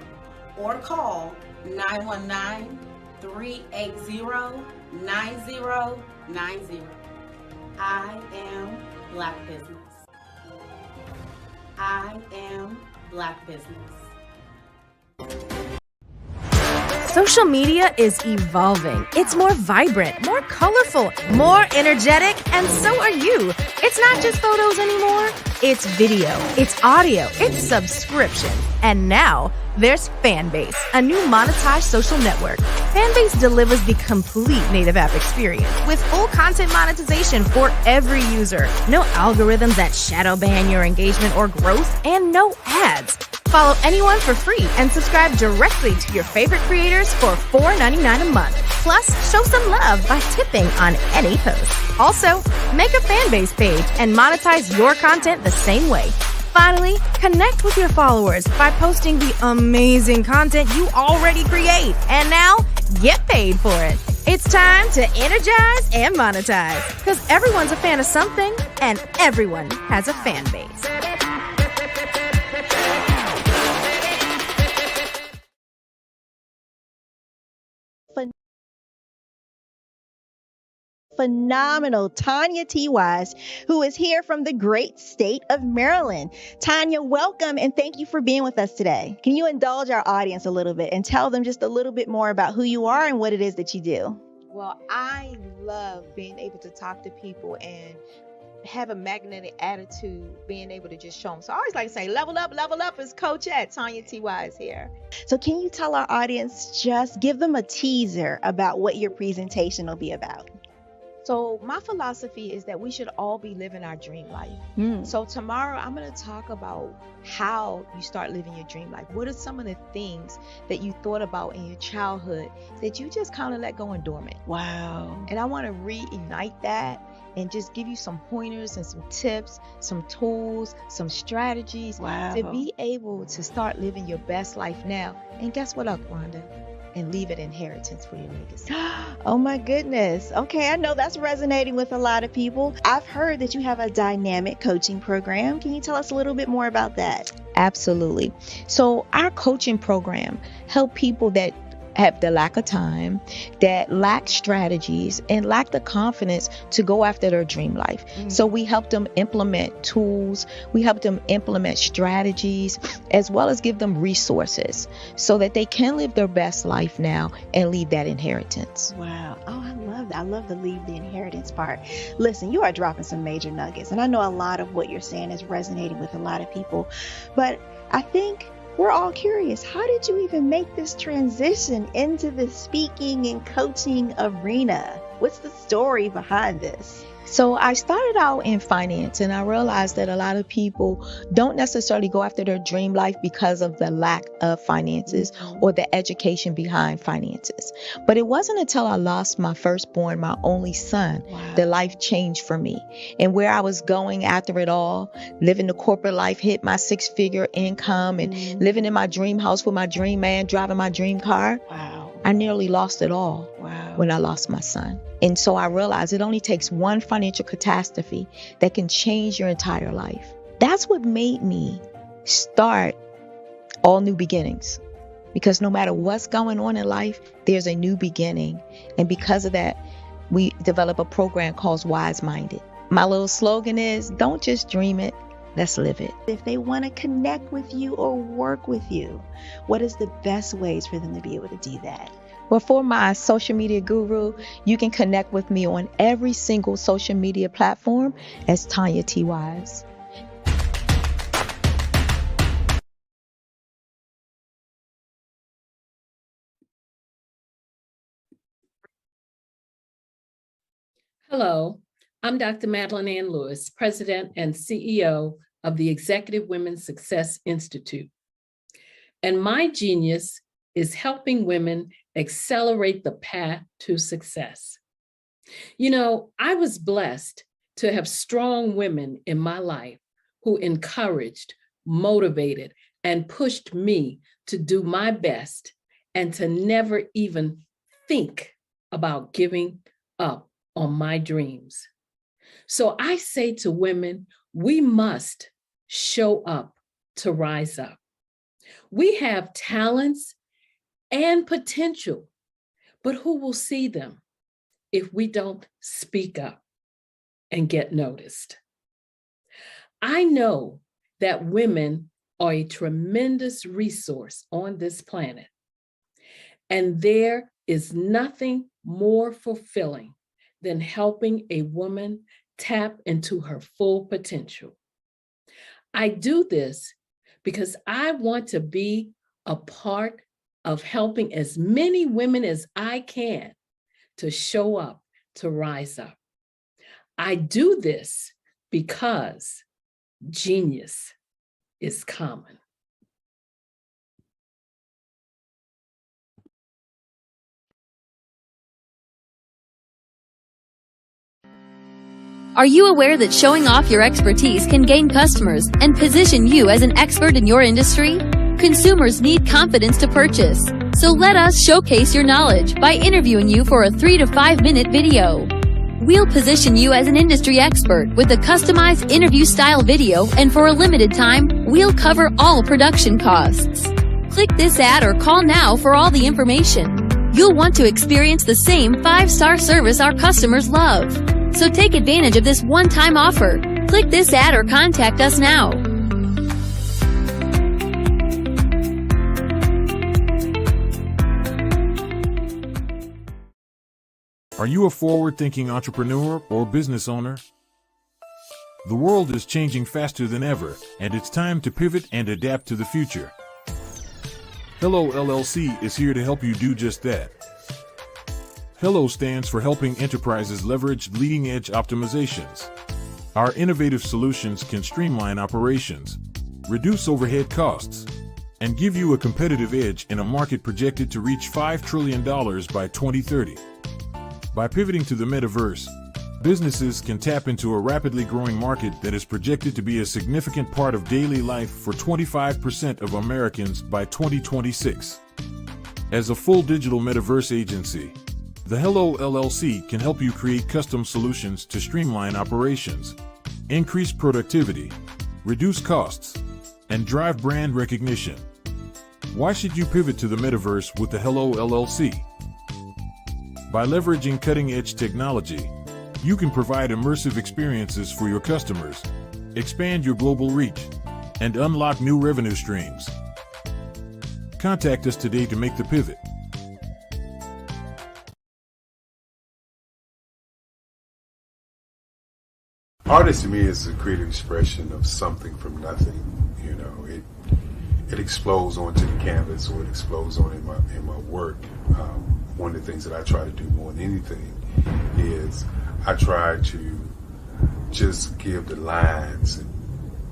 or call 919-380-9090. I am Black Business. I am Black Business. Social media is evolving. It's more vibrant, more colorful, more energetic, and so are you. It's not just photos anymore. It's video, it's audio, it's subscription. And now there's Fanbase, a new monetized social network. Fanbase delivers the complete native app experience with full content monetization for every user. No algorithms that shadow ban your engagement or growth, and no ads. Follow anyone for free and subscribe directly to your favorite creators for $4.99 a month. Plus, show some love by tipping on any post. Also, make a Fanbase page and monetize your content the same way. Finally, connect with your followers by posting the amazing content you already create. And now, get paid for it. It's time to energize and monetize, because everyone's a fan of something and everyone has a fan base. Phenomenal Tanya T. Wise, who is here from the great state of Maryland. Tanya, welcome and thank you for being with us today. Can you indulge our audience a little bit and tell them just a little bit more about who you are and what it is that you do? Well, I love being able to talk to people and have a magnetic attitude, being able to just show them. So I always like to say, level up is Coach at Tanya T. Wise here. So can you tell our audience, just give them a teaser about what your presentation will be about? So my philosophy is that we should all be living our dream life. So tomorrow I'm going to talk about how you start living your dream life. What are some of the things that you thought about in your childhood that you just kind of let go and dormant? Wow. And I want to reignite that and just give you some pointers and some tips, some tools, some strategies to be able to start living your best life now. And guess what, Rhonda? And leave an inheritance for your legacy. Oh my goodness. Okay, I know that's resonating with a lot of people. I've heard that you have a dynamic coaching program. Can you tell us a little bit more about that? Absolutely. So our coaching program help people that have the lack of time, that lack strategies, and lack the confidence to go after their dream life. So we help them implement tools, we help them implement strategies, as well as give them resources so that they can live their best life now and leave that inheritance. Wow. Oh, I love that. I love the leave the inheritance part. Listen, you are dropping some major nuggets, and I know a lot of what you're saying is resonating with a lot of people, but I think we're all curious. How did you even make this transition into the speaking and coaching arena? What's the story behind this? So I started out in finance, and I realized that a lot of people don't necessarily go after their dream life because of the lack of finances or the education behind finances. But it wasn't until I lost my firstborn, my only son, that life changed for me. And where I was going after it all, living the corporate life, hit my 6-figure income and living in my dream house with my dream man, driving my dream car. I nearly lost it all when I lost my son. And so I realized it only takes one financial catastrophe that can change your entire life. That's what made me start All New Beginnings. Because no matter what's going on in life, there's a new beginning. And because of that, we develop a program called Wise Minded. My little slogan is, don't just dream it, let's live it. If they want to connect with you or work with you, what is the best ways for them to be able to do that? Well, for my social media guru, you can connect with me on every single social media platform as Tanya T. Wise. Hello, I'm Dr. Madeline Ann Lewis, President and CEO of the Executive Women's Success Institute. And my genius is helping women accelerate the path to success. You know, I was blessed to have strong women in my life who encouraged, motivated, and pushed me to do my best and to never even think about giving up on my dreams. So I say to women, we must show up to rise up. We have talents and potential, but who will see them if we don't speak up and get noticed? I know that women are a tremendous resource on this planet, and there is nothing more fulfilling than helping a woman tap into her full potential. I do this because I want to be a part of helping as many women as I can to show up, to rise up. I do this because genius is common. Are you aware that showing off your expertise can gain customers and position you as an expert in your industry? Consumers need confidence to purchase, so let us showcase your knowledge by interviewing you for a 3 to 5 minute video. We'll position you as an industry expert with a customized interview style video, and for a limited time, we'll cover all production costs. Click this ad or call now for all the information. You'll want to experience the same 5-star service our customers love. So take advantage of this one-time offer. Click this ad or contact us now. Are you a forward-thinking entrepreneur or business owner? The world is changing faster than ever, and it's time to pivot and adapt to the future. Hello LLC is here to help you do just that. Hello stands for helping enterprises leverage leading-edge optimizations. Our innovative solutions can streamline operations, reduce overhead costs, and give you a competitive edge in a market projected to reach $5 trillion by 2030. By pivoting to the metaverse, businesses can tap into a rapidly growing market that is projected to be a significant part of daily life for 25% of Americans by 2026. As a full digital metaverse agency, the Hello LLC can help you create custom solutions to streamline operations, increase productivity, reduce costs, and drive brand recognition. Why should you pivot to the metaverse with the Hello LLC? By leveraging cutting-edge technology, you can provide immersive experiences for your customers, expand your global reach, and unlock new revenue streams. Contact us today to make the pivot. Artist to me is a creative expression of something from nothing. You know, it explodes onto the canvas, or it explodes on in my work. One of the things that I try to do more than anything is I try to just give the lines and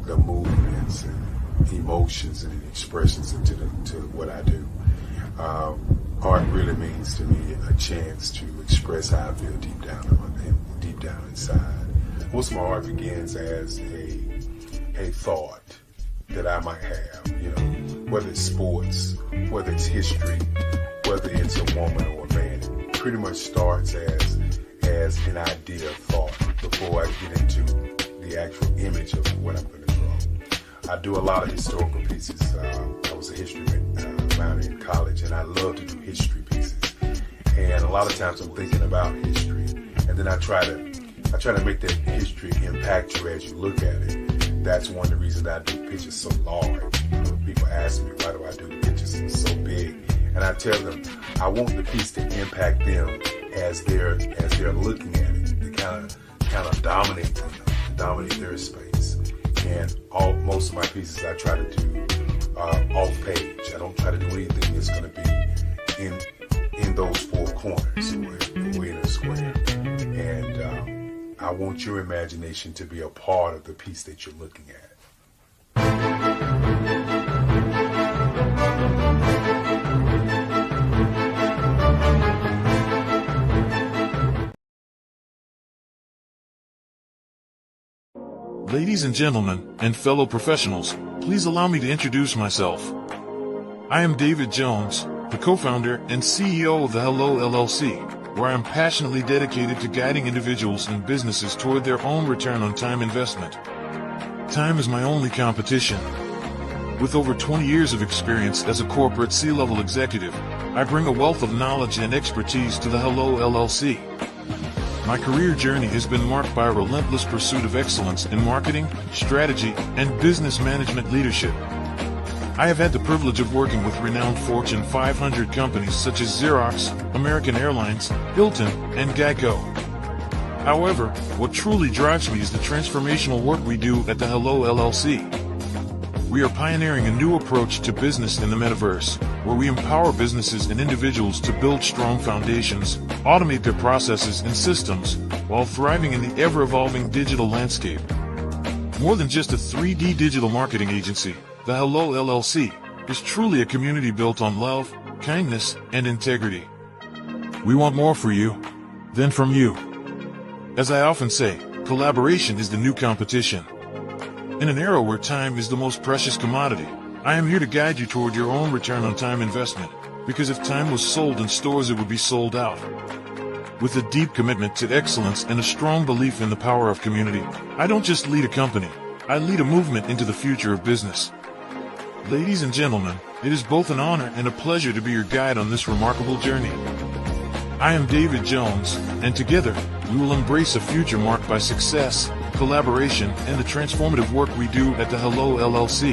the movements and emotions and expressions into what I do. Art really means to me a chance to express how I feel deep down inside. Most of my art begins as a thought that I might have, you know, whether it's sports, whether it's history, whether it's a woman or a man. It pretty much starts as an idea of thought before I get into the actual image of what I'm going to draw. I do a lot of historical pieces. I was a history minor in college, and I love to do history pieces. And a lot of times I'm thinking about history, and then I try to make that history impact you as you look at it. That's one of the reasons I do pictures so large. People ask me, why do I do pictures so big? And I tell them, I want the piece to impact them as they're looking at it. To kind of dominate them, dominate their space. And most of my pieces I try to do off page. I don't try to do anything that's going to be in those four corners or in a square. And I want your imagination to be a part of the piece that you're looking at. Ladies and gentlemen, and fellow professionals, please allow me to introduce myself. I am David Jones, the co-founder and CEO of the Hello LLC, where I am passionately dedicated to guiding individuals and businesses toward their own return on time investment. Time is my only competition. With over 20 years of experience as a corporate C-level executive, I bring a wealth of knowledge and expertise to the Hello LLC. My career journey has been marked by a relentless pursuit of excellence in marketing, strategy, and business management leadership. I have had the privilege of working with renowned Fortune 500 companies such as Xerox, American Airlines, Hilton, and Geico. However, what truly drives me is the transformational work we do at the Hello LLC. We are pioneering a new approach to business in the metaverse, where we empower businesses and individuals to build strong foundations, automate their processes and systems, while thriving in the ever-evolving digital landscape. More than just a 3D digital marketing agency, the Hello LLC is truly a community built on love, kindness, and integrity. We want more for you than from you. As I often say, collaboration is the new competition. In an era where time is the most precious commodity, I am here to guide you toward your own return on time investment, because if time was sold in stores, it would be sold out. With a deep commitment to excellence and a strong belief in the power of community, I don't just lead a company, I lead a movement into the future of business. Ladies and gentlemen, it is both an honor and a pleasure to be your guide on this remarkable journey. I am David Jones, and together, we will embrace a future marked by success, collaboration, and the transformative work we do at the Hello LLC.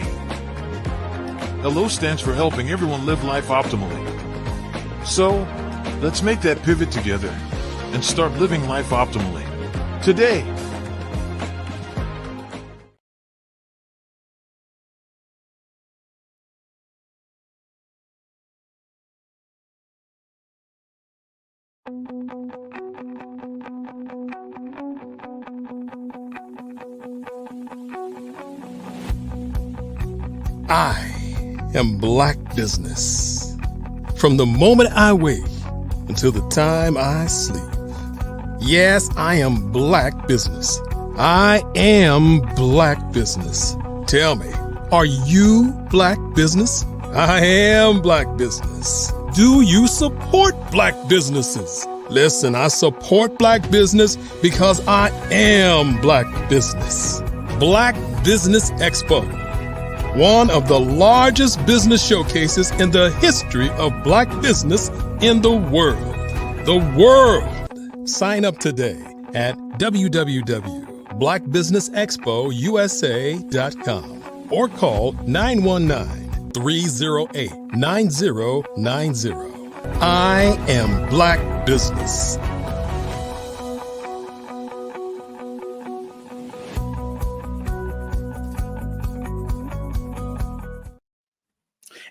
Hello stands for helping everyone live life optimally. So, let's make that pivot together and start living life optimally today. I am Black Business. From the moment I wake until the time I sleep. Yes, I am Black Business. I am Black Business. Tell me, are you Black Business? I am Black Business. Do you support Black businesses? Listen, I support Black business because I am Black Business. Black Business Expo, one of the largest business showcases in the history of Black business in the world. The world! Sign up today at www.blackbusinessexpousa.com or call 919-308-9090. I am Black Business.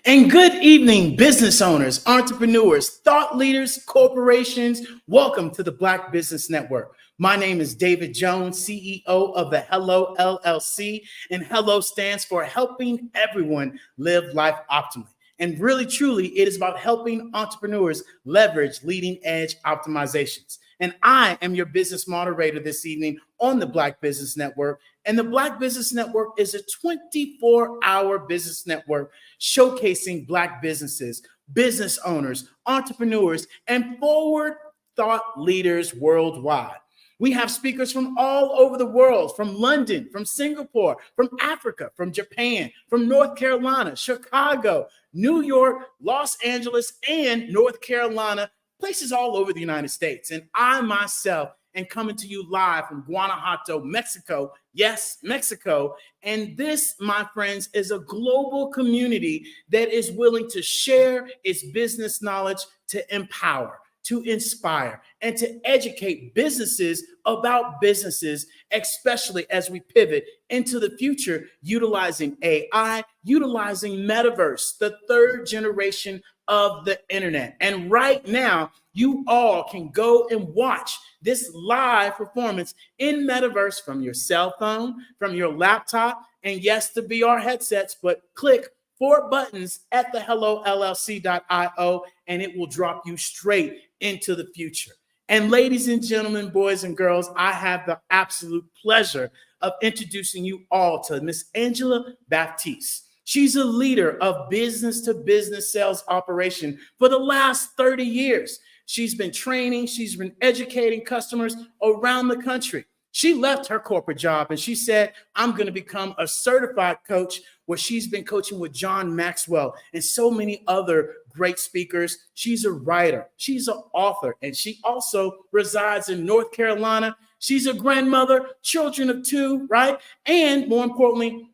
And good evening, business owners, entrepreneurs, thought leaders, corporations. Welcome to the Black Business Network. My name is David Jones, CEO of the Hello LLC, and Hello stands for Helping Everyone Live Life Optimally. And really, truly, it is about helping entrepreneurs leverage leading edge optimizations. And I am your business moderator this evening on the Black Business Network. And the Black Business Network is a 24-hour business network showcasing Black businesses, business owners, entrepreneurs, and forward thought leaders worldwide. We have speakers from all over the world, from London, from Singapore, from Africa, from Japan, from North Carolina, Chicago, New York, Los Angeles, and North Carolina, places all over the United States. And I myself am coming to you live from Guanajuato, Mexico. Yes, Mexico. And this, my friends, is a global community that is willing to share its business knowledge to empower, to inspire, and to educate businesses about businesses, especially as we pivot into the future, utilizing AI, utilizing metaverse, the third generation of the internet. And right now, you all can go and watch this live performance in metaverse from your cell phone, from your laptop, and yes, the VR headsets, but click 4 buttons at the hellollc.io and it will drop you straight into the future. And ladies and gentlemen, boys and girls, I have the absolute pleasure of introducing you all to Miss Angela Baptiste. She's a leader of business-to-business sales operation for the last 30 years. She's been training, she's been educating customers around the country. She left her corporate job and she said, I'm going to become a certified coach, where she's been coaching with John Maxwell and so many other great speakers. She's a writer, she's an author, and she also resides in North Carolina. She's a grandmother, children of 2, right? And more importantly,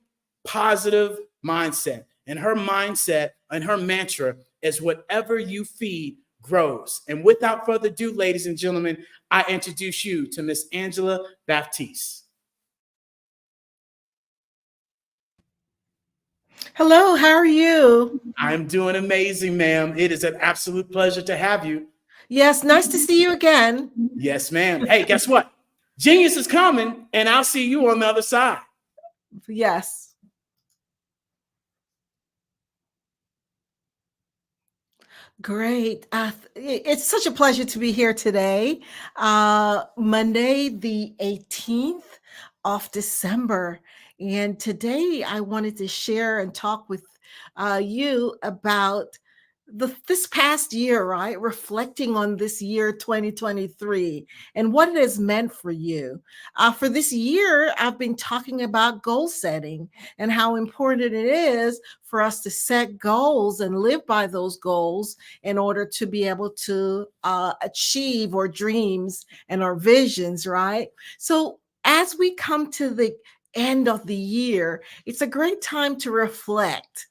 positive mindset. And her mindset and her mantra is whatever you feed grows. And without further ado, ladies and gentlemen, I introduce you to Miss Angela Baptiste. Hello, how are you? I'm doing amazing, ma'am. It is an absolute pleasure to have you. Yes, nice to see you again. Yes, ma'am. Hey, guess what? Genius is coming, and I'll see you on the other side. Yes. Great. It's such a pleasure to be here today, Monday, the 18th of December. And today I wanted to share and talk with you about this past year, right? Reflecting on this year, 2023, and what it has meant for you. For this year, I've been talking about goal setting and how important it is for us to set goals and live by those goals in order to be able to achieve our dreams and our visions, right? So as we come to the end of the year, it's a great time to reflect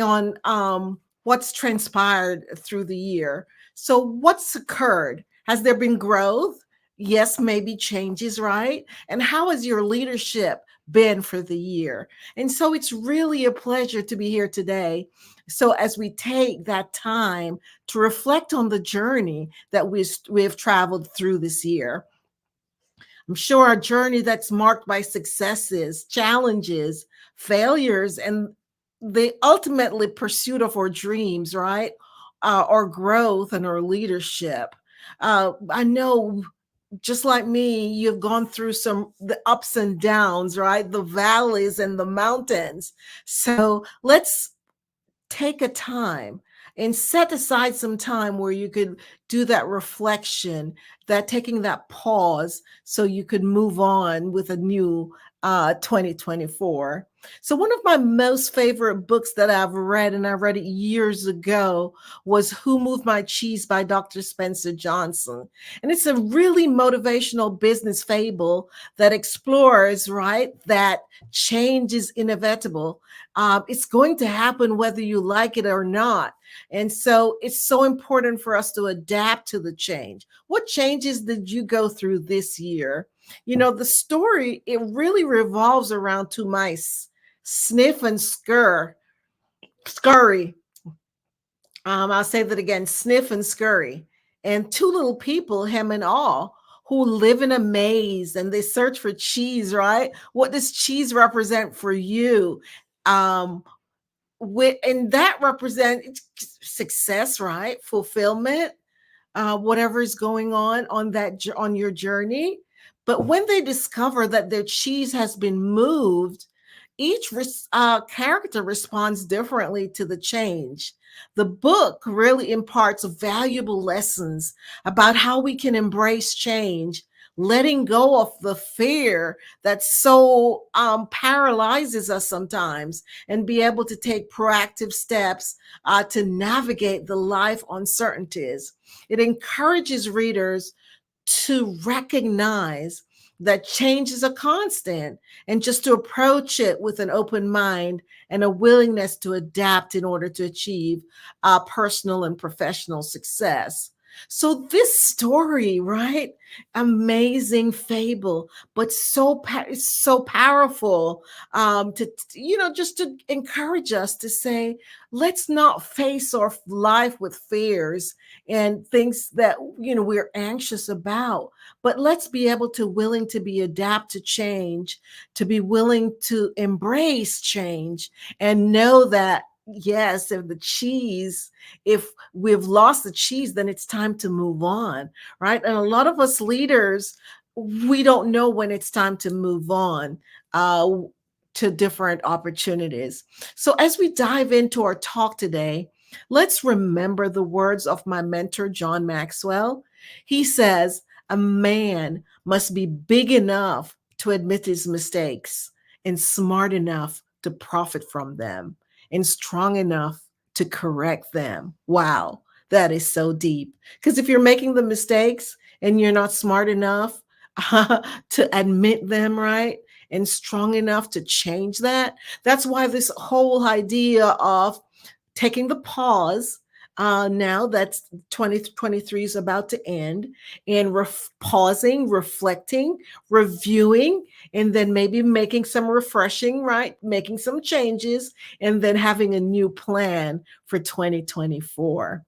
on what's transpired through the year. So what's occurred? Has there been growth? Yes, maybe changes, right? And how has your leadership been for the year. And so it's really a pleasure to be here today. So as we take that time to reflect on the journey that we've traveled through this year, I'm sure a journey that's marked by successes, challenges, failures, and the ultimately pursuit of our dreams, right? Our growth and our leadership. I know, just like me, you've gone through the ups and downs, right? The valleys and the mountains. So let's take a time and set aside some time where you could do that reflection, that taking that pause so you could move on with a new 2024. So one of my most favorite books that I've read, and I read it years ago, was Who Moved My Cheese by Dr. Spencer Johnson. And it's a really motivational business fable that explores, right, that change is inevitable. It's going to happen whether you like it or not. And so it's so important for us to adapt to the change. What changes did you go through this year? You know, the story, it really revolves around two mice, Sniff and Scurry. I'll say that again, Sniff and Scurry. And two little people, hem and all, who live in a maze and they search for cheese, right? What does cheese represent for you? And that represents success, right? Fulfillment, whatever is going on your journey. But when they discover that their cheese has been moved, each character responds differently to the change. The book really imparts valuable lessons about how we can embrace change, letting go of the fear that so paralyzes us sometimes, and be able to take proactive steps to navigate the life uncertainties. It encourages readers to recognize that change is a constant and just to approach it with an open mind and a willingness to adapt in order to achieve personal and professional success. So this story, right? Amazing fable, but so powerful just to encourage us to say, let's not face our life with fears and things that we're anxious about, but let's be able to willing to be adapt to change, to be willing to embrace change, and know that yes, if we've lost the cheese, then it's time to move on, right? And a lot of us leaders, we don't know when it's time to move on to different opportunities. So as we dive into our talk today, let's remember the words of my mentor, John Maxwell. He says, a man must be big enough to admit his mistakes and smart enough to profit from them and strong enough to correct them. Wow, that is so deep. Because if you're making the mistakes and you're not smart enough to admit them, right, and strong enough to change that, that's why this whole idea of taking the pause, now that 2023 is about to end, and pausing, reflecting, reviewing, and then maybe making some refreshing, right? Making some changes, and then having a new plan for 2024.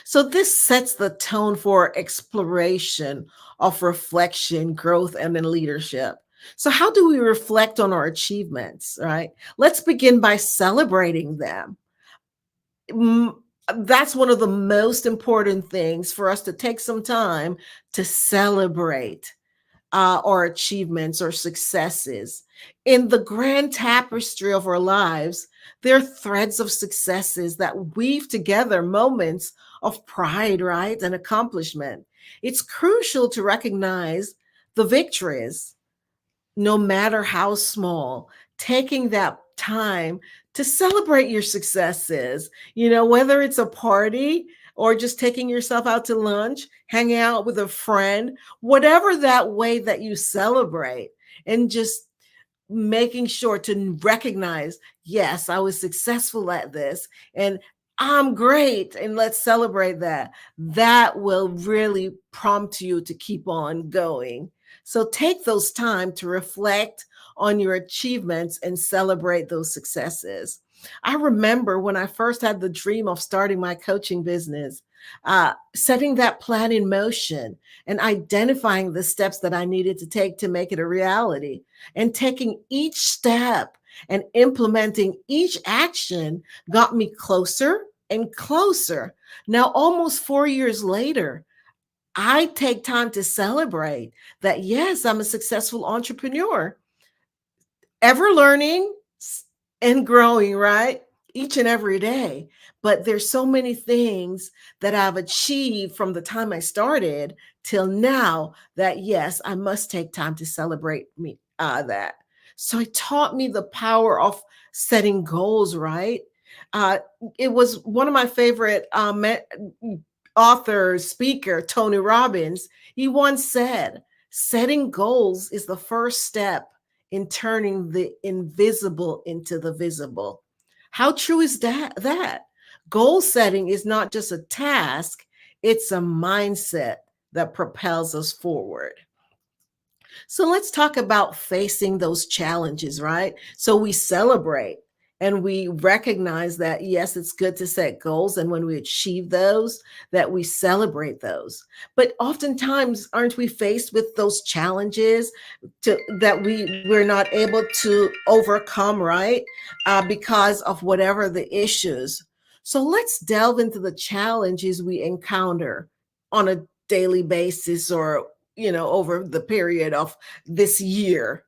So this sets the tone for exploration of reflection, growth, and then leadership. So how do we reflect on our achievements, right? Let's begin by celebrating them. That's one of the most important things, for us to take some time to celebrate our achievements or successes. In the grand tapestry of our lives, there are threads of successes that weave together moments of pride, right, and accomplishment. It's crucial to recognize the victories, no matter how small, taking that time to celebrate your successes, whether it's a party or just taking yourself out to lunch, hanging out with a friend, whatever that way that you celebrate, and just making sure to recognize, yes, I was successful at this and I'm great, and let's celebrate that. That will really prompt you to keep on going. So take those time to reflect on your achievements and celebrate those successes. I remember when I first had the dream of starting my coaching business, setting that plan in motion and identifying the steps that I needed to take to make it a reality, and taking each step and implementing each action got me closer and closer. Now, almost 4 years later, I take time to celebrate that, yes, I'm a successful entrepreneur, ever learning and growing, right? Each and every day. But there's so many things that I've achieved from the time I started till now that, yes, I must take time to celebrate that. So it taught me the power of setting goals, right? Uh, it was one of my favorite author, speaker, Tony Robbins. He once said, setting goals is the first step in turning the invisible into the visible. How true is that? Goal setting is not just a task, it's a mindset that propels us forward. So let's talk about facing those challenges, right? So we celebrate and we recognize that, yes, it's good to set goals. And when we achieve those, that we celebrate those. But oftentimes, aren't we faced with those challenges that we're not able to overcome, right? Because of whatever the issues. So let's delve into the challenges we encounter on a daily basis, or over the period of this year.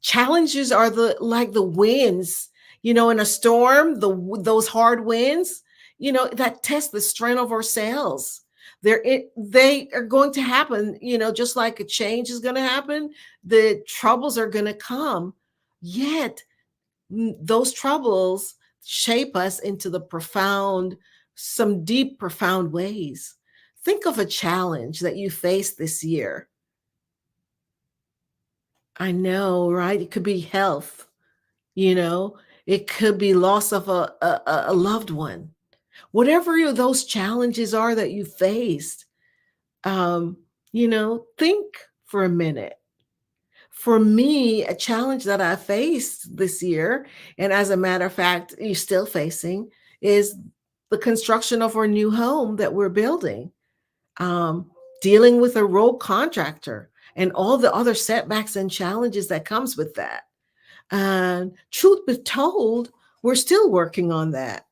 Challenges are like the winds, in a storm, those hard winds, that test the strength of our sails. They are going to happen, just like a change is going to happen, the troubles are going to come. Yet those troubles shape us into some deep, profound ways. Think of a challenge that you faced this year. I know, right? It could be health, it could be loss of a loved one. Whatever those challenges are that you faced, think for a minute. For me, a challenge that I faced this year, and as a matter of fact, you're still facing, is the construction of our new home that we're building. Dealing with a rogue contractor and all the other setbacks and challenges that comes with that. And truth be told, we're still working on that.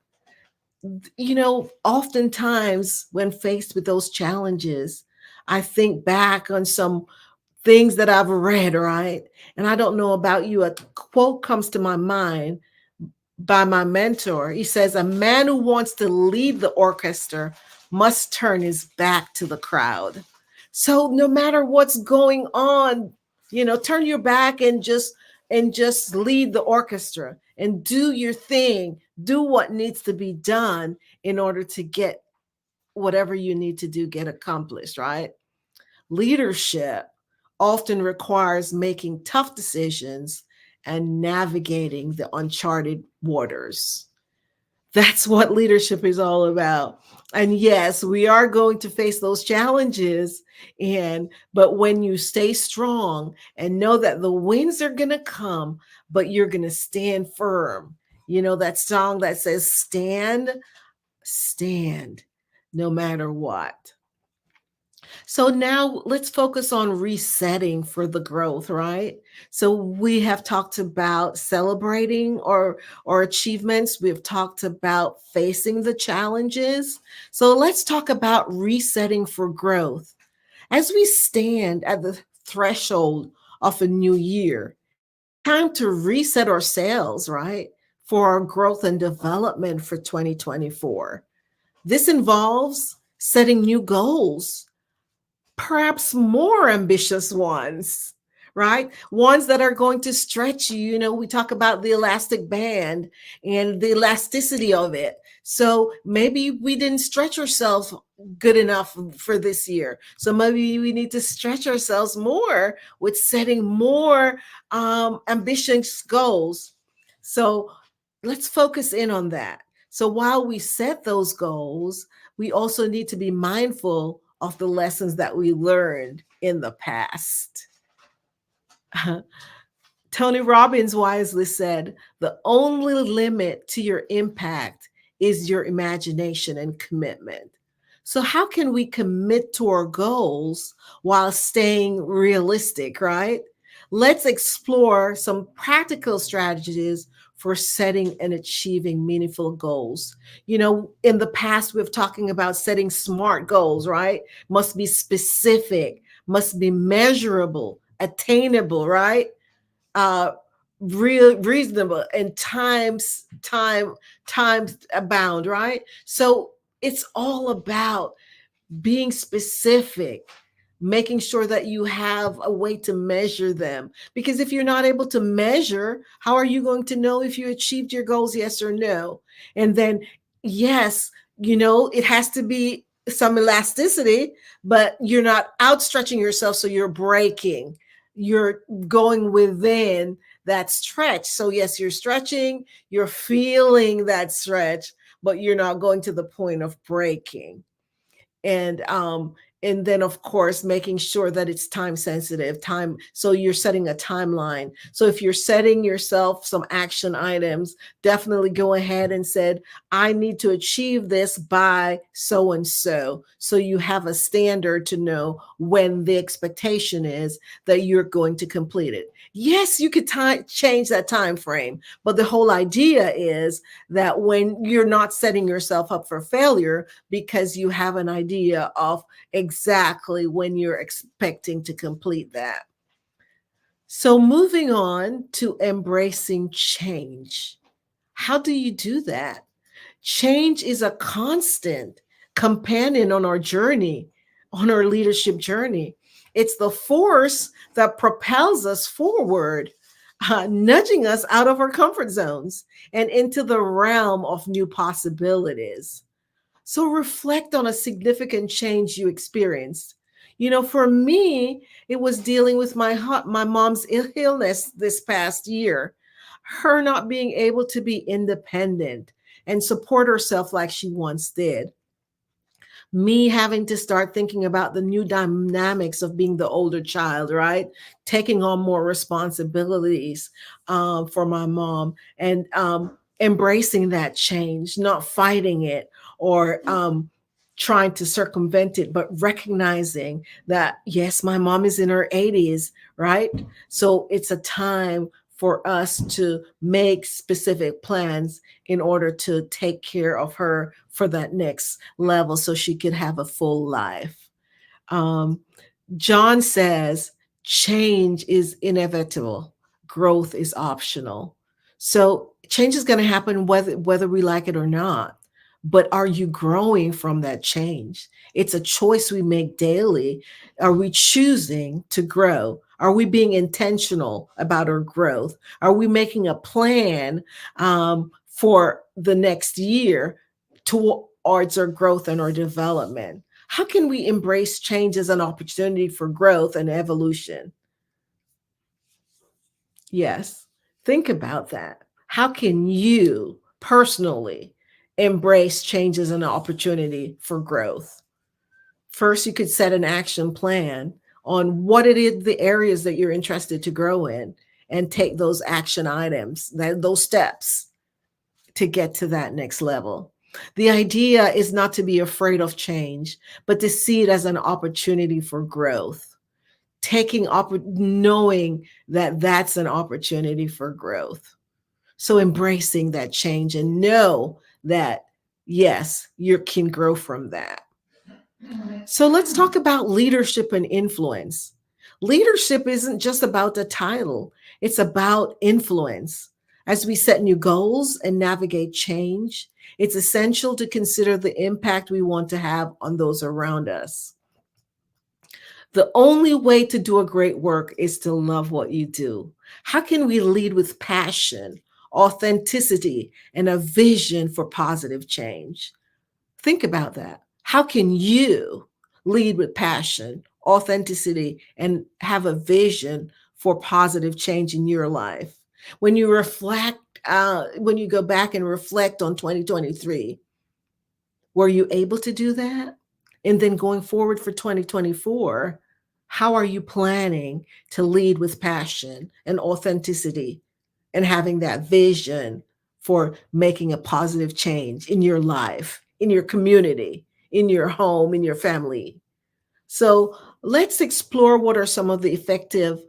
Oftentimes when faced with those challenges, I think back on some things that I've read, right? And I don't know about you, a quote comes to my mind by my mentor. He says, "A man who wants to lead the orchestra must turn his back to the crowd." So no matter what's going on, turn your back and just lead the orchestra and do your thing. Do what needs to be done in order to get whatever you need to do get accomplished, right? Leadership often requires making tough decisions and navigating the uncharted waters. That's what leadership is all about. And yes, we are going to face those challenges. But when you stay strong and know that the winds are going to come, but you're going to stand firm. That song that says, stand, no matter what. So now let's focus on resetting for the growth, right? So we have talked about celebrating our achievements. We've talked about facing the challenges. So let's talk about resetting for growth. As we stand at the threshold of a new year, time to reset ourselves, right? For our growth and development for 2024. This involves setting new goals, perhaps more ambitious ones, right? Ones that are going to stretch you. We talk about the elastic band and the elasticity of it. So maybe we didn't stretch ourselves good enough for this year. So maybe we need to stretch ourselves more with setting more ambitious goals. So let's focus in on that. So while we set those goals, we also need to be mindful of the lessons that we learned in the past. Tony Robbins wisely said, the only limit to your impact is your imagination and commitment. So how can we commit to our goals while staying realistic, right? Let's explore some practical strategies for setting and achieving meaningful goals. You know, in the past, we've talking about setting SMART goals, right? Must be specific, must be measurable, attainable, right? Reasonable, and times bound, right? So it's all about being specific, making sure that you have a way to measure them. Because if you're not able to measure, how are you going to know if you achieved your goals, yes or no? And then, yes, you know, it has to be some elasticity, but you're not outstretching yourself, so you're breaking. You're going within that stretch. So yes, you're stretching, you're feeling that stretch, but you're not going to the point of breaking. And then of course making sure that it's time sensitive, time, so you're setting a timeline. So if you're setting yourself some action items, definitely go ahead and said, I need to achieve this by so and so. So you have a standard to know when the expectation is that you're going to complete it. Yes, you could change that time frame, but the whole idea is that when you're not setting yourself up for failure because you have an idea of exactly when you're expecting to complete that. So moving on to embracing change. How do you do that? Change is a constant companion on our journey, on our leadership journey. It's the force that propels us forward, nudging us out of our comfort zones and into the realm of new possibilities. So reflect on a significant change you experienced. You know, for me, it was dealing with my mom's illness this past year, her not being able to be independent and support herself like she once did. Me having to start thinking about the new dynamics of being the older child, right? Taking on more responsibilities for my mom, and embracing that change, not fighting it or trying to circumvent it, but recognizing that, yes, my mom is in her 80s, right? So it's a time for us to make specific plans in order to take care of her for that next level so she could have a full life. John says, change is inevitable, growth is optional. So change is going to happen whether we like it or not. But are you growing from that change? It's a choice we make daily. Are we choosing to grow? Are we being intentional about our growth? Are we making a plan for the next year towards our growth and our development? How can we embrace change as an opportunity for growth and evolution? Yes, think about that. How can you personally embrace change as an opportunity for growth? First, you could set an action plan on what it is, the areas that you're interested to grow in, and take those action items, those steps to get to that next level. The idea is not to be afraid of change, but to see it as an opportunity for growth. Knowing that that's an opportunity for growth. So embracing that change and know that, yes, you can grow from that. So let's talk about leadership and influence. Leadership isn't just about the title, it's about influence. As we set new goals and navigate change, it's essential to consider the impact we want to have on those around us. The only way to do a great work is to love what you do. How can we lead with passion, authenticity, and a vision for positive change? Think about that. How can you lead with passion, authenticity, and have a vision for positive change in your life? When you reflect, when you go back and reflect on 2023, were you able to do that? And then going forward for 2024, How are you planning to lead with passion and authenticity and having that vision for making a positive change in your life, in your community, in your home, in your family? So let's explore what are some of the effective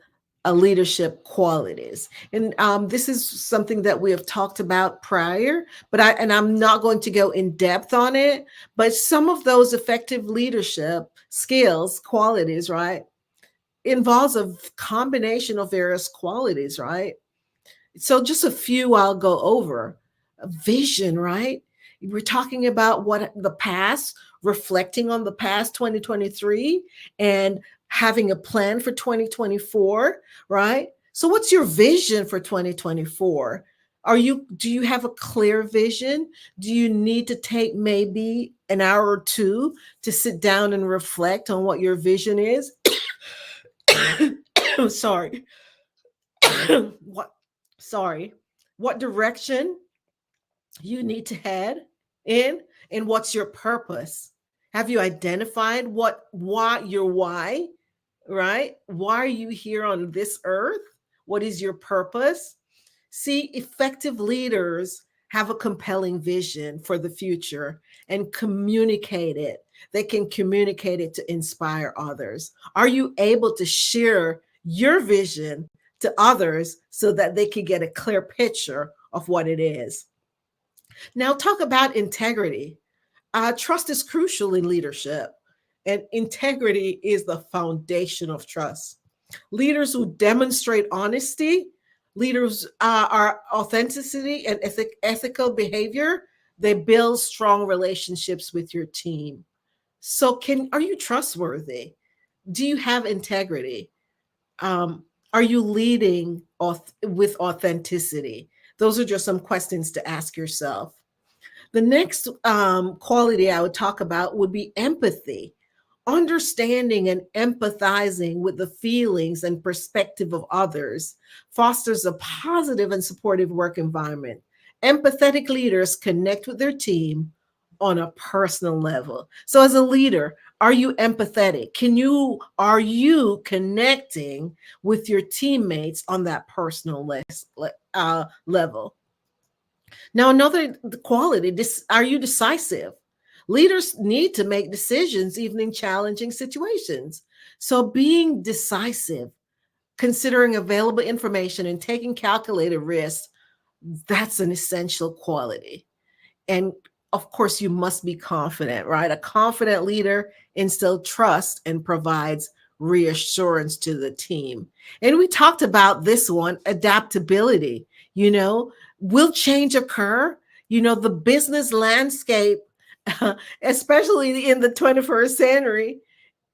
leadership qualities. And this is something that we have talked about prior, but I'm not going to go in depth on it. But some of those effective leadership skills, qualities, right, involves a combination of various qualities, right? So just a few I'll go over. A vision, right? We're talking about what the past, reflecting on the past 2023 and having a plan for 2024, right? So what's your vision for 2024? Do you have a clear vision? Do you need to take maybe an hour or two to sit down and reflect on what your vision is? Sorry. What direction you need to head in, and what's your purpose? Have you identified your why, right? Why are you here on this earth? What is your purpose? See, effective leaders have a compelling vision for the future and communicate it. They can communicate it to inspire others. Are you able to share your vision to others so that they can get a clear picture of what it is? Now, talk about integrity. Trust is crucial in leadership, and integrity is the foundation of trust. Leaders who demonstrate honesty, leaders are authenticity and ethical behavior. They build strong relationships with your team. So, are you trustworthy? Do you have integrity? Are you leading with authenticity? Those are just some questions to ask yourself. The next quality I would talk about would be empathy. Understanding and empathizing with the feelings and perspective of others fosters a positive and supportive work environment. Empathetic leaders connect with their team on a personal level. So as a leader, are you empathetic? Are you connecting with your teammates on that personal level? Now, another quality, are you decisive? Leaders need to make decisions even in challenging situations. So being decisive, considering available information and taking calculated risks, that's an essential quality. And of course, you must be confident, right? A confident leader instills trust and provides reassurance to the team. And we talked about this one, adaptability. Will change occur? The business landscape, especially in the 21st century,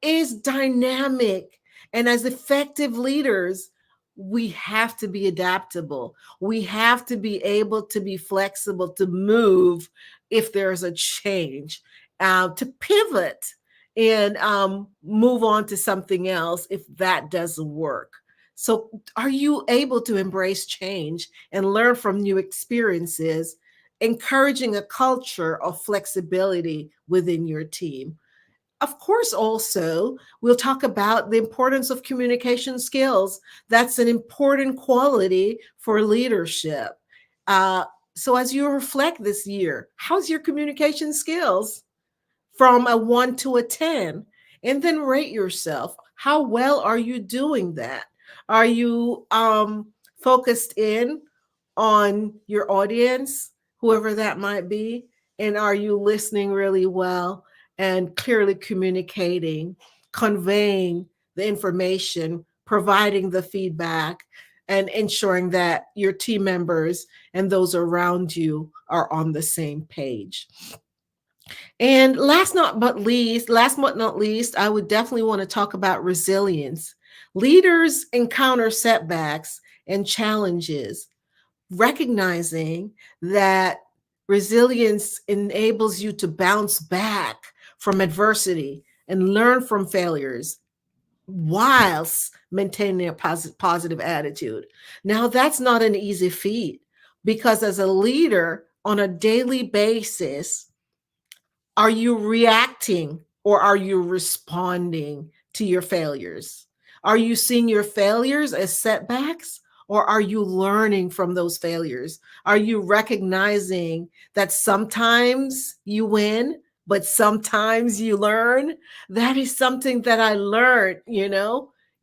is dynamic. And as effective leaders, we have to be adaptable. We have to be able to be flexible, to move if there's a change, to pivot and move on to something else if that doesn't work. So are you able to embrace change and learn from new experiences, encouraging a culture of flexibility within your team? Of course, also, we'll talk about the importance of communication skills. That's an important quality for leadership. So as you reflect this year, how's your communication skills from a 1 to a 10? And then rate yourself. How well are you doing that? Are you focused in on your audience, whoever that might be? And are you listening really well and clearly communicating, conveying the information, providing the feedback, and ensuring that your team members and those around you are on the same page? And last but not least, I would definitely want to talk about resilience. Leaders encounter setbacks and challenges, recognizing that resilience enables you to bounce back from adversity and learn from failures whilst maintaining a positive attitude. Now, that's not an easy feat, because as a leader on a daily basis, are you reacting or are you responding to your failures? Are you seeing your failures as setbacks, or are you learning from those failures? Are you recognizing that sometimes you win, but sometimes you learn? That is something that I learned,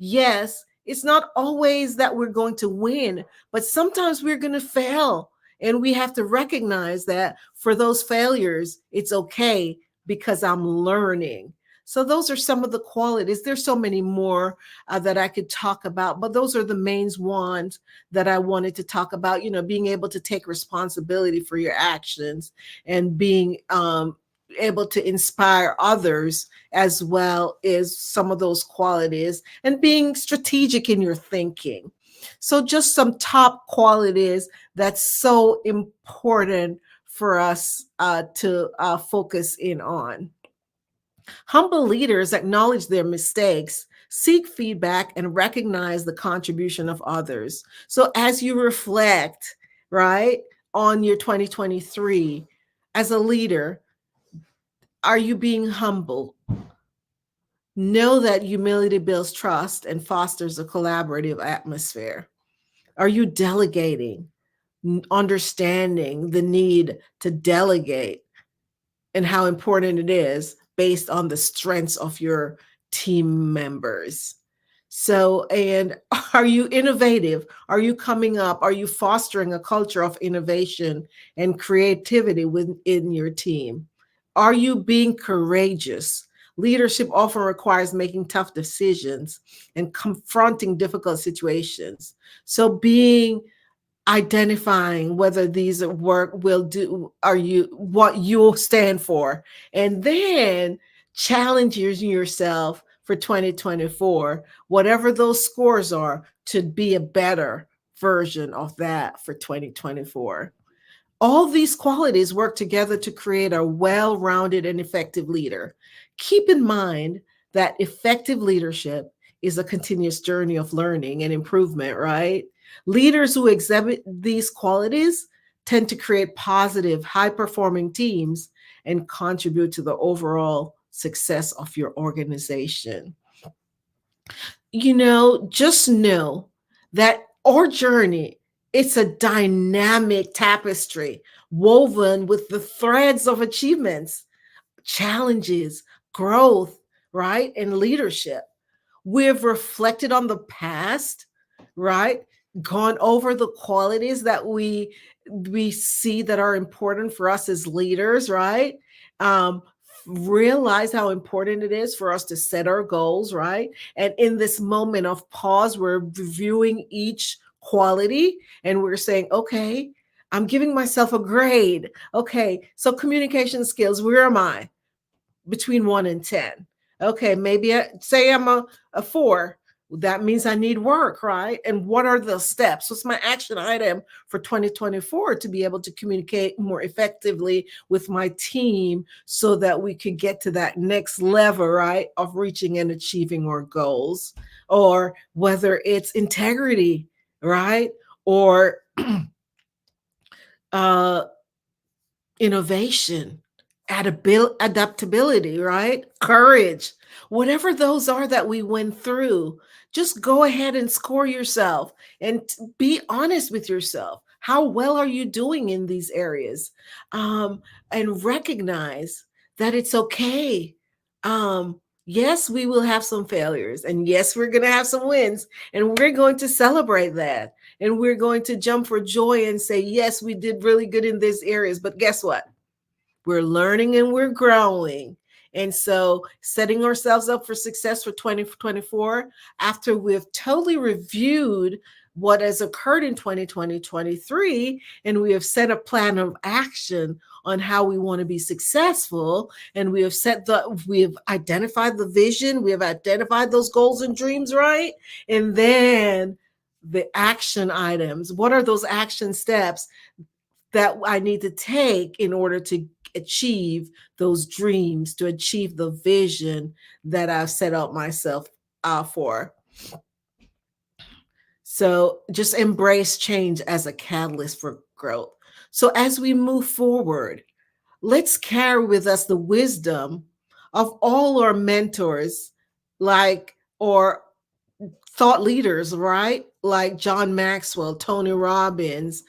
Yes, it's not always that we're going to win, but sometimes we're going to fail. And we have to recognize that for those failures, it's okay because I'm learning. So those are some of the qualities. There's so many more that I could talk about, but those are the main ones that I wanted to talk about. Being able to take responsibility for your actions and being able to inspire others, as well as some of those qualities, and being strategic in your thinking. So just some top qualities that's so important for us to focus in on. Humble leaders acknowledge their mistakes, seek feedback, and recognize the contribution of others. So as you reflect, right, on your 2023 as a leader, are you being humble? Know that humility builds trust and fosters a collaborative atmosphere. Are you delegating, understanding the need to delegate and how important it is based on the strengths of your team members? So, and are you innovative? Are you coming up? Are you fostering a culture of innovation and creativity within your team? Are you being courageous? Leadership often requires making tough decisions and confronting difficult situations. So being identifying whether these work will do, are you what you'll stand for, and then challenging yourself for 2024, whatever those scores are, to be a better version of that for 2024. All these qualities work together to create a well-rounded and effective leader. Keep in mind that effective leadership is a continuous journey of learning and improvement, right? Leaders who exhibit these qualities tend to create positive, high-performing teams and contribute to the overall success of your organization. Just know that our journey, it's a dynamic tapestry woven with the threads of achievements, challenges, growth, right? And leadership. We've reflected on the past, right? Gone over the qualities that we see that are important for us as leaders, right? Realize how important it is for us to set our goals, right? And in this moment of pause, we're reviewing each quality and we're saying, okay, I'm giving myself a grade. Okay, so communication skills, where am I? Between 1 and 10. Okay, maybe say I'm a 4. That means I need work, right? And what are the steps? What's my action item for 2024 to be able to communicate more effectively with my team so that we could get to that next level, right, of reaching and achieving our goals? Or whether it's integrity, right? Or innovation, adaptability, right? Courage, whatever those are that we went through, just go ahead and score yourself and be honest with yourself. How well are you doing in these areas? And recognize that it's okay. Yes, we will have some failures, and yes, we're going to have some wins, and we're going to celebrate that. And we're going to jump for joy and say, yes, we did really good in these areas. But guess what? We're learning and we're growing. And so setting ourselves up for success for 2024, after we've totally reviewed what has occurred in 2023, and we have set a plan of action on how we want to be successful, and we have identified the vision, we have identified those goals and dreams, right? And then the action items, what are those action steps that I need to take in order to achieve those dreams, to achieve the vision that I've set out myself for? So just embrace change as a catalyst for growth. So as we move forward, let's carry with us the wisdom of all our mentors like, or thought leaders, right? Like John Maxwell, Tony Robbins,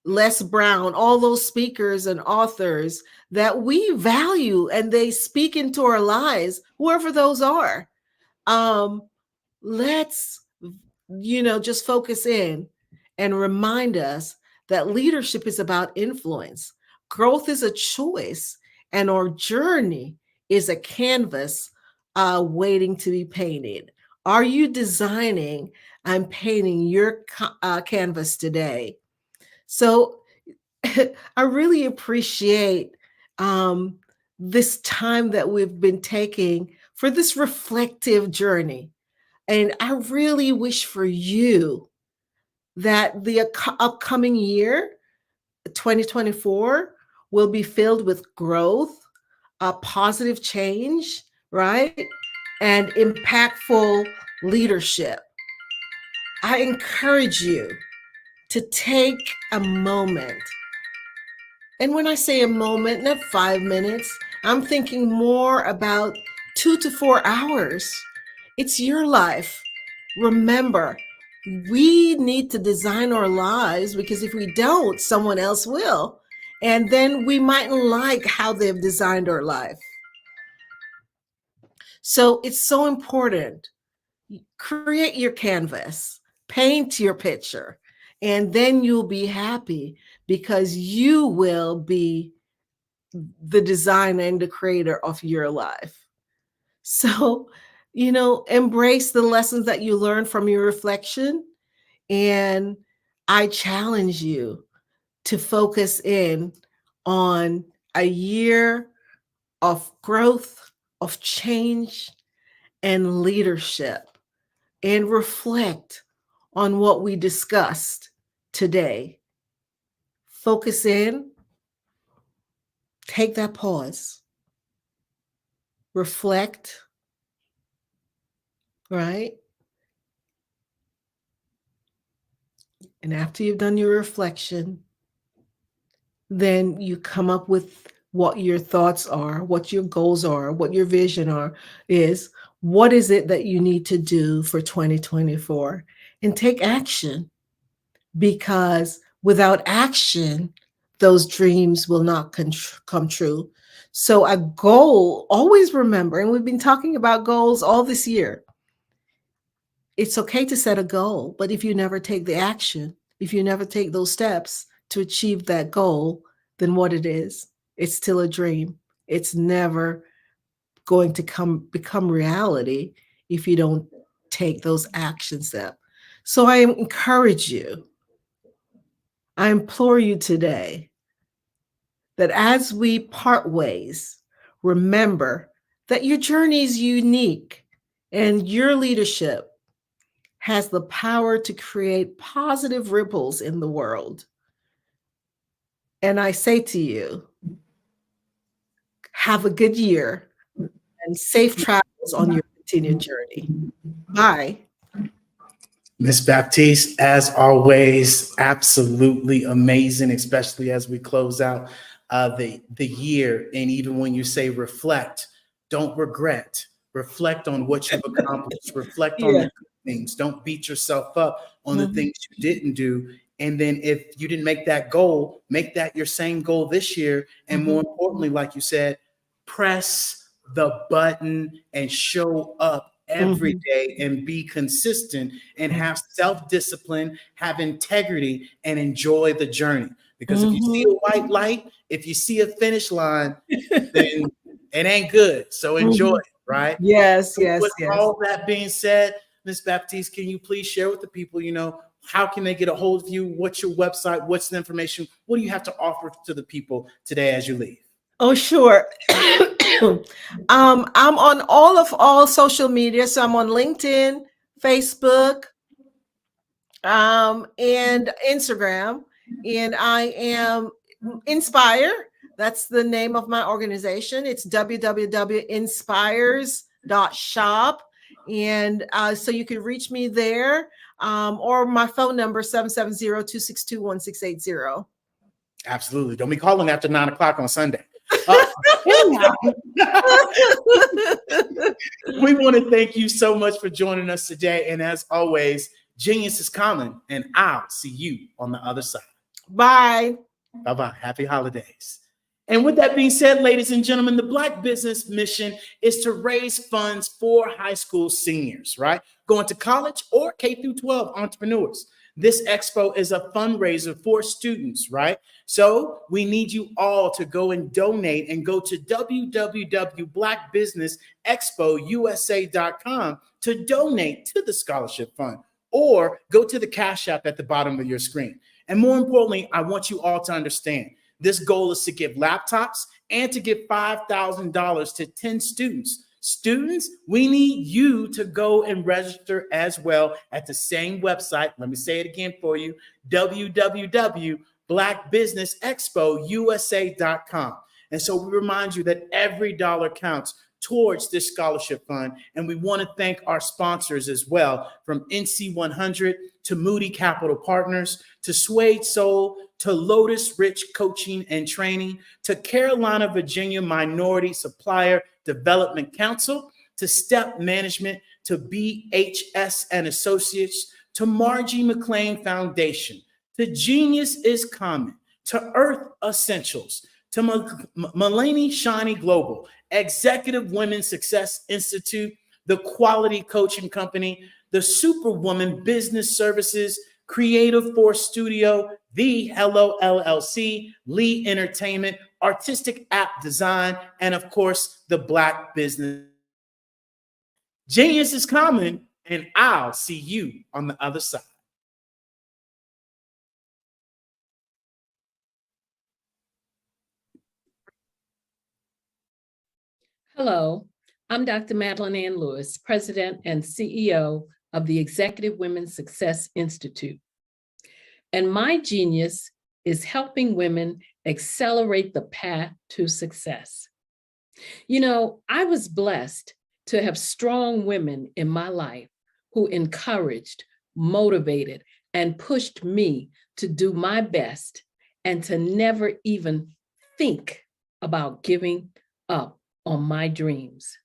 Les Brown, all those speakers and authors that we value and they speak into our lives, whoever those are. Let's, just focus in and remind us that leadership is about influence. Growth is a choice, and our journey is a canvas waiting to be painted. Are you designing and painting your canvas today? So I really appreciate this time that we've been taking for this reflective journey. And I really wish for you that the upcoming year, 2024, will be filled with growth, positive change, right? And impactful leadership. I encourage you to take a moment. And when I say a moment, not 5 minutes, I'm thinking more about 2 to 4 hours. It's your life. Remember, we need to design our lives, because if we don't, someone else will. And then we mightn't like how they've designed our life. So it's so important. Create your canvas, paint your picture, and then you'll be happy, because you will be the designer and the creator of your life. So, embrace the lessons that you learned from your reflection. And I challenge you to focus in on a year of growth, of change, and leadership, and reflect on what we discussed today. Focus in, take that pause, reflect, right? And after you've done your reflection, then you come up with what your thoughts are, what your goals are, what your vision is. What is it that you need to do for 2024? And take action, because without action, those dreams will not come true. So a goal, always remember, and we've been talking about goals all this year. It's okay to set a goal, but if you never take the action, if you never take those steps to achieve that goal, then what it is, it's still a dream. It's never going to become reality if you don't take those action steps. So I encourage you, I implore you today that as we part ways, remember that your journey is unique and your leadership has the power to create positive ripples in the world. And I say to you, have a good year and safe travels on your continued journey. Bye. Miss Baptiste, as always, absolutely amazing, especially as we close out the year. And even when you say reflect, don't regret. Reflect on what you've accomplished. Reflect on the good things. Don't beat yourself up on the things you didn't do. And then if you didn't make that goal, make that your same goal this year. And more importantly, like you said, press the button and show up every day and be consistent and have self-discipline, have integrity, and enjoy the journey. Because if you see a white light, if you see a finish line, then it ain't good. So enjoy it, right? Yes, So yes, with yes. all that being said, Ms. Baptiste, can you please share with the people, how can they get a hold of you? What's your website? What's the information? What do you have to offer to the people today as you leave? Oh, sure. I'm on all social media. So I'm on LinkedIn, Facebook, and Instagram. And I am Inspire. That's the name of my organization. It's www.inspires.shop. And so you can reach me there, or my phone number, 770-262-1680. Absolutely. Don't be calling after 9 o'clock on Sunday. Anyhow, we want to thank you so much for joining us today. And as always, genius is common, and I'll see you on the other side. Bye. Bye-bye. Happy holidays. And with that being said, ladies and gentlemen, the Black Business mission is to raise funds for high school seniors, right? Going to college or K through 12 entrepreneurs. This expo is a fundraiser for students, right? So we need you all to go and donate and go to www.blackbusinessexpousa.com to donate to the scholarship fund, or go to the Cash App at the bottom of your screen. And more importantly, I want you all to understand this goal is to give laptops and to give $5,000 to 10 students. Students, we need you to go and register as well at the same website. Let me say it again for you, www.blackbusinessexpousa.com. And so we remind you that every dollar counts towards this scholarship fund. And we want to thank our sponsors as well, from NC 100 to Moody Capital Partners, to Suede Soul, to Lotus Rich Coaching and Training, to Carolina, Virginia Minority Supplier Development Council, to Step Management, to BHS and Associates, to Margie McLean Foundation, to Genius is Common, to Earth Essentials, to Mulaney Shiny Global, Executive Women Success Institute, the Quality Coaching Company, the Superwoman Business Services, Creative Force Studio, The Hello LLC, Lee Entertainment, Artistic App Design, and of course, the Black Business. Genius is common, and I'll see you on the other side. Hello, I'm Dr. Madeline Ann Lewis, President and CEO of the Executive Women's Success Institute. And my genius is helping women accelerate the path to success. You know, I was blessed to have strong women in my life who encouraged, motivated, and pushed me to do my best and to never even think about giving up on my dreams.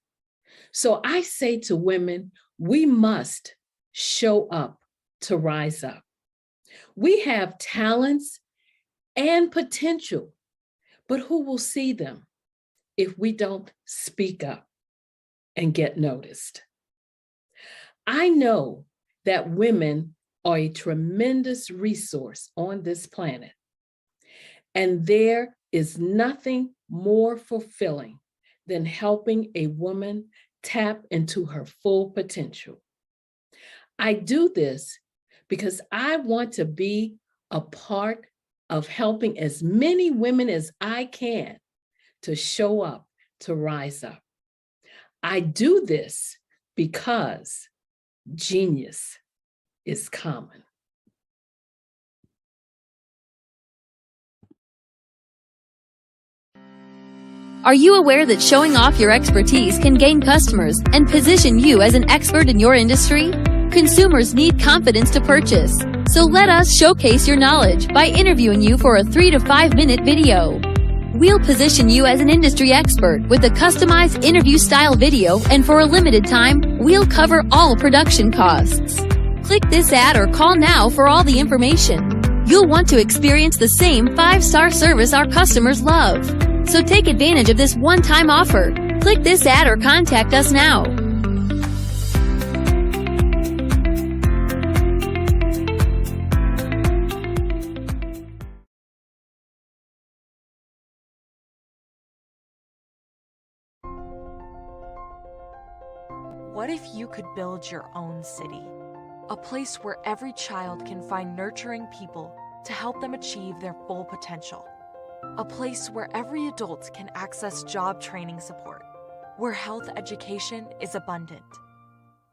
So I say to women, we must show up to rise up. We have talents and potential, but who will see them if we don't speak up and get noticed? I know that women are a tremendous resource on this planet, and there is nothing more fulfilling than helping a woman tap into her full potential. I do this because I want to be a part of helping as many women as I can to show up, to rise up. I do this because genius is common. Are you aware that showing off your expertise can gain customers and position you as an expert in your industry? Consumers need confidence to purchase, so let us showcase your knowledge by interviewing you for a 3 to 5 minute video. We'll position you as an industry expert with a customized interview style video, and for a limited time, we'll cover all production costs. Click this ad or call now for all the information. You'll want to experience the same 5-star service our customers love. So take advantage of this one-time offer. Click this ad or contact us now. What if you could build your own city? A place where every child can find nurturing people to help them achieve their full potential. A place where every adult can access job training support, where health education is abundant,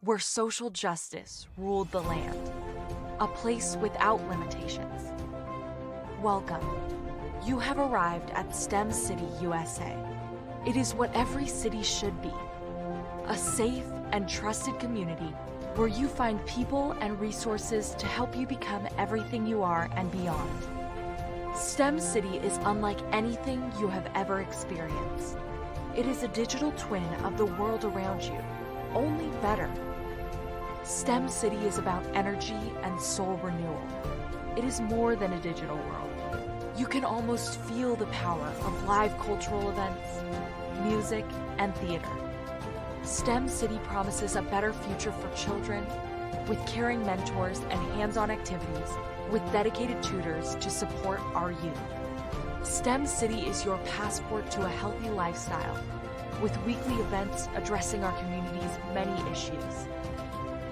where social justice ruled the land. A place without limitations. Welcome. You have arrived at STEM City USA. It is what every city should be. A safe and trusted community where you find people and resources to help you become everything you are and beyond. STEM City is unlike anything you have ever experienced. It is a digital twin of the world around you, only better. STEM City is about energy and soul renewal. It is more than a digital world. You can almost feel the power of live cultural events, music, and theater. STEM City promises a better future for children with caring mentors and hands-on activities with dedicated tutors to support our youth. STEM City is your passport to a healthy lifestyle with weekly events addressing our community's many issues.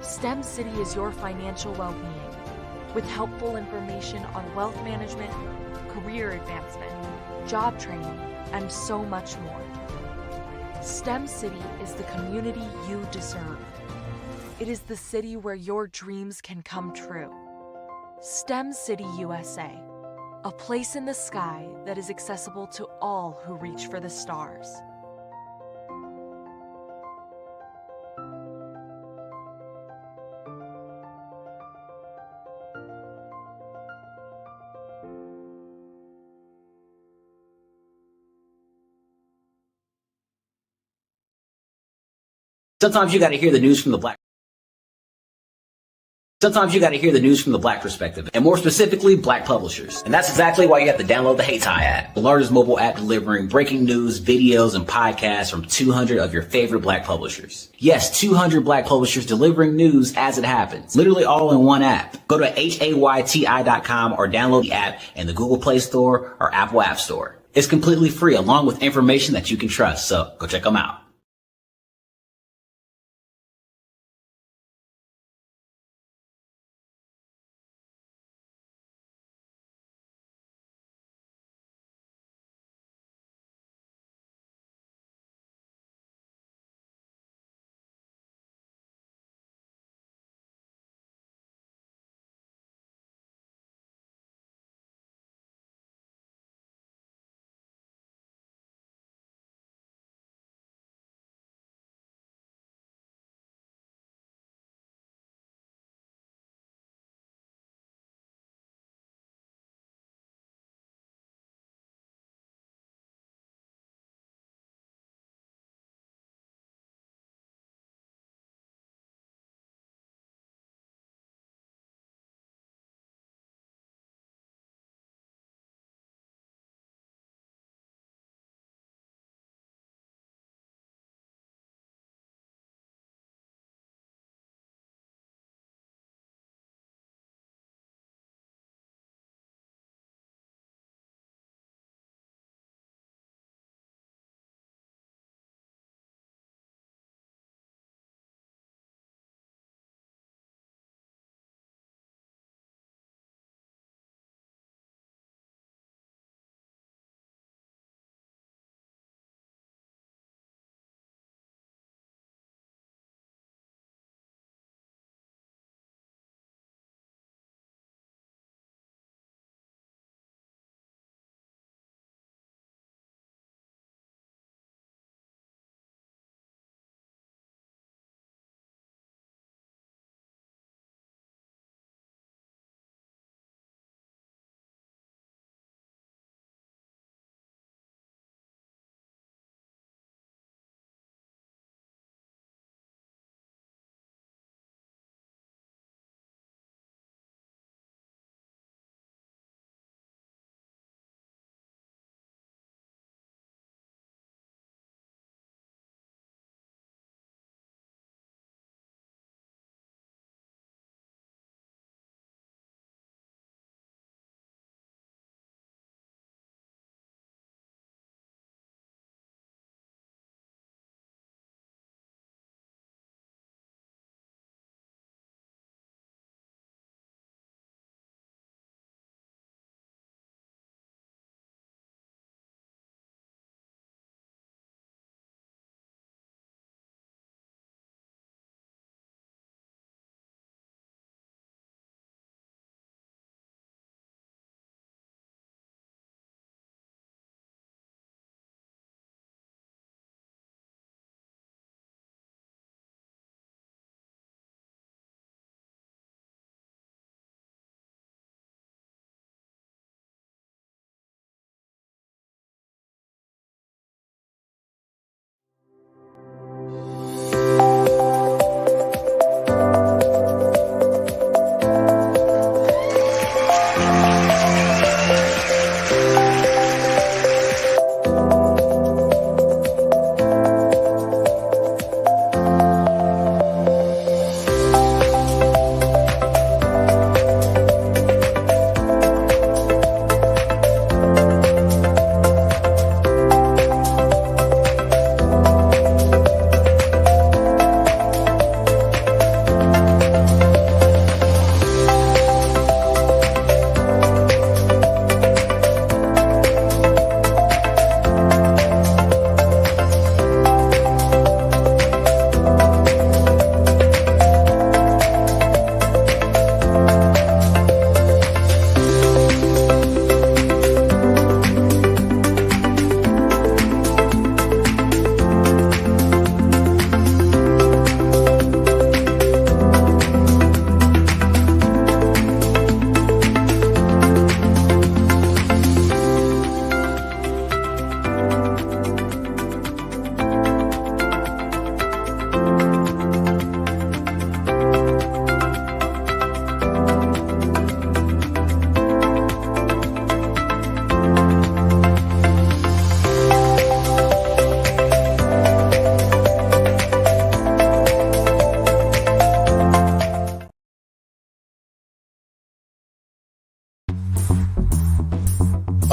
STEM City is your financial well-being with helpful information on wealth management, career advancement, job training, and so much more. STEM City is the community you deserve. It is the city where your dreams can come true. STEM City USA, a place in the sky that is accessible to all who reach for the stars. Sometimes you got to hear the news from the black. Sometimes you got to hear the news from the black perspective, and more specifically, black publishers. And that's exactly why you have to download the Hey Tie app, the largest mobile app delivering breaking news, videos, and podcasts from 200 of your favorite black publishers. Yes, 200 black publishers delivering news as it happens, literally all in one app. Go to HAYTI.com or download the app in the Google Play Store or Apple App Store. It's completely free, along with information that you can trust, so go check them out.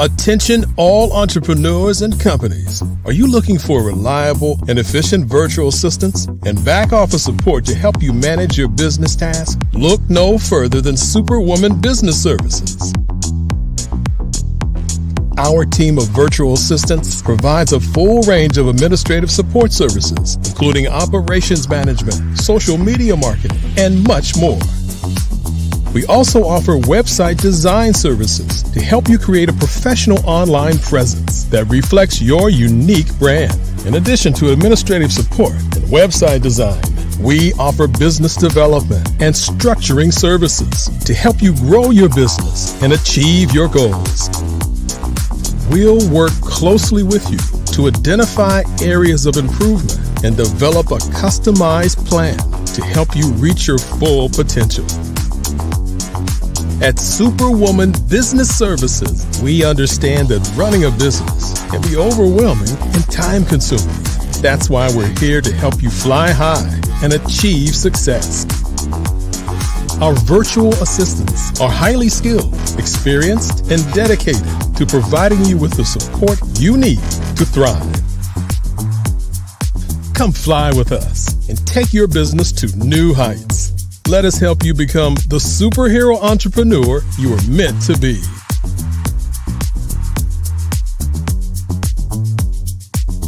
Attention all entrepreneurs and companies. Are you looking for reliable and efficient virtual assistants and back office support to help you manage your business tasks? Look no further than Superwoman Business Services. Our team of virtual assistants provides a full range of administrative support services, including operations management, social media marketing, and much more. We also offer website design services to help you create a professional online presence that reflects your unique brand. In addition to administrative support and website design, we offer business development and structuring services to help you grow your business and achieve your goals. We'll work closely with you to identify areas of improvement and develop a customized plan to help you reach your full potential. At Superwoman Business Services, we understand that running a business can be overwhelming and time-consuming. That's why we're here to help you fly high and achieve success. Our virtual assistants are highly skilled, experienced, and dedicated to providing you with the support you need to thrive. Come fly with us and take your business to new heights. Let us help you become the superhero entrepreneur you are meant to be.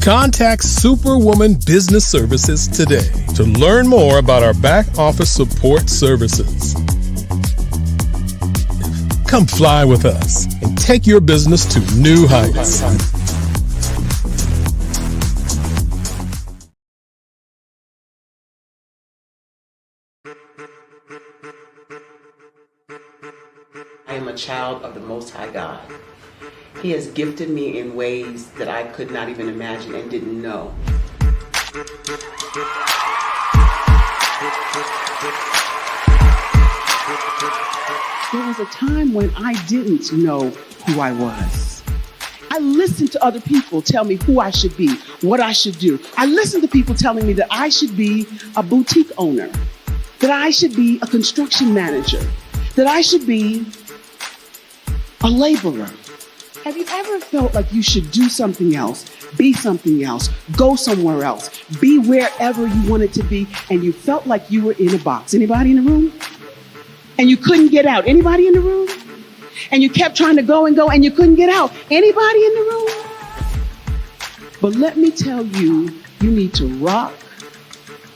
Contact Superwoman Business Services today to learn more about our back office support services. Come fly with us and take your business to new heights. I am a child of the Most High God. He has gifted me in ways that I could not even imagine and didn't know. There was a time when I didn't know who I was. I listened to other people tell me who I should be, what I should do. I listened to people telling me that I should be a boutique owner, that I should be a construction manager, that I should be a laborer. Have you ever felt like you should do something else, be something else, go somewhere else, be wherever you wanted to be, and you felt like you were in a box? Anybody in the room? And you couldn't get out? Anybody in the room? And you kept trying to go and you couldn't get out? Anybody in the room? But let me tell you, you need to rock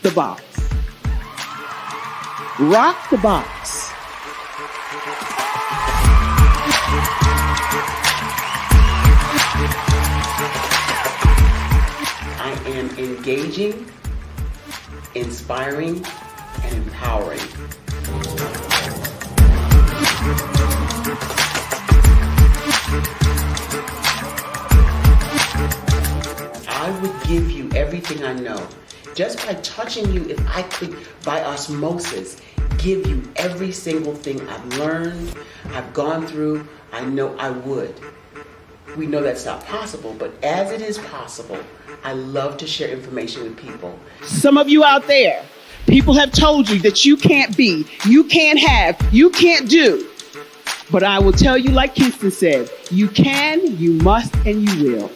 the box. Rock the box. I am engaging, inspiring, and empowering. I would give you everything I know. Just by touching you, if I could, by osmosis, give you every single thing I've learned, I've gone through, I know I would. We know that's not possible, but as it is possible, I love to share information with people. Some of you out there, people have told you that you can't be, you can't have, you can't do. But I will tell you, like Kingston said, you can, you must, and you will.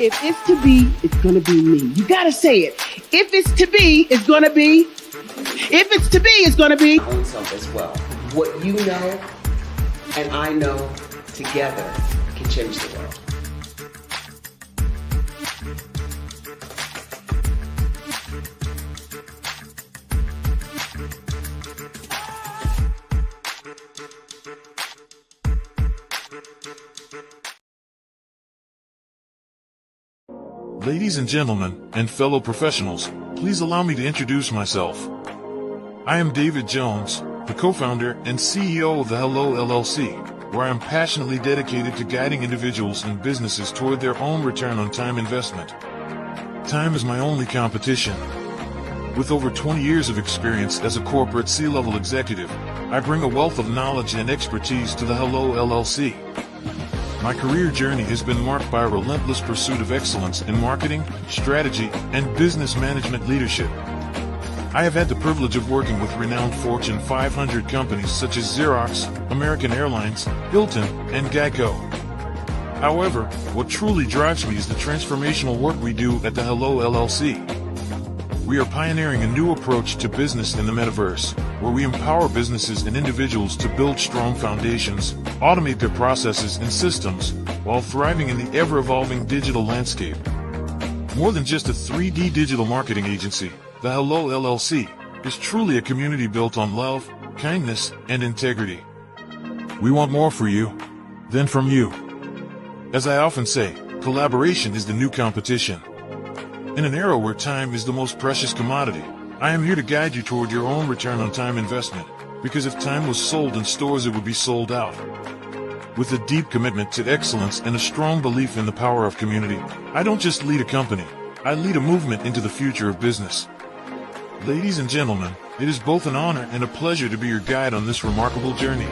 If it's to be, it's going to be me. You got to say it. If it's to be, it's going to be. If it's to be, it's going to be. My own self as well. What you know and I know together can change the world. Ladies and gentlemen, and fellow professionals, please allow me to introduce myself. I am David Jones, the co-founder and CEO of the Hello LLC, where I am passionately dedicated to guiding individuals and businesses toward their own return on time investment. Time is my only competition. With over 20 years of experience as a corporate C-level executive, I bring a wealth of knowledge and expertise to the Hello LLC. My career journey has been marked by a relentless pursuit of excellence in marketing, strategy, and business management leadership. I have had the privilege of working with renowned Fortune 500 companies such as Xerox, American Airlines, Hilton, and Geico. However, what truly drives me is the transformational work we do at the Hello LLC. We are pioneering a new approach to business in the metaverse, where we empower businesses and individuals to build strong foundations, automate their processes and systems, while thriving in the ever-evolving digital landscape. More than just a 3D digital marketing agency, the Hello LLC is truly a community built on love, kindness, and integrity. We want more for you than from you. As I often say, collaboration is the new competition. In an era where time is the most precious commodity, I am here to guide you toward your own return on time investment, because if time was sold in stores, it would be sold out. With a deep commitment to excellence and a strong belief in the power of community, I don't just lead a company, I lead a movement into the future of business. Ladies and gentlemen, it is both an honor and a pleasure to be your guide on this remarkable journey.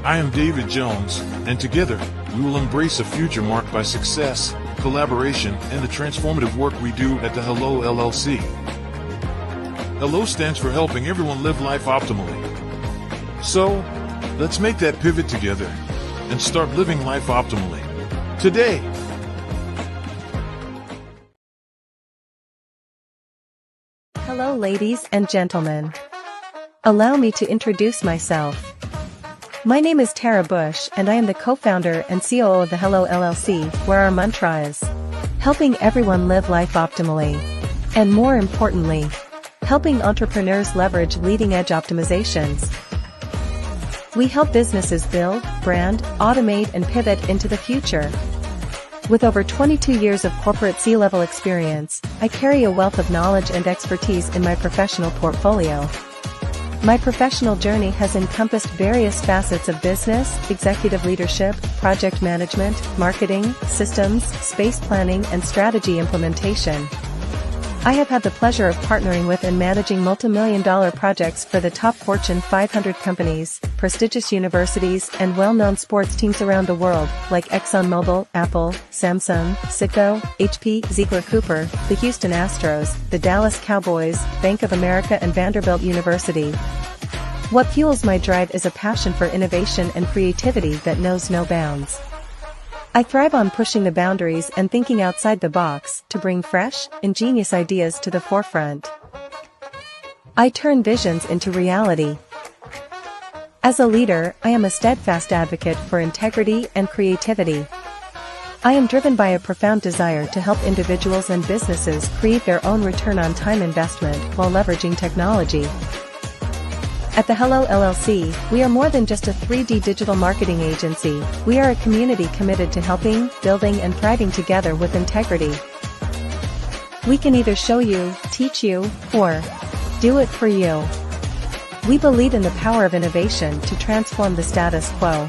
I am David Jones, and together, we will embrace a future marked by success, collaboration, and the transformative work we do at the Hello LLC. Hello stands for helping everyone live life optimally. So, let's make that pivot together and start living life optimally today. Hello, ladies and gentlemen. Allow me to introduce myself. My name is Tara Bush, and I am the co-founder and COO of the Hello LLC, where our mantra is helping everyone live life optimally. And more importantly, helping entrepreneurs leverage leading-edge optimizations. We help businesses build, brand, automate, and pivot into the future. With over 22 years of corporate C-level experience, I carry a wealth of knowledge and expertise in my professional portfolio. My professional journey has encompassed various facets of business, executive leadership, project management, marketing, systems, space planning, and strategy implementation. I have had the pleasure of partnering with and managing multi-million-dollar projects for the top Fortune 500 companies, prestigious universities, and well-known sports teams around the world, like ExxonMobil, Apple, Samsung, Citgo, HP, Ziegler-Cooper, the Houston Astros, the Dallas Cowboys, Bank of America, and Vanderbilt University. What fuels my drive is a passion for innovation and creativity that knows no bounds. I thrive on pushing the boundaries and thinking outside the box to bring fresh, ingenious ideas to the forefront. I turn visions into reality. As a leader, I am a steadfast advocate for integrity and creativity. I am driven by a profound desire to help individuals and businesses create their own return on time investment while leveraging technology. At the Hello LLC, we are more than just a 3D digital marketing agency. We are a community committed to helping, building, and thriving together with integrity. We can either show you, teach you, or do it for you. We believe in the power of innovation to transform the status quo.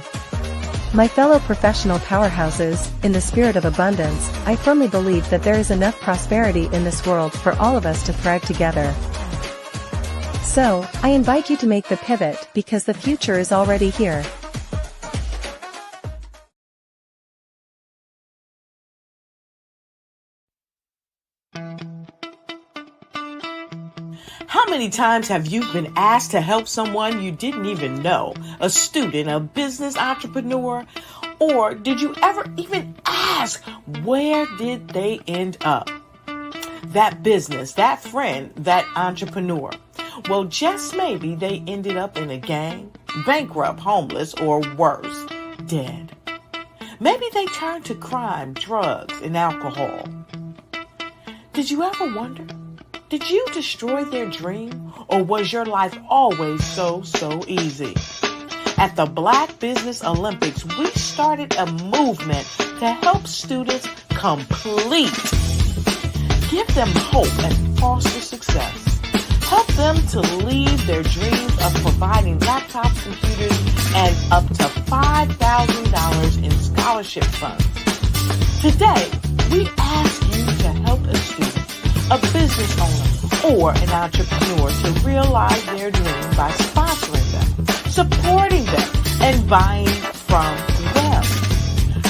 My fellow professional powerhouses, in the spirit of abundance, I firmly believe that there is enough prosperity in this world for all of us to thrive together. So, I invite you to make the pivot because the future is already here. How many times have you been asked to help someone you didn't even know, a student, a business entrepreneur, or did you ever even ask, where did they end up? That business, that friend, that entrepreneur. Well, just maybe they ended up in a gang, bankrupt, homeless, or worse, dead. Maybe they turned to crime, drugs, and alcohol. Did you ever wonder? Did you destroy their dream, or was your life always so easy? At the Black Business Olympics, we started a movement to help students complete. Give them hope and foster success. Help them to leave their dreams of providing laptops, computers, and up to $5,000 in scholarship funds. Today, we ask you to help a student, a business owner, or an entrepreneur to realize their dream by sponsoring them, supporting them, and buying from them.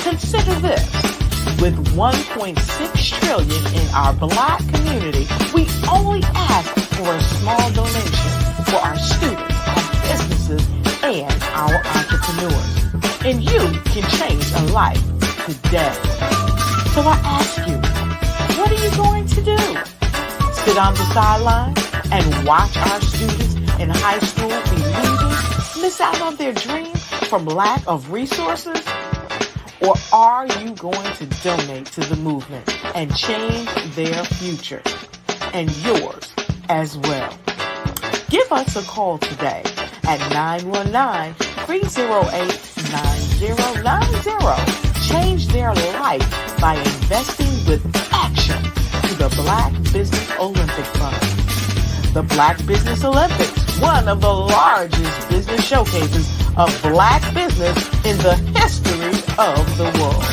Consider this. With $1.6 trillion in our Black community, we only ask for a small donation for our students, our businesses, and our entrepreneurs. And you can change a life today. So I ask you, what are you going to do? Sit on the sideline and watch our students in high school be leaders, miss out on their dream from lack of resources? Or are you going to donate to the movement and change their future and yours as well? Give us a call today at 919-308-9090. Change their life by investing with action to the Black Business Olympic Fund. The Black Business Olympics, one of the largest business showcases of Black business in the history of the world.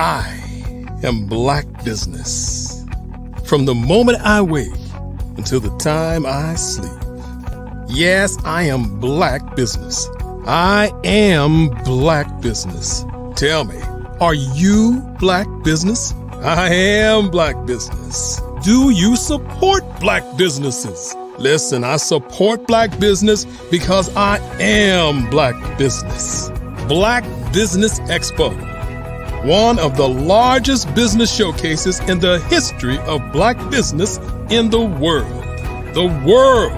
I am Black Business. From the moment I wake until the time I sleep. Yes, I am Black Business. I am Black Business. Tell me, are you Black Business? I am Black Business. Do you support Black businesses? Listen, I support Black business because I am Black Business. Black Business Expo, one of the largest business showcases in the history of Black business in the world. The world!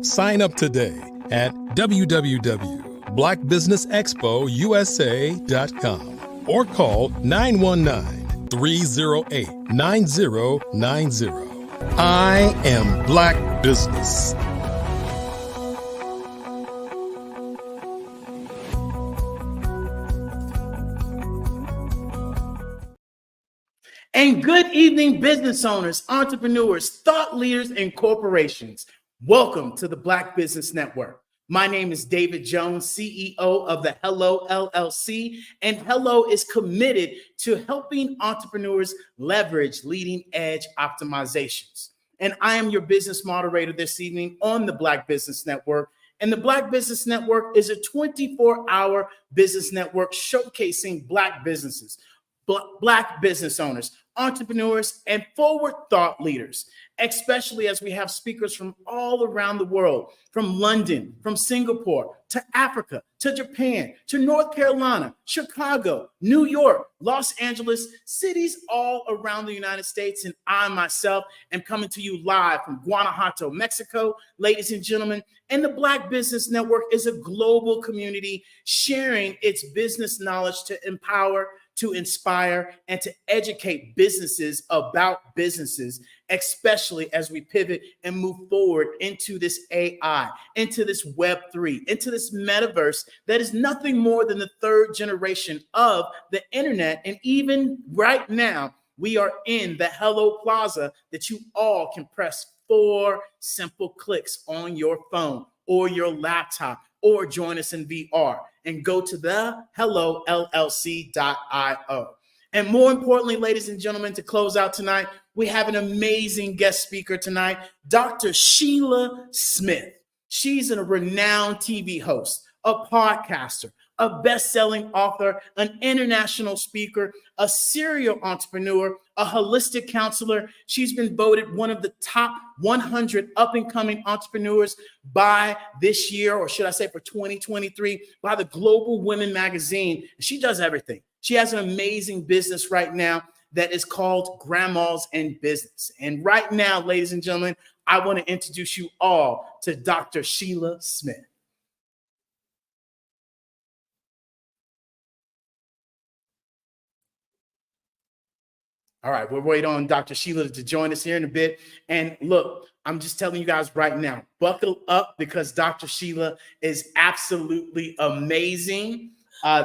Sign up today at www.blackbusinessexpousa.com or call 919-308-9090. I am Black Business. And good evening, business owners, entrepreneurs, thought leaders, and corporations. Welcome to the Black Business Network. My name is David Jones, CEO of the Hello LLC, and Hello is committed to helping entrepreneurs leverage leading edge optimizations. And I am your business moderator this evening on the Black Business Network. And the Black Business Network is a 24-hour business network showcasing Black businesses, Black business owners, entrepreneurs, and forward thought leaders, especially as we have speakers from all around the world, from London, from Singapore, to Africa, to Japan, to North Carolina, Chicago, New York, Los Angeles, cities all around the United States. And I myself am coming to you live from Guanajuato, Mexico, ladies and gentlemen. And the Black Business Network is a global community sharing its business knowledge to empower, to inspire, and to educate businesses about businesses, especially as we pivot and move forward into this AI, into this Web3, into this metaverse that is nothing more than the third generation of the internet. And even right now, we are in the Hello Plaza that you all can press 4 simple clicks on your phone or your laptop, or join us in VR and go to the hellollc.io. And more importantly, ladies and gentlemen, to close out tonight, we have an amazing guest speaker tonight, Dr. Sheila Smith. She's a renowned TV host, a podcaster, a best-selling author, an international speaker, a serial entrepreneur, a holistic counselor. She's been voted one of the top 100 up-and-coming entrepreneurs by this year, or should I say for 2023, by the Global Women magazine. She does everything. She has an amazing business right now that is called Grandmas in Business. And right now, ladies and gentlemen, I want to introduce you all to Dr. Sheila Smith. All right, we'll wait on Dr. Sheila to join us here in a bit. And look, I'm just telling you guys right now, buckle up because Dr. Sheila is absolutely amazing.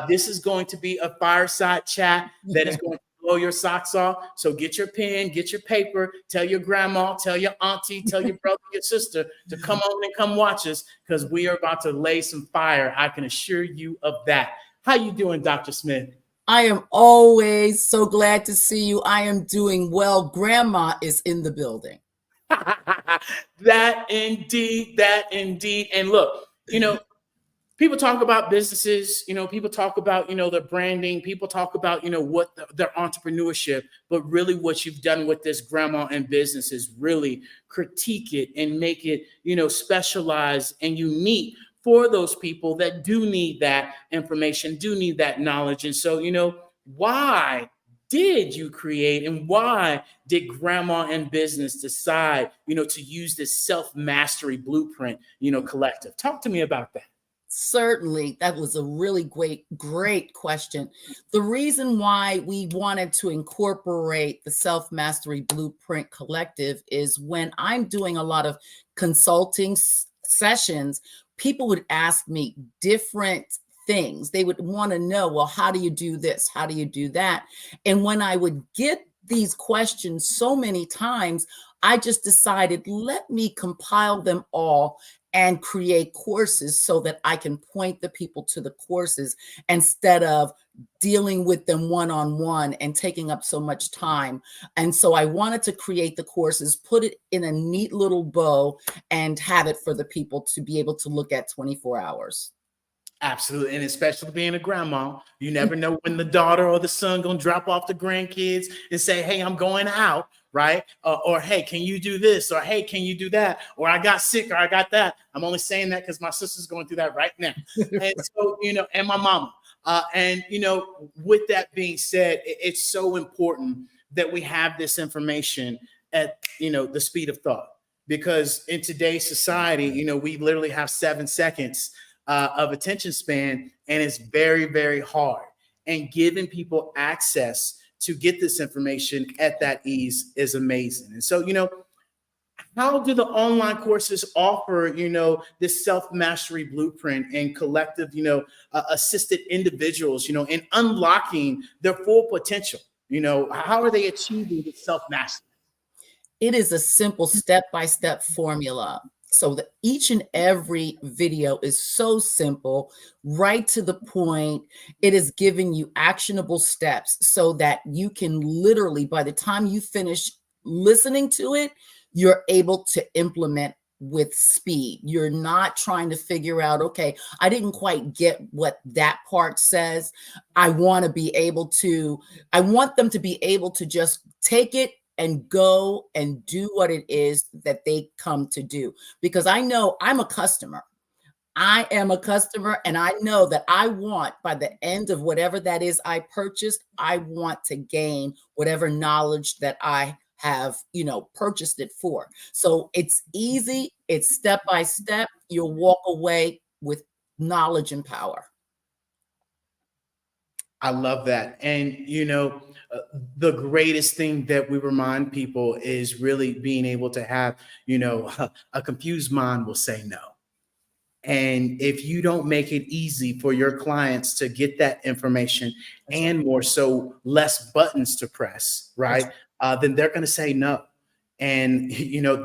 This is going to be a fireside chat that is going to blow your socks off. So get your pen, get your paper, tell your grandma, tell your auntie, tell your brother, your sister to come on and come watch us because we are about to lay some fire. I can assure you of that. How you doing, Dr. Smith? I am always so glad to see you. I am doing well. Grandma is in the building. That indeed, that indeed. And look, people talk about businesses, people talk about, their branding, people talk about, what their entrepreneurship, but really what you've done with this grandma and business is really critique it and make it, specialized and unique for those people that do need that information, do need that knowledge. And so, why did you create and why did grandma and business decide, to use this self-mastery blueprint, collective? Talk to me about that. Certainly, that was a really great question. The reason why we wanted to incorporate the Self-Mastery Blueprint Collective is when I'm doing a lot of consulting sessions, people would ask me different things. They would want to know, well, how do you do this? How do you do that? And when I would get these questions so many times, I just decided, let me compile them all and create courses so that I can point the people to the courses instead of dealing with them one-on-one and taking up so much time. And so I wanted to create the courses, put it in a neat little bow, and have it for the people to be able to look at 24 hours. Absolutely. And especially being a grandma, you never know when the daughter or the son gonna drop off the grandkids and say, hey, I'm going out, right? Or hey, can you do this? Or hey, can you do that? Or I got sick, or I got that. I'm only saying that because my sister's going through that right now. And so, and my mama. And with that being said, it's so important that we have this information at, the speed of thought. Because in today's society, we literally have 7 seconds of attention span, and it's very, very hard. And giving people access to get this information at that ease is amazing. And so, how do the online courses offer, this self-mastery blueprint and collective, assisted individuals, in unlocking their full potential? How are they achieving the self-mastery? It is a simple step-by-step formula. So that each and every video is so simple, right to the point. It is giving you actionable steps so that you can literally, by the time you finish listening to it, you're able to implement with speed. You're not trying to figure out, okay, I didn't quite get what that part says. I want them to be able to just take it and go and do what it is that they come to do. Because I know I'm a customer. I am a customer, and I know that I want, by the end of whatever that is I purchased, I want to gain whatever knowledge that I have, purchased it for. So it's easy. It's step by step. You'll walk away with knowledge and power. I love that. And, the greatest thing that we remind people is really being able to have, a confused mind will say no. And if you don't make it easy for your clients to get that information, and more so less buttons to press, right? Then they're going to say no. And,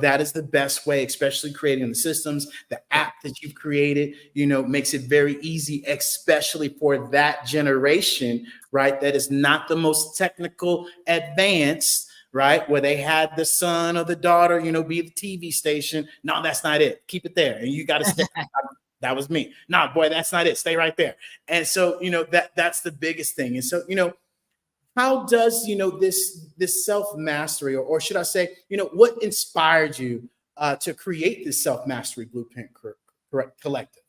that is the best way, especially creating the systems, the app that you've created, makes it very easy, especially for that generation, right? That is not the most technical advanced, right? Where they had the son or the daughter, be the TV station. No, that's not it. Keep it there. And you got to stay. That was me. No, boy, that's not it. Stay right there. And so, that's the biggest thing. And so, how does, this self-mastery, or should I say, what inspired you to create this self-mastery blueprint collective?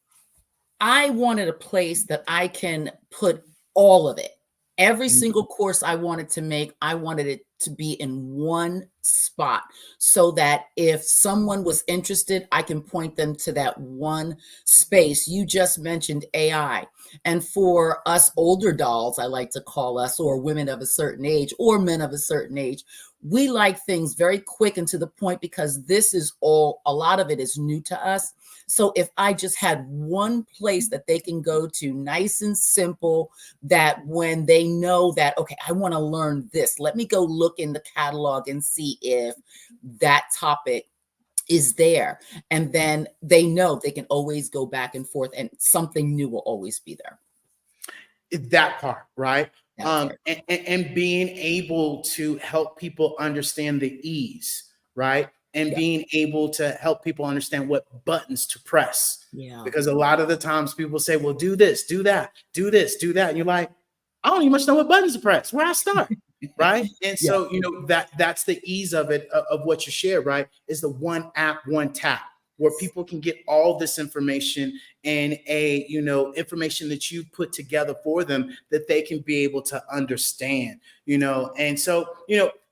I wanted a place that I can put all of it. Every single course I wanted to make, I wanted it to be in one spot so that if someone was interested, I can point them to that one space. You just mentioned AI. And for us older dolls, I like to call us, or women of a certain age or men of a certain age, we like things very quick and to the point because a lot of it is new to us. So if I just had one place that they can go to, nice and simple, that when they know that, okay, I want to learn this, let me go look in the catalog and see if that topic is there. And then they know they can always go back and forth and something new will always be there. That part, right? And being able to help people understand the ease, right? and being able to help people understand what buttons to press. Yeah. Because a lot of the times people say, well, do this, do that, do this, do that. And you're like, I don't even much know what buttons to press. Where I start, right? And so, that's the ease of it, of what you share, right? Is the one app, one tap, where people can get all this information and information that you put together for them that they can be able to understand, And so,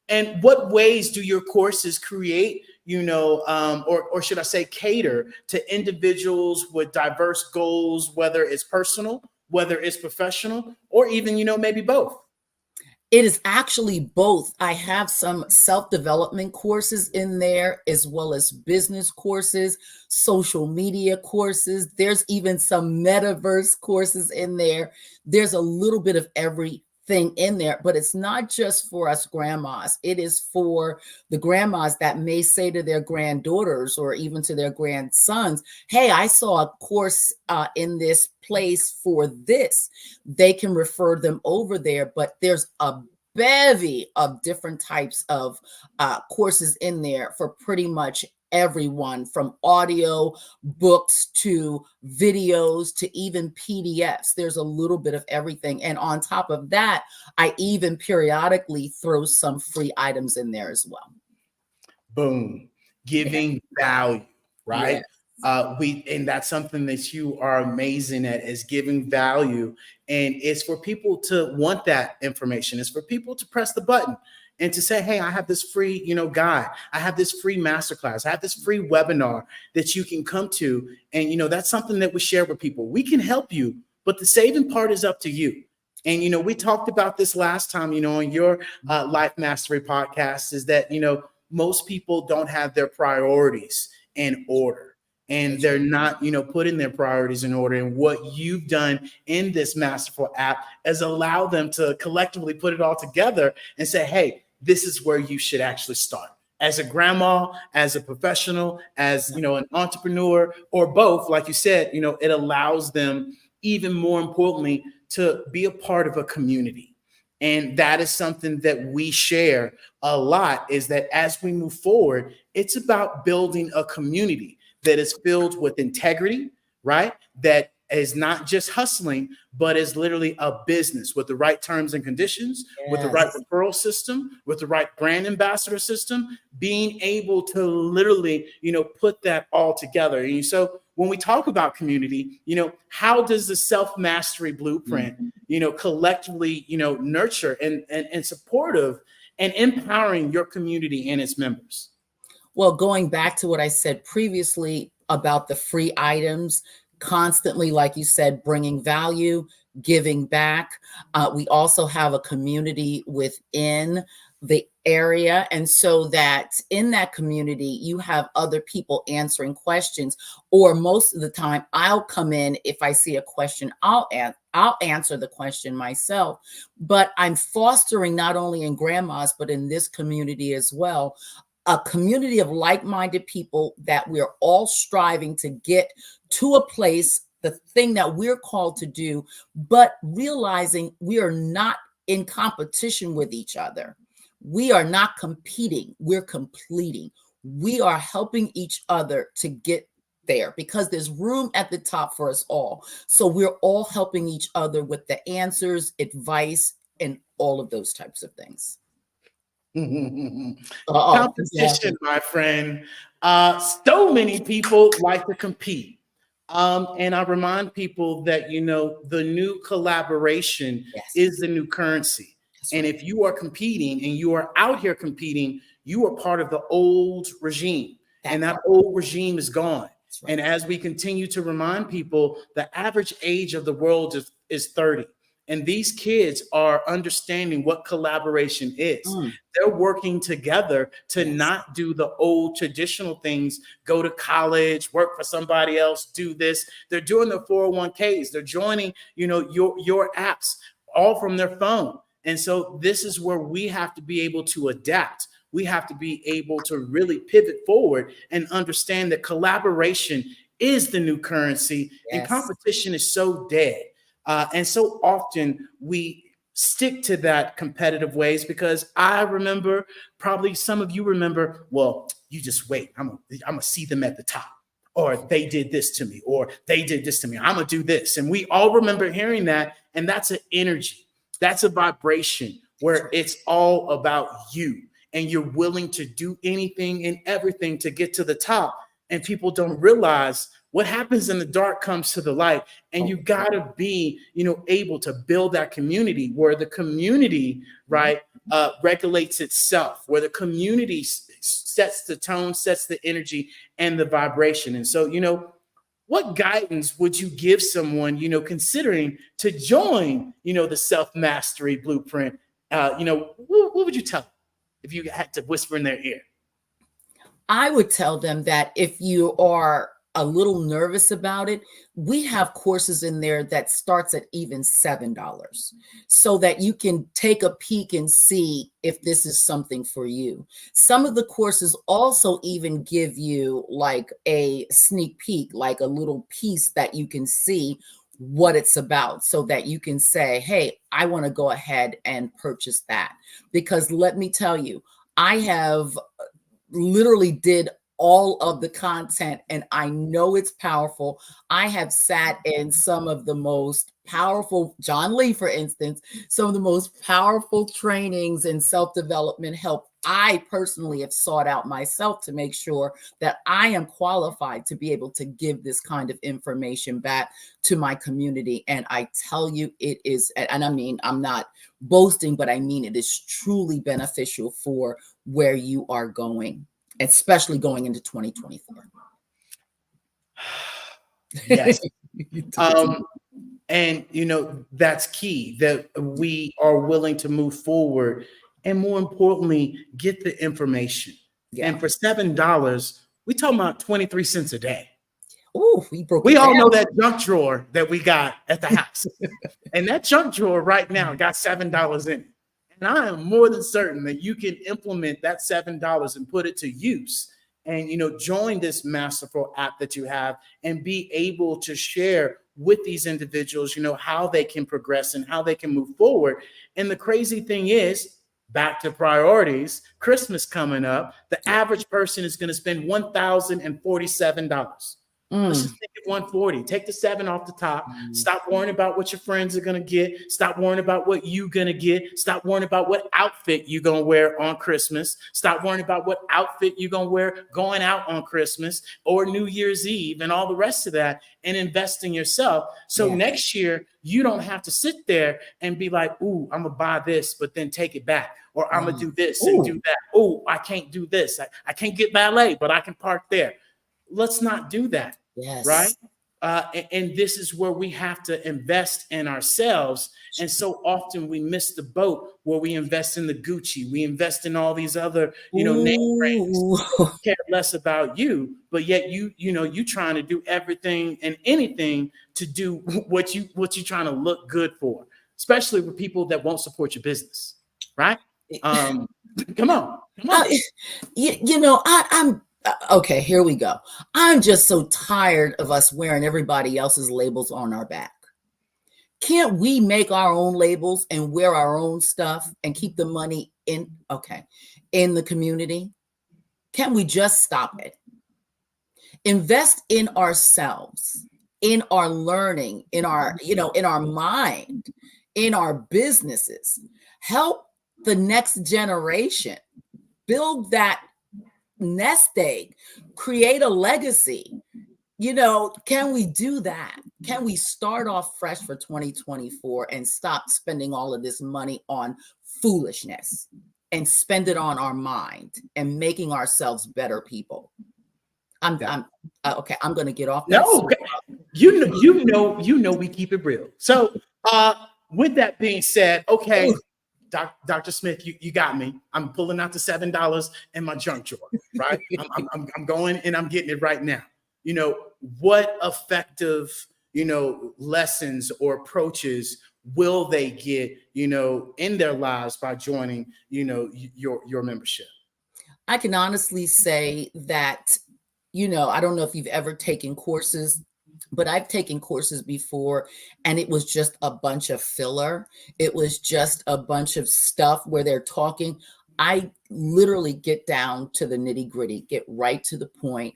and what ways do your courses create, or should I say cater to individuals with diverse goals, whether it's personal, whether it's professional, or even, maybe both? It is actually both. I have some self-development courses in there, as well as business courses, social media courses. There's even some metaverse courses in there. There's a little bit of everything in there, but it's not just for us grandmas. It is for the grandmas that may say to their granddaughters or even to their grandsons, hey, I saw a course in this place for this. They can refer them over there, but there's a bevy of different types of courses in there for pretty much everyone, from audio books to videos to even PDFs. There's a little bit of everything. And on top of that, I even periodically throw some free items in there as well. Boom. Giving value, right? And that's something that you are amazing at, is giving value. And it's for people to want that information. It's for people to press the button and to say, hey, I have this free, guide. I have this free masterclass. I have this free webinar that you can come to. And, that's something that we share with people. We can help you, but the saving part is up to you. And, we talked about this last time, on your Life Mastery podcast, is that, most people don't have their priorities in order. And they're not, putting their priorities in order. And what you've done in this masterful app is allow them to collectively put it all together and say, hey, this is where you should actually start. As a grandma, as a professional, as, an entrepreneur, or both, like you said, it allows them, even more importantly, to be a part of a community. And that is something that we share a lot, is that as we move forward, it's about building a community that is filled with integrity, right? That is not just hustling, but is literally a business with the right terms and conditions, with the right referral system, with the right brand ambassador system, being able to literally, put that all together. And so when we talk about community, how does the self-mastery blueprint, collectively, nurture and supportive and empowering your community and its members? Well, going back to what I said previously about the free items, constantly, like you said, bringing value, giving back. We also have a community within the area. And so that in that community, you have other people answering questions, or most of the time I'll come in. If I see a question, I'll answer the question myself. But I'm fostering, not only in grandmas, but in this community as well, a community of like-minded people that we're all striving to get to a place, the thing that we're called to do, but realizing we are not in competition with each other. We are not competing, we're completing. We are helping each other to get there, because there's room at the top for us all. So we're all helping each other with the answers, advice, and all of those types of things. Competition, my friend. So many people like to compete. And I remind people that, the new collaboration is the new currency. And if you are competing and you are out here competing, you are part of the old regime. And that old regime is gone. And as we continue to remind people, the average age of the world is 30. And these kids are understanding what collaboration is. They're working together to not do the old traditional things, go to college, work for somebody else, do this. They're doing the 401ks. They're joining, your apps all from their phone. And so this is where we have to be able to adapt. We have to be able to really pivot forward and understand that collaboration is the new currency, and competition is so dead. And so often we stick to that competitive ways, because I remember, probably some of you remember, well, you just wait. I'm gonna see them at the top, or they did this to me, or they did this to me. I'm gonna do this. And we all remember hearing that. And that's an energy. That's a vibration where it's all about you, and you're willing to do anything and everything to get to the top. And people don't realize what happens in the dark comes to the light. And you gotta be, able to build that community where the community, right, regulates itself, where the community sets the tone, sets the energy and the vibration. And so, what guidance would you give someone, considering to join, the self-mastery blueprint? What would you tell them if you had to whisper in their ear? I would tell them that if you are a little nervous about it, we have courses in there that starts at even $7, so that you can take a peek and see if this is something for you. Some of the courses also even give you like a sneak peek, like a little piece that you can see what it's about, so that you can say, hey, I want to go ahead and purchase that. Because let me tell you, I have literally did all of the content, and I know it's powerful. I have sat in some of the most powerful, John Lee, for instance, some of the most powerful trainings and self-development help I personally have sought out myself to make sure that I am qualified to be able to give this kind of information back to my community. And I tell you, it is, and I mean, I'm not boasting, but I mean, it is truly beneficial for where you are going, especially going into 2024. Yes. And that's key, that we are willing to move forward, and more importantly, get the information. Yeah. And for $7, we talking about 23 cents a day. Oh, we all know that junk drawer that we got at the house. And that junk drawer right now got $7 in it. And I am more than certain that you can implement that $7 and put it to use, and join this masterful app that you have, and be able to share with these individuals, how they can progress and how they can move forward. And the crazy thing is, back to priorities, Christmas coming up, the average person is going to spend $1,047. Let's just think of 140. Take the 7 off the top. Stop worrying about what your friends are going to get. Stop worrying about what you're going to get. Stop worrying about what outfit you're going to wear on Christmas. Stop worrying about what outfit you're going to wear going out on Christmas or New Year's Eve and all the rest of that, and invest in yourself. So next year, you don't have to sit there and be like, ooh, I'm going to buy this, but then take it back. Or I'm going to do this and do that. Oh, I can't do this. I can't get valet, but I can park there. Let's not do that. Yes. Right. And this is where we have to invest in ourselves. And so often we miss the boat where we invest in the Gucci, we invest in all these other, name brands, care less about you, but yet you trying to do everything and anything to do what you trying to look good for, especially with people that won't support your business. Right. Come on. I'm okay, here we go. I'm just so tired of us wearing everybody else's labels on our back. Can't we make our own labels and wear our own stuff and keep the money in the community? Can't we just stop it? Invest in ourselves, in our learning, in our, in our mind, in our businesses. Help the next generation build that nest egg, create a legacy. Can we do that? Can we start off fresh for 2024 and stop spending all of this money on foolishness and spend it on our mind and making ourselves better people? I'm okay. I'm going to get off. No, we keep it real. So, with that being said, okay. Dr. Smith, you got me. I'm pulling out the $7 in my junk drawer, right? I'm going and I'm getting it right now. What effective, lessons or approaches will they get, in their lives by joining, your membership? I can honestly say that, I don't know if you've ever taken courses, but I've taken courses before, and it was just a bunch of filler. It was just a bunch of stuff where they're talking. I literally get down to the nitty gritty, get right to the point,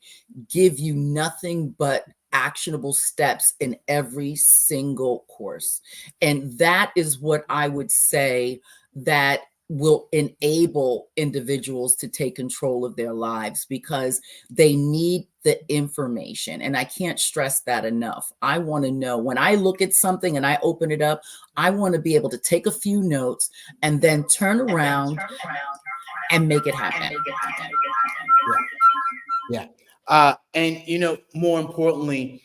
give you nothing but actionable steps in every single course. And that is what I would say that will enable individuals to take control of their lives, because they need the information. And I can't stress that enough. I want to know, when I look at something and I open it up, I want to be able to take a few notes and then turn around and make it happen. Yeah. And more importantly,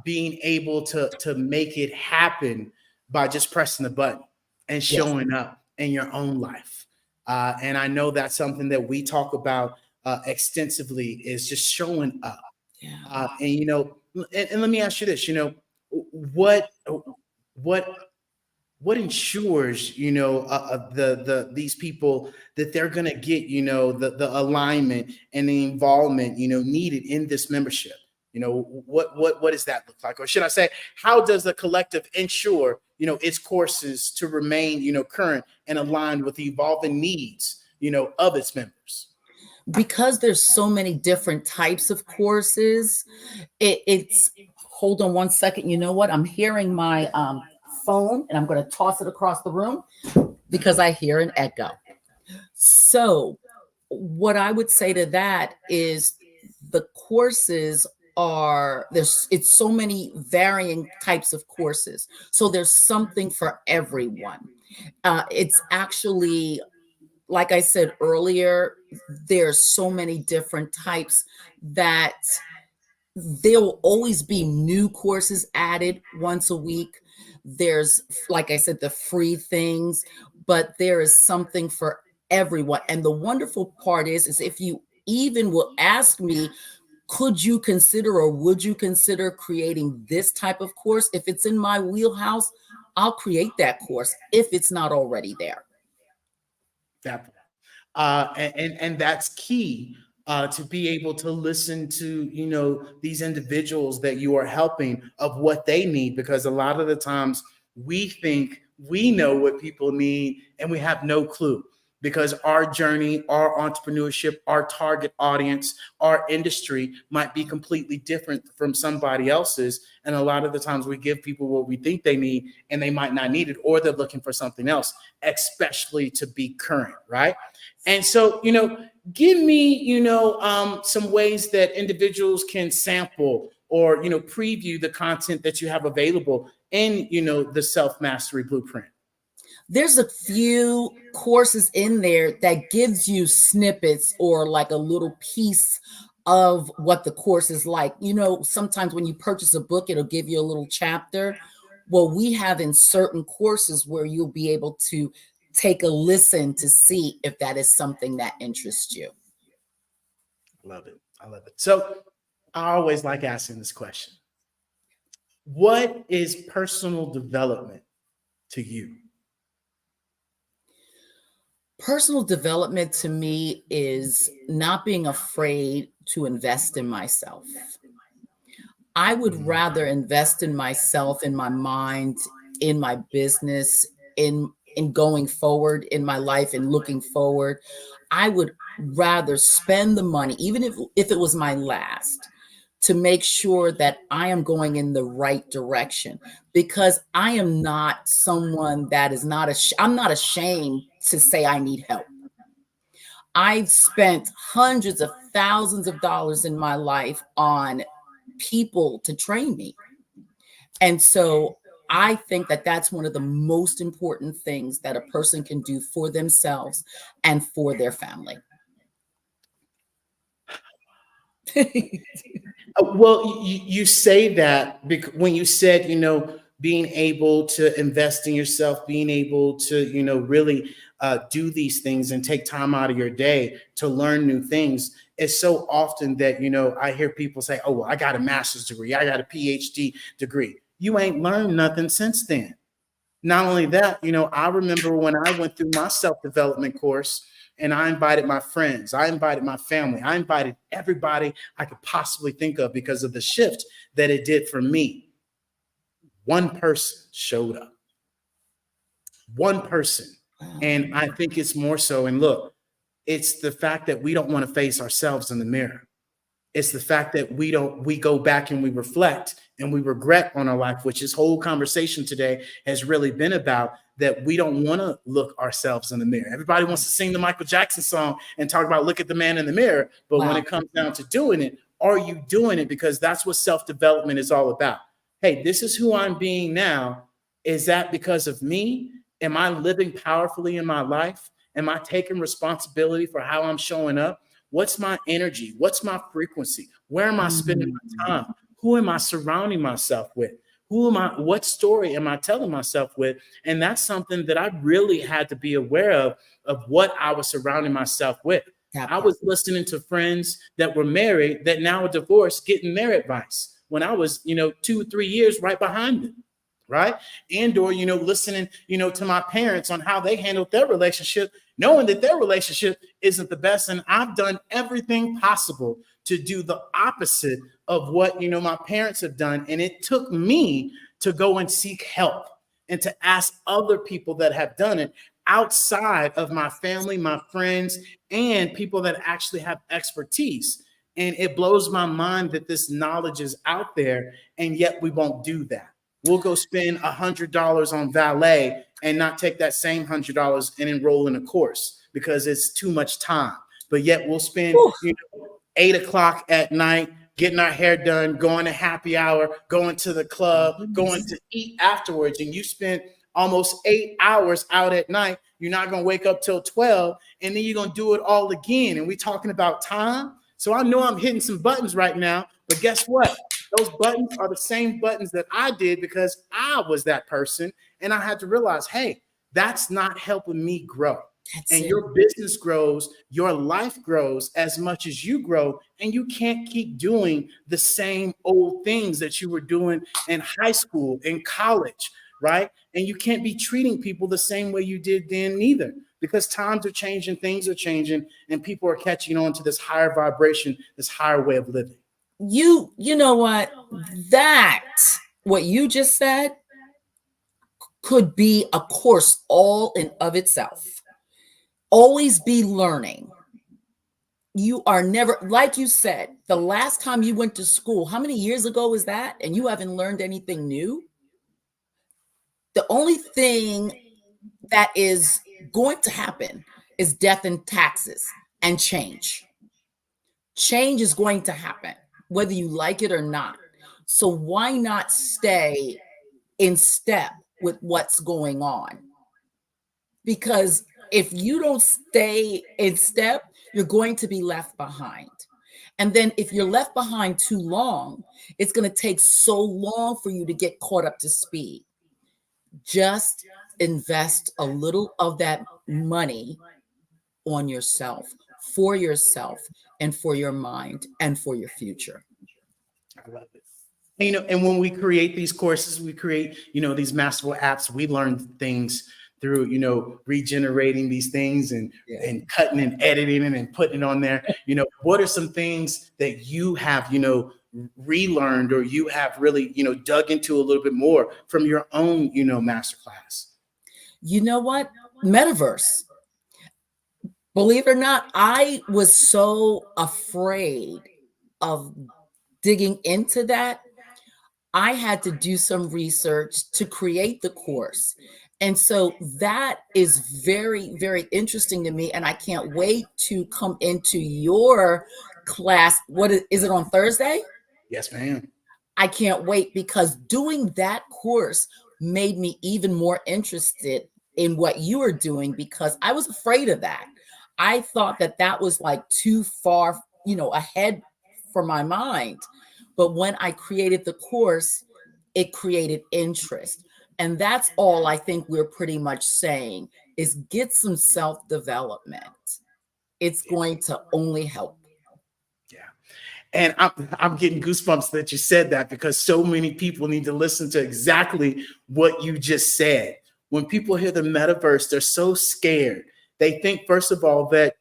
being able to make it happen by just pressing the button and showing up in your own life. And I know that's something that we talk about extensively, is just showing up. And let me ask you this, what ensures these people that they're going to get the alignment and the involvement needed in this membership? What does that look like? Or should I say, how does the collective ensure its courses to remain current and aligned with the evolving needs of its members? Because there's so many different types of courses, it's hold on one second. You know what? I'm hearing my phone, and I'm going to toss it across the room because I hear an echo. So what I would say to that is, the courses it's so many varying types of courses. So there's something for everyone. It's actually, like I said earlier, there's so many different types that there will always be new courses added once a week. There's, like I said, the free things, but there is something for everyone. And the wonderful part is if you even will ask me, could you consider or would you consider creating this type of course? If it's in my wheelhouse, I'll create that course if it's not already there. Definitely. And that's key to be able to listen to, these individuals that you are helping, of what they need, because a lot of the times we think we know what people need and we have no clue, because our journey, our entrepreneurship, our target audience, our industry might be completely different from somebody else's. And a lot of the times we give people what we think they need and they might not need it, or they're looking for something else, especially to be current, right? And so, give me, some ways that individuals can sample or, preview the content that you have available in, the Self-Mastery Blueprint. There's a few courses in there that gives you snippets or like a little piece of what the course is like. Sometimes when you purchase a book, it'll give you a little chapter. Well, we have in certain courses where you'll be able to take a listen to see if that is something that interests you. Love it. I love it. So I always like asking this question. What is personal development to you? Personal development to me is not being afraid to invest in myself. I would rather invest in myself, in my mind, in my business, in going forward in my life and looking forward. I would rather spend the money, even if it was my last, to make sure that I am going in the right direction, because I am not someone that is I'm not ashamed to say I need help. I've spent hundreds of thousands of dollars in my life on people to train me. And so I think that that's one of the most important things that a person can do for themselves and for their family. Well, you say that because when you said, being able to invest in yourself, being able to, really do these things and take time out of your day to learn new things. It's so often that, I hear people say, oh, well, I got a master's degree, I got a PhD degree. You ain't learned nothing since then. Not only that, I remember when I went through my self-development course, and I invited my friends, I invited my family, I invited everybody I could possibly think of because of the shift that it did for me. One person showed up. One person And I think it's more so, and look, it's the fact that we don't want to face ourselves in the mirror. It's the fact that we go back and we reflect and we regret on our life, which this whole conversation today has really been about, that we don't want to look ourselves in the mirror. Everybody wants to sing the Michael Jackson song and talk about look at the man in the mirror. But when it comes down to doing it, are you doing it? Because that's what self-development is all about. Hey, this is who I'm being now. Is that because of me? Am I living powerfully in my life? Am I taking responsibility for how I'm showing up? What's my energy? What's my frequency? Where am I spending my time? Who am I surrounding myself with? What story am I telling myself with? And that's something that I really had to be aware of what I was surrounding myself with. I was listening to friends that were married that now are divorced, getting their advice when I was, 2 or 3 years right behind them. Right. And or, listening, to my parents on how they handled their relationship, knowing that their relationship isn't the best. And I've done everything possible to do the opposite of what, my parents have done. And it took me to go and seek help and to ask other people that have done it outside of my family, my friends, and people that actually have expertise. And it blows my mind that this knowledge is out there, and yet we won't do that. We'll go spend $100 on valet and not take that same $100 and enroll in a course because it's too much time. But yet we'll spend 8 o'clock at night getting our hair done, going to happy hour, going to the club, going to eat afterwards. And you spend almost 8 hours out at night. You're not going to wake up till 12, and then you're going to do it all again. And we're talking about time. So I know I'm hitting some buttons right now, but guess what? Those buttons are the same buttons that I did because I was that person. And I had to realize, hey, that's not helping me grow. Your business grows, your life grows as much as you grow. And you can't keep doing the same old things that you were doing in high school, in college, right? And you can't be treating people the same way you did then neither, because times are changing, things are changing, and people are catching on to this higher vibration, this higher way of living. You know what? What you just said could be a course all in of itself. Always be learning. You are never, like you said, the last time you went to school, how many years ago was that? And you haven't learned anything new? The only thing that is going to happen is death and taxes and change. Change is going to happen, whether you like it or not. So why not stay in step with what's going on? Because if you don't stay in step, you're going to be left behind. And then if you're left behind too long, it's going to take so long for you to get caught up to speed. Just invest a little of that money on yourself, and for your mind and for your future. I love it. And when we create these courses, we create, these masterful apps, we learn things through, regenerating these things and cutting and editing and putting it on there. What are some things that you have, relearned, or you have really, dug into a little bit more from your own, masterclass? You know what? Metaverse. Believe it or not, I was so afraid of digging into that. I had to do some research to create the course. And so that is very, very interesting to me. And I can't wait to come into your class. What is it, on Thursday? Yes, ma'am. I can't wait, because doing that course made me even more interested in what you are doing, because I was afraid of that. I thought that was like too far, ahead for my mind. But when I created the course, it created interest. And that's all I think we're pretty much saying is get some self-development. It's going to only help. Yeah. And I'm getting goosebumps that you said that, because so many people need to listen to exactly what you just said. When people hear the metaverse, they're so scared. They think, first of all, that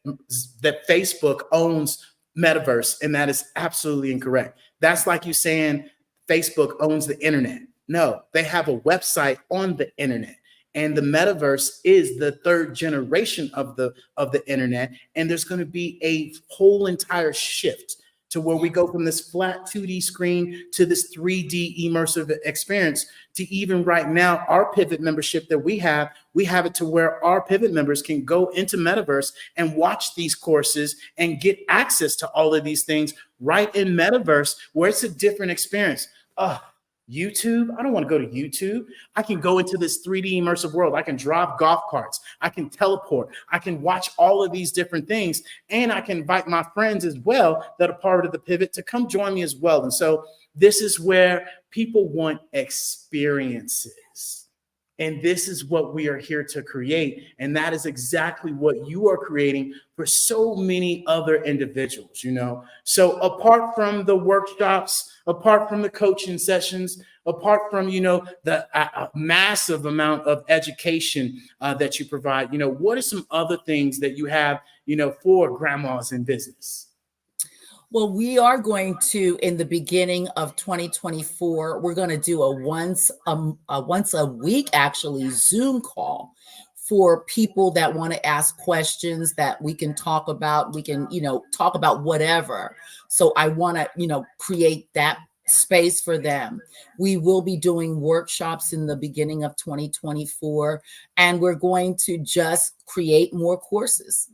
Facebook owns metaverse, and that is absolutely incorrect. That's like you saying Facebook owns the internet. No, they have a website on the internet. And the metaverse is the third generation of the internet. And there's going to be a whole entire shift to where we go from this flat 2D screen to this 3D immersive experience, to even right now, our Pivot membership that we have it to where our Pivot members can go into Metaverse and watch these courses and get access to all of these things right in Metaverse, where it's a different experience. YouTube, I don't want to go to YouTube. I can go into this 3D immersive world. I can drive golf carts. I can teleport. I can watch all of these different things. And I can invite my friends as well that are part of the Pivot to come join me as well. And so this is where people want experiences. And this is what we are here to create. And that is exactly what you are creating for so many other individuals, So apart from the workshops, apart from the coaching sessions, apart from, the massive amount of education that you provide, what are some other things that you have, for grandmas in business? Well, we are going to, in the beginning of 2024, we're going to do a once a week, actually, Zoom call for people that want to ask questions that we can talk about. We can, talk about whatever. So I want to, create that space for them. We will be doing workshops in the beginning of 2024, and we're going to just create more courses.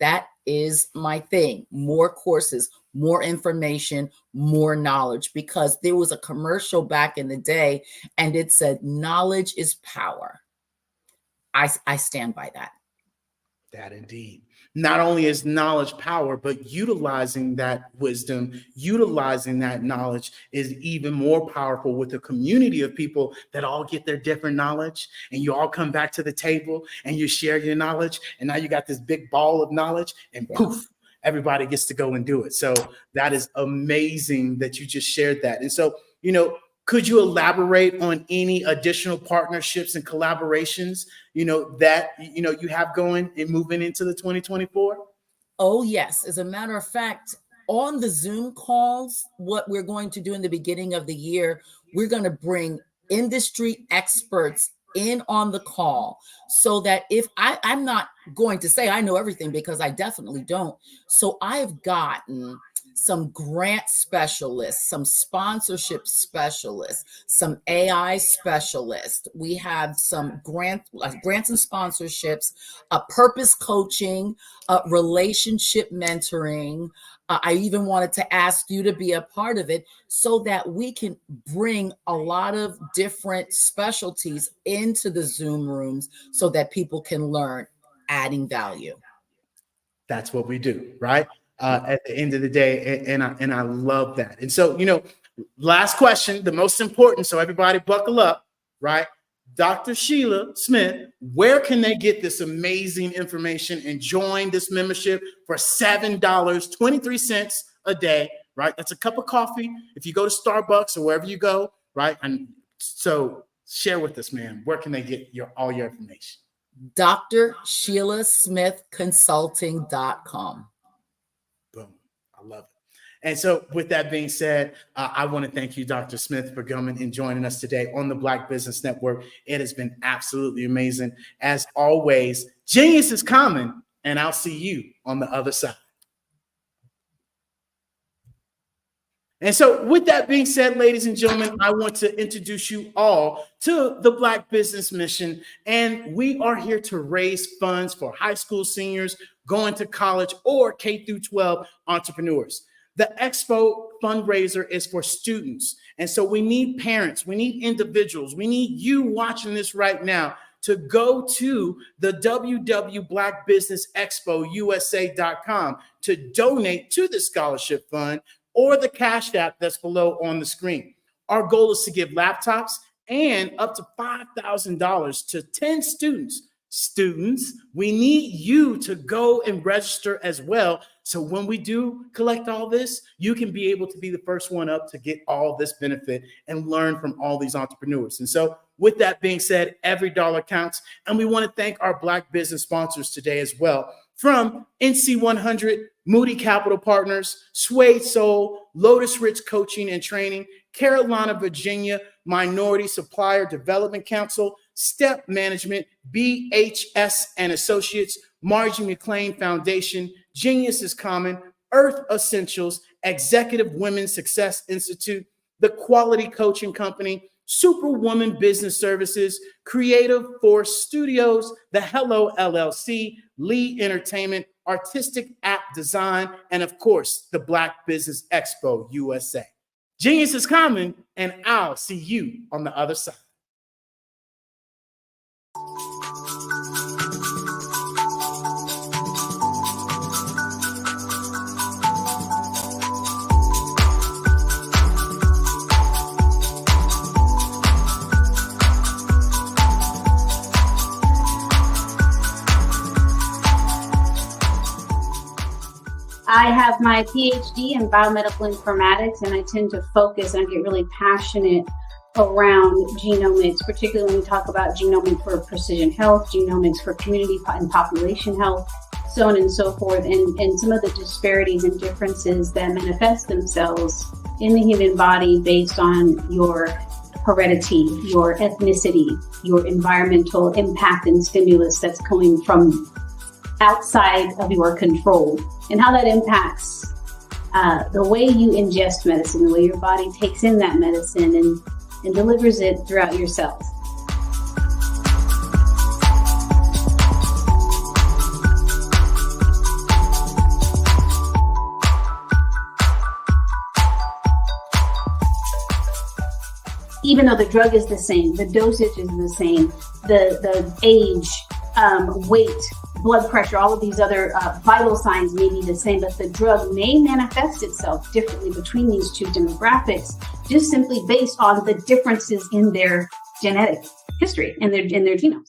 That is my thing. More courses, more information, more knowledge, because there was a commercial back in the day and it said, knowledge is power. I stand by that. That indeed. Not only is knowledge power, but utilizing that wisdom, utilizing that knowledge is even more powerful with a community of people that all get their different knowledge, and you all come back to the table and you share your knowledge. And now you got this big ball of knowledge, and poof, everybody gets to go and do it. So that is amazing that you just shared that. And so, could you elaborate on any additional partnerships and collaborations, that, you have going and moving into the 2024? Oh, yes. As a matter of fact, on the Zoom calls, what we're going to do in the beginning of the year, we're going to bring industry experts in on the call, so that if I'm not going to say I know everything, because I definitely don't. So I've gotten some grant specialists, some sponsorship specialists, some AI specialists. We have some grants and sponsorships, purpose coaching, relationship mentoring. I even wanted to ask you to be a part of it, so that we can bring a lot of different specialties into the Zoom rooms so that people can learn, adding value. That's what we do, right? At the end of the day, and I love that. And so, last question, the most important, so everybody buckle up, right? Dr. Sheila Smith, where can they get this amazing information and join this membership for $7.23 a day, right? That's a cup of coffee if you go to Starbucks or wherever you go, right? And so share with us, man, where can they get all your information? DrSheilaSmithConsulting.com. Boom. I love it. And so with that being said, I want to thank you, Dr. Smith, for coming and joining us today on the Black Business Network. It has been absolutely amazing. As always, genius is common, and I'll see you on the other side. And so with that being said, ladies and gentlemen, I want to introduce you all to the Black Business Mission. And we are here to raise funds for high school seniors going to college or K through 12 entrepreneurs. The Expo fundraiser is for students. And so we need parents, we need individuals, we need you watching this right now to go to the www.blackbusinessexpousa.com to donate to the scholarship fund, or the Cash App that's below on the screen. Our goal is to give laptops and up to $5,000 to 10 students. Students, we need you to go and register as well. So when we do collect all this, you can be able to be the first one up to get all this benefit and learn from all these entrepreneurs. And so with that being said, every dollar counts. And we want to thank our Black business sponsors today as well. From NC100, Moody Capital Partners, Suede Soul, Lotus Rich Coaching and Training, Carolina, Virginia Minority Supplier Development Council, Step Management, BHS and Associates, Margie McLean Foundation, Genius is Common, Earth Essentials, Executive Women's Success Institute, The Quality Coaching Company, Superwoman Business Services, Creative Force Studios, The Hello LLC, Lee Entertainment, Artistic App Design, and of course, the Black Business Expo USA. Genius is Common, and I'll see you on the other side. I have my PhD in biomedical informatics, and I tend to focus and get really passionate around genomics, particularly when we talk about genomics for precision health, genomics for community and population health, so on and so forth, and some of the disparities and differences that manifest themselves in the human body based on your heredity, your ethnicity, your environmental impact and stimulus that's coming from outside of your control, and how that impacts the way you ingest medicine, the way your body takes in that medicine and delivers it throughout your cells. Even though the drug is the same, the dosage is the same, the age, weight, blood pressure, all of these other vital signs may be the same, but the drug may manifest itself differently between these two demographics, just simply based on the differences in their genetic history and their genomes.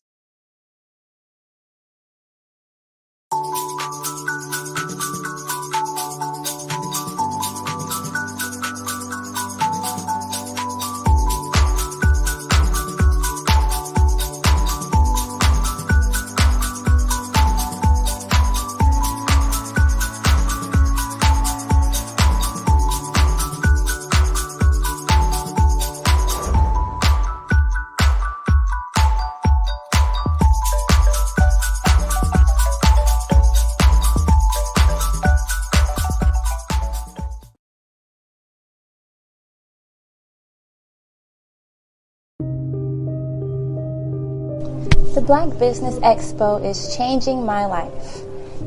The Black Business Expo is changing my life.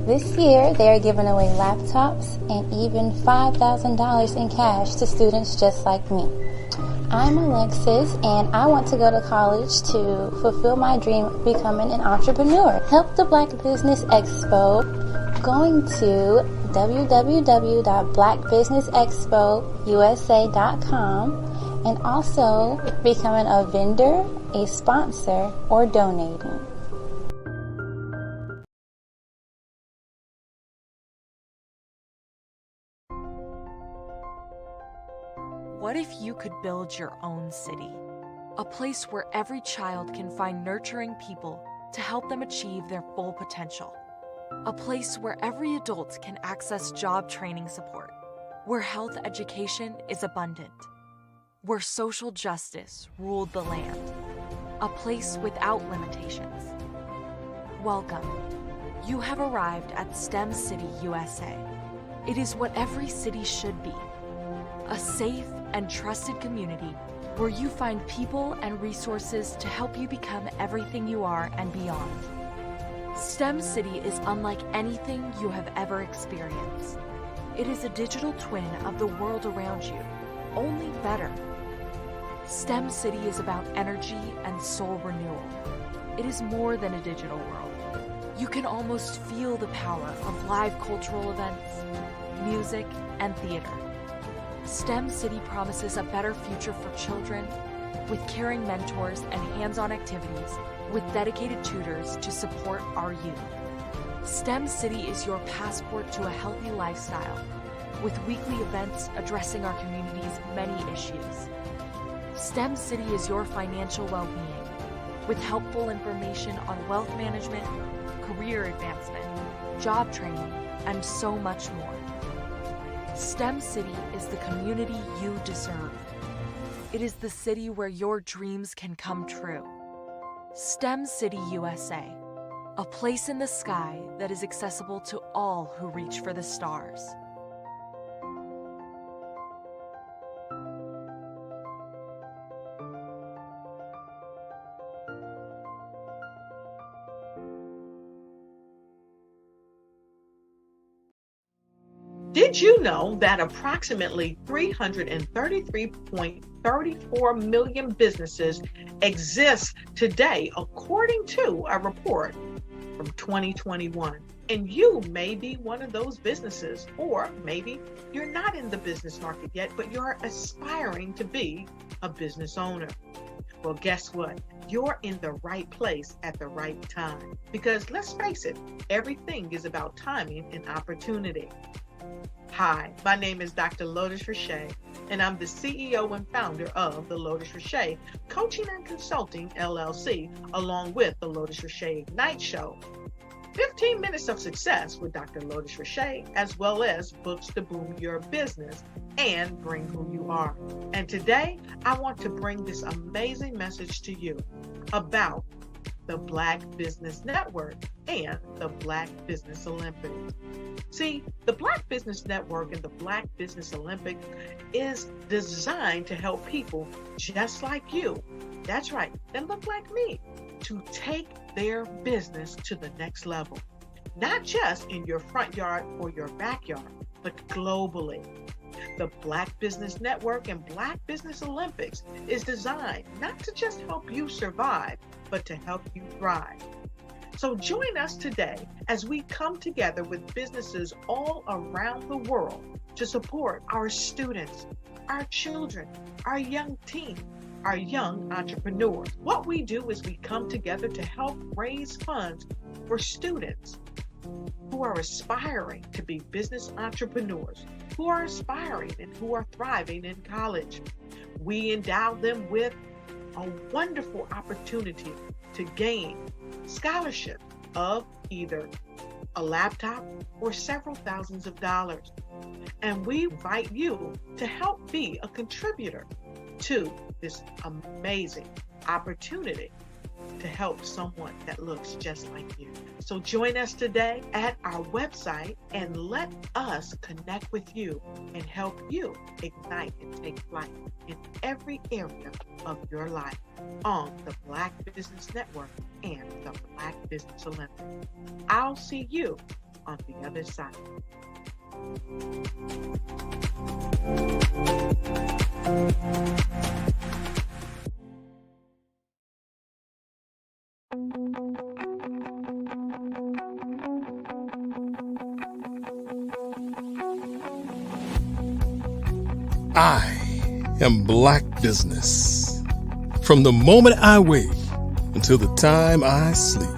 This year, they are giving away laptops and even $5,000 in cash to students just like me. I'm Alexis, and I want to go to college to fulfill my dream of becoming an entrepreneur. Help the Black Business Expo going to www.blackbusinessexpousa.com and also becoming a vendor, a sponsor, or donating. What if you could build your own city? A place where every child can find nurturing people to help them achieve their full potential. A place where every adult can access job training support. Where health education is abundant. Where social justice ruled the land. A place without limitations. Welcome. You have arrived at STEM City USA. It is what every city should be. A safe and trusted community where you find people and resources to help you become everything you are and beyond. STEM City is unlike anything you have ever experienced. It is a digital twin of the world around you, only better. STEM City is about energy and soul renewal. It is more than a digital world. You can almost feel the power of live cultural events, music, and theater. STEM City promises a better future for children with caring mentors and hands-on activities with dedicated tutors to support our youth. STEM City is your passport to a healthy lifestyle with weekly events addressing our community's many issues. STEM City is your financial well-being with helpful information on wealth management, career advancement, job training, and so much more. STEM City is the community you deserve. It is the city where your dreams can come true. STEM City USA, a place in the sky that is accessible to all who reach for the stars. Did you know that approximately 333.34 million businesses exist today, according to a report from 2021? And you may be one of those businesses, or maybe you're not in the business market yet, but you're aspiring to be a business owner. Well, guess what? You're in the right place at the right time. Because let's face it, everything is about timing and opportunity. Hi, my name is Dr. Lotus Richey, and I'm the CEO and founder of the Lotus Richey Coaching and Consulting LLC, along with the Lotus Richey Ignite Show. 15 minutes of success with Dr. Lotus Richey, as well as books to boom your business and bring who you are. And today, I want to bring this amazing message to you about the Black Business Network and the Black Business Olympics. See, the Black Business Network and the Black Business Olympics is designed to help people just like you, that's right, that look like me, to take their business to the next level. Not just in your front yard or your backyard, but globally. The Black Business Network and Black Business Olympics is designed not to just help you survive, but to help you thrive. So join us today as we come together with businesses all around the world to support our students, our children, our young teens, our young entrepreneurs. What we do is we come together to help raise funds for students who are aspiring to be business entrepreneurs, who are aspiring and who are thriving in college. We endow them with a wonderful opportunity to gain scholarship of either a laptop or several thousands of dollars. And we invite you to help be a contributor to this amazing opportunity to help someone that looks just like you. So join us today at our website and let us connect with you and help you ignite and take flight in every area of your life on the Black Business Network and the Black Business Olympics. I'll see you on the other side. I am Black Business. From the moment I wake until the time I sleep.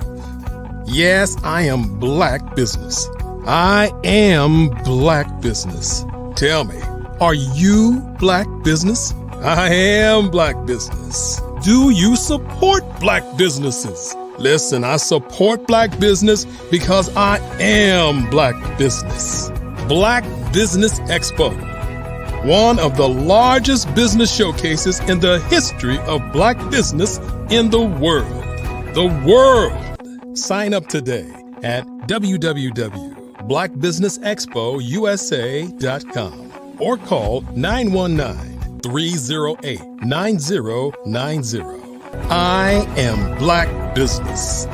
Yes, I am Black Business. I am Black Business. Tell me, are you Black Business? I am Black Business. Do you support Black businesses? Listen, I support Black business because I am Black Business. Black Business Expo, one of the largest business showcases in the history of Black business in the world. The world! Sign up today at www.blackbusinessexpousa.com or call 919-308-9090. I am Black Business.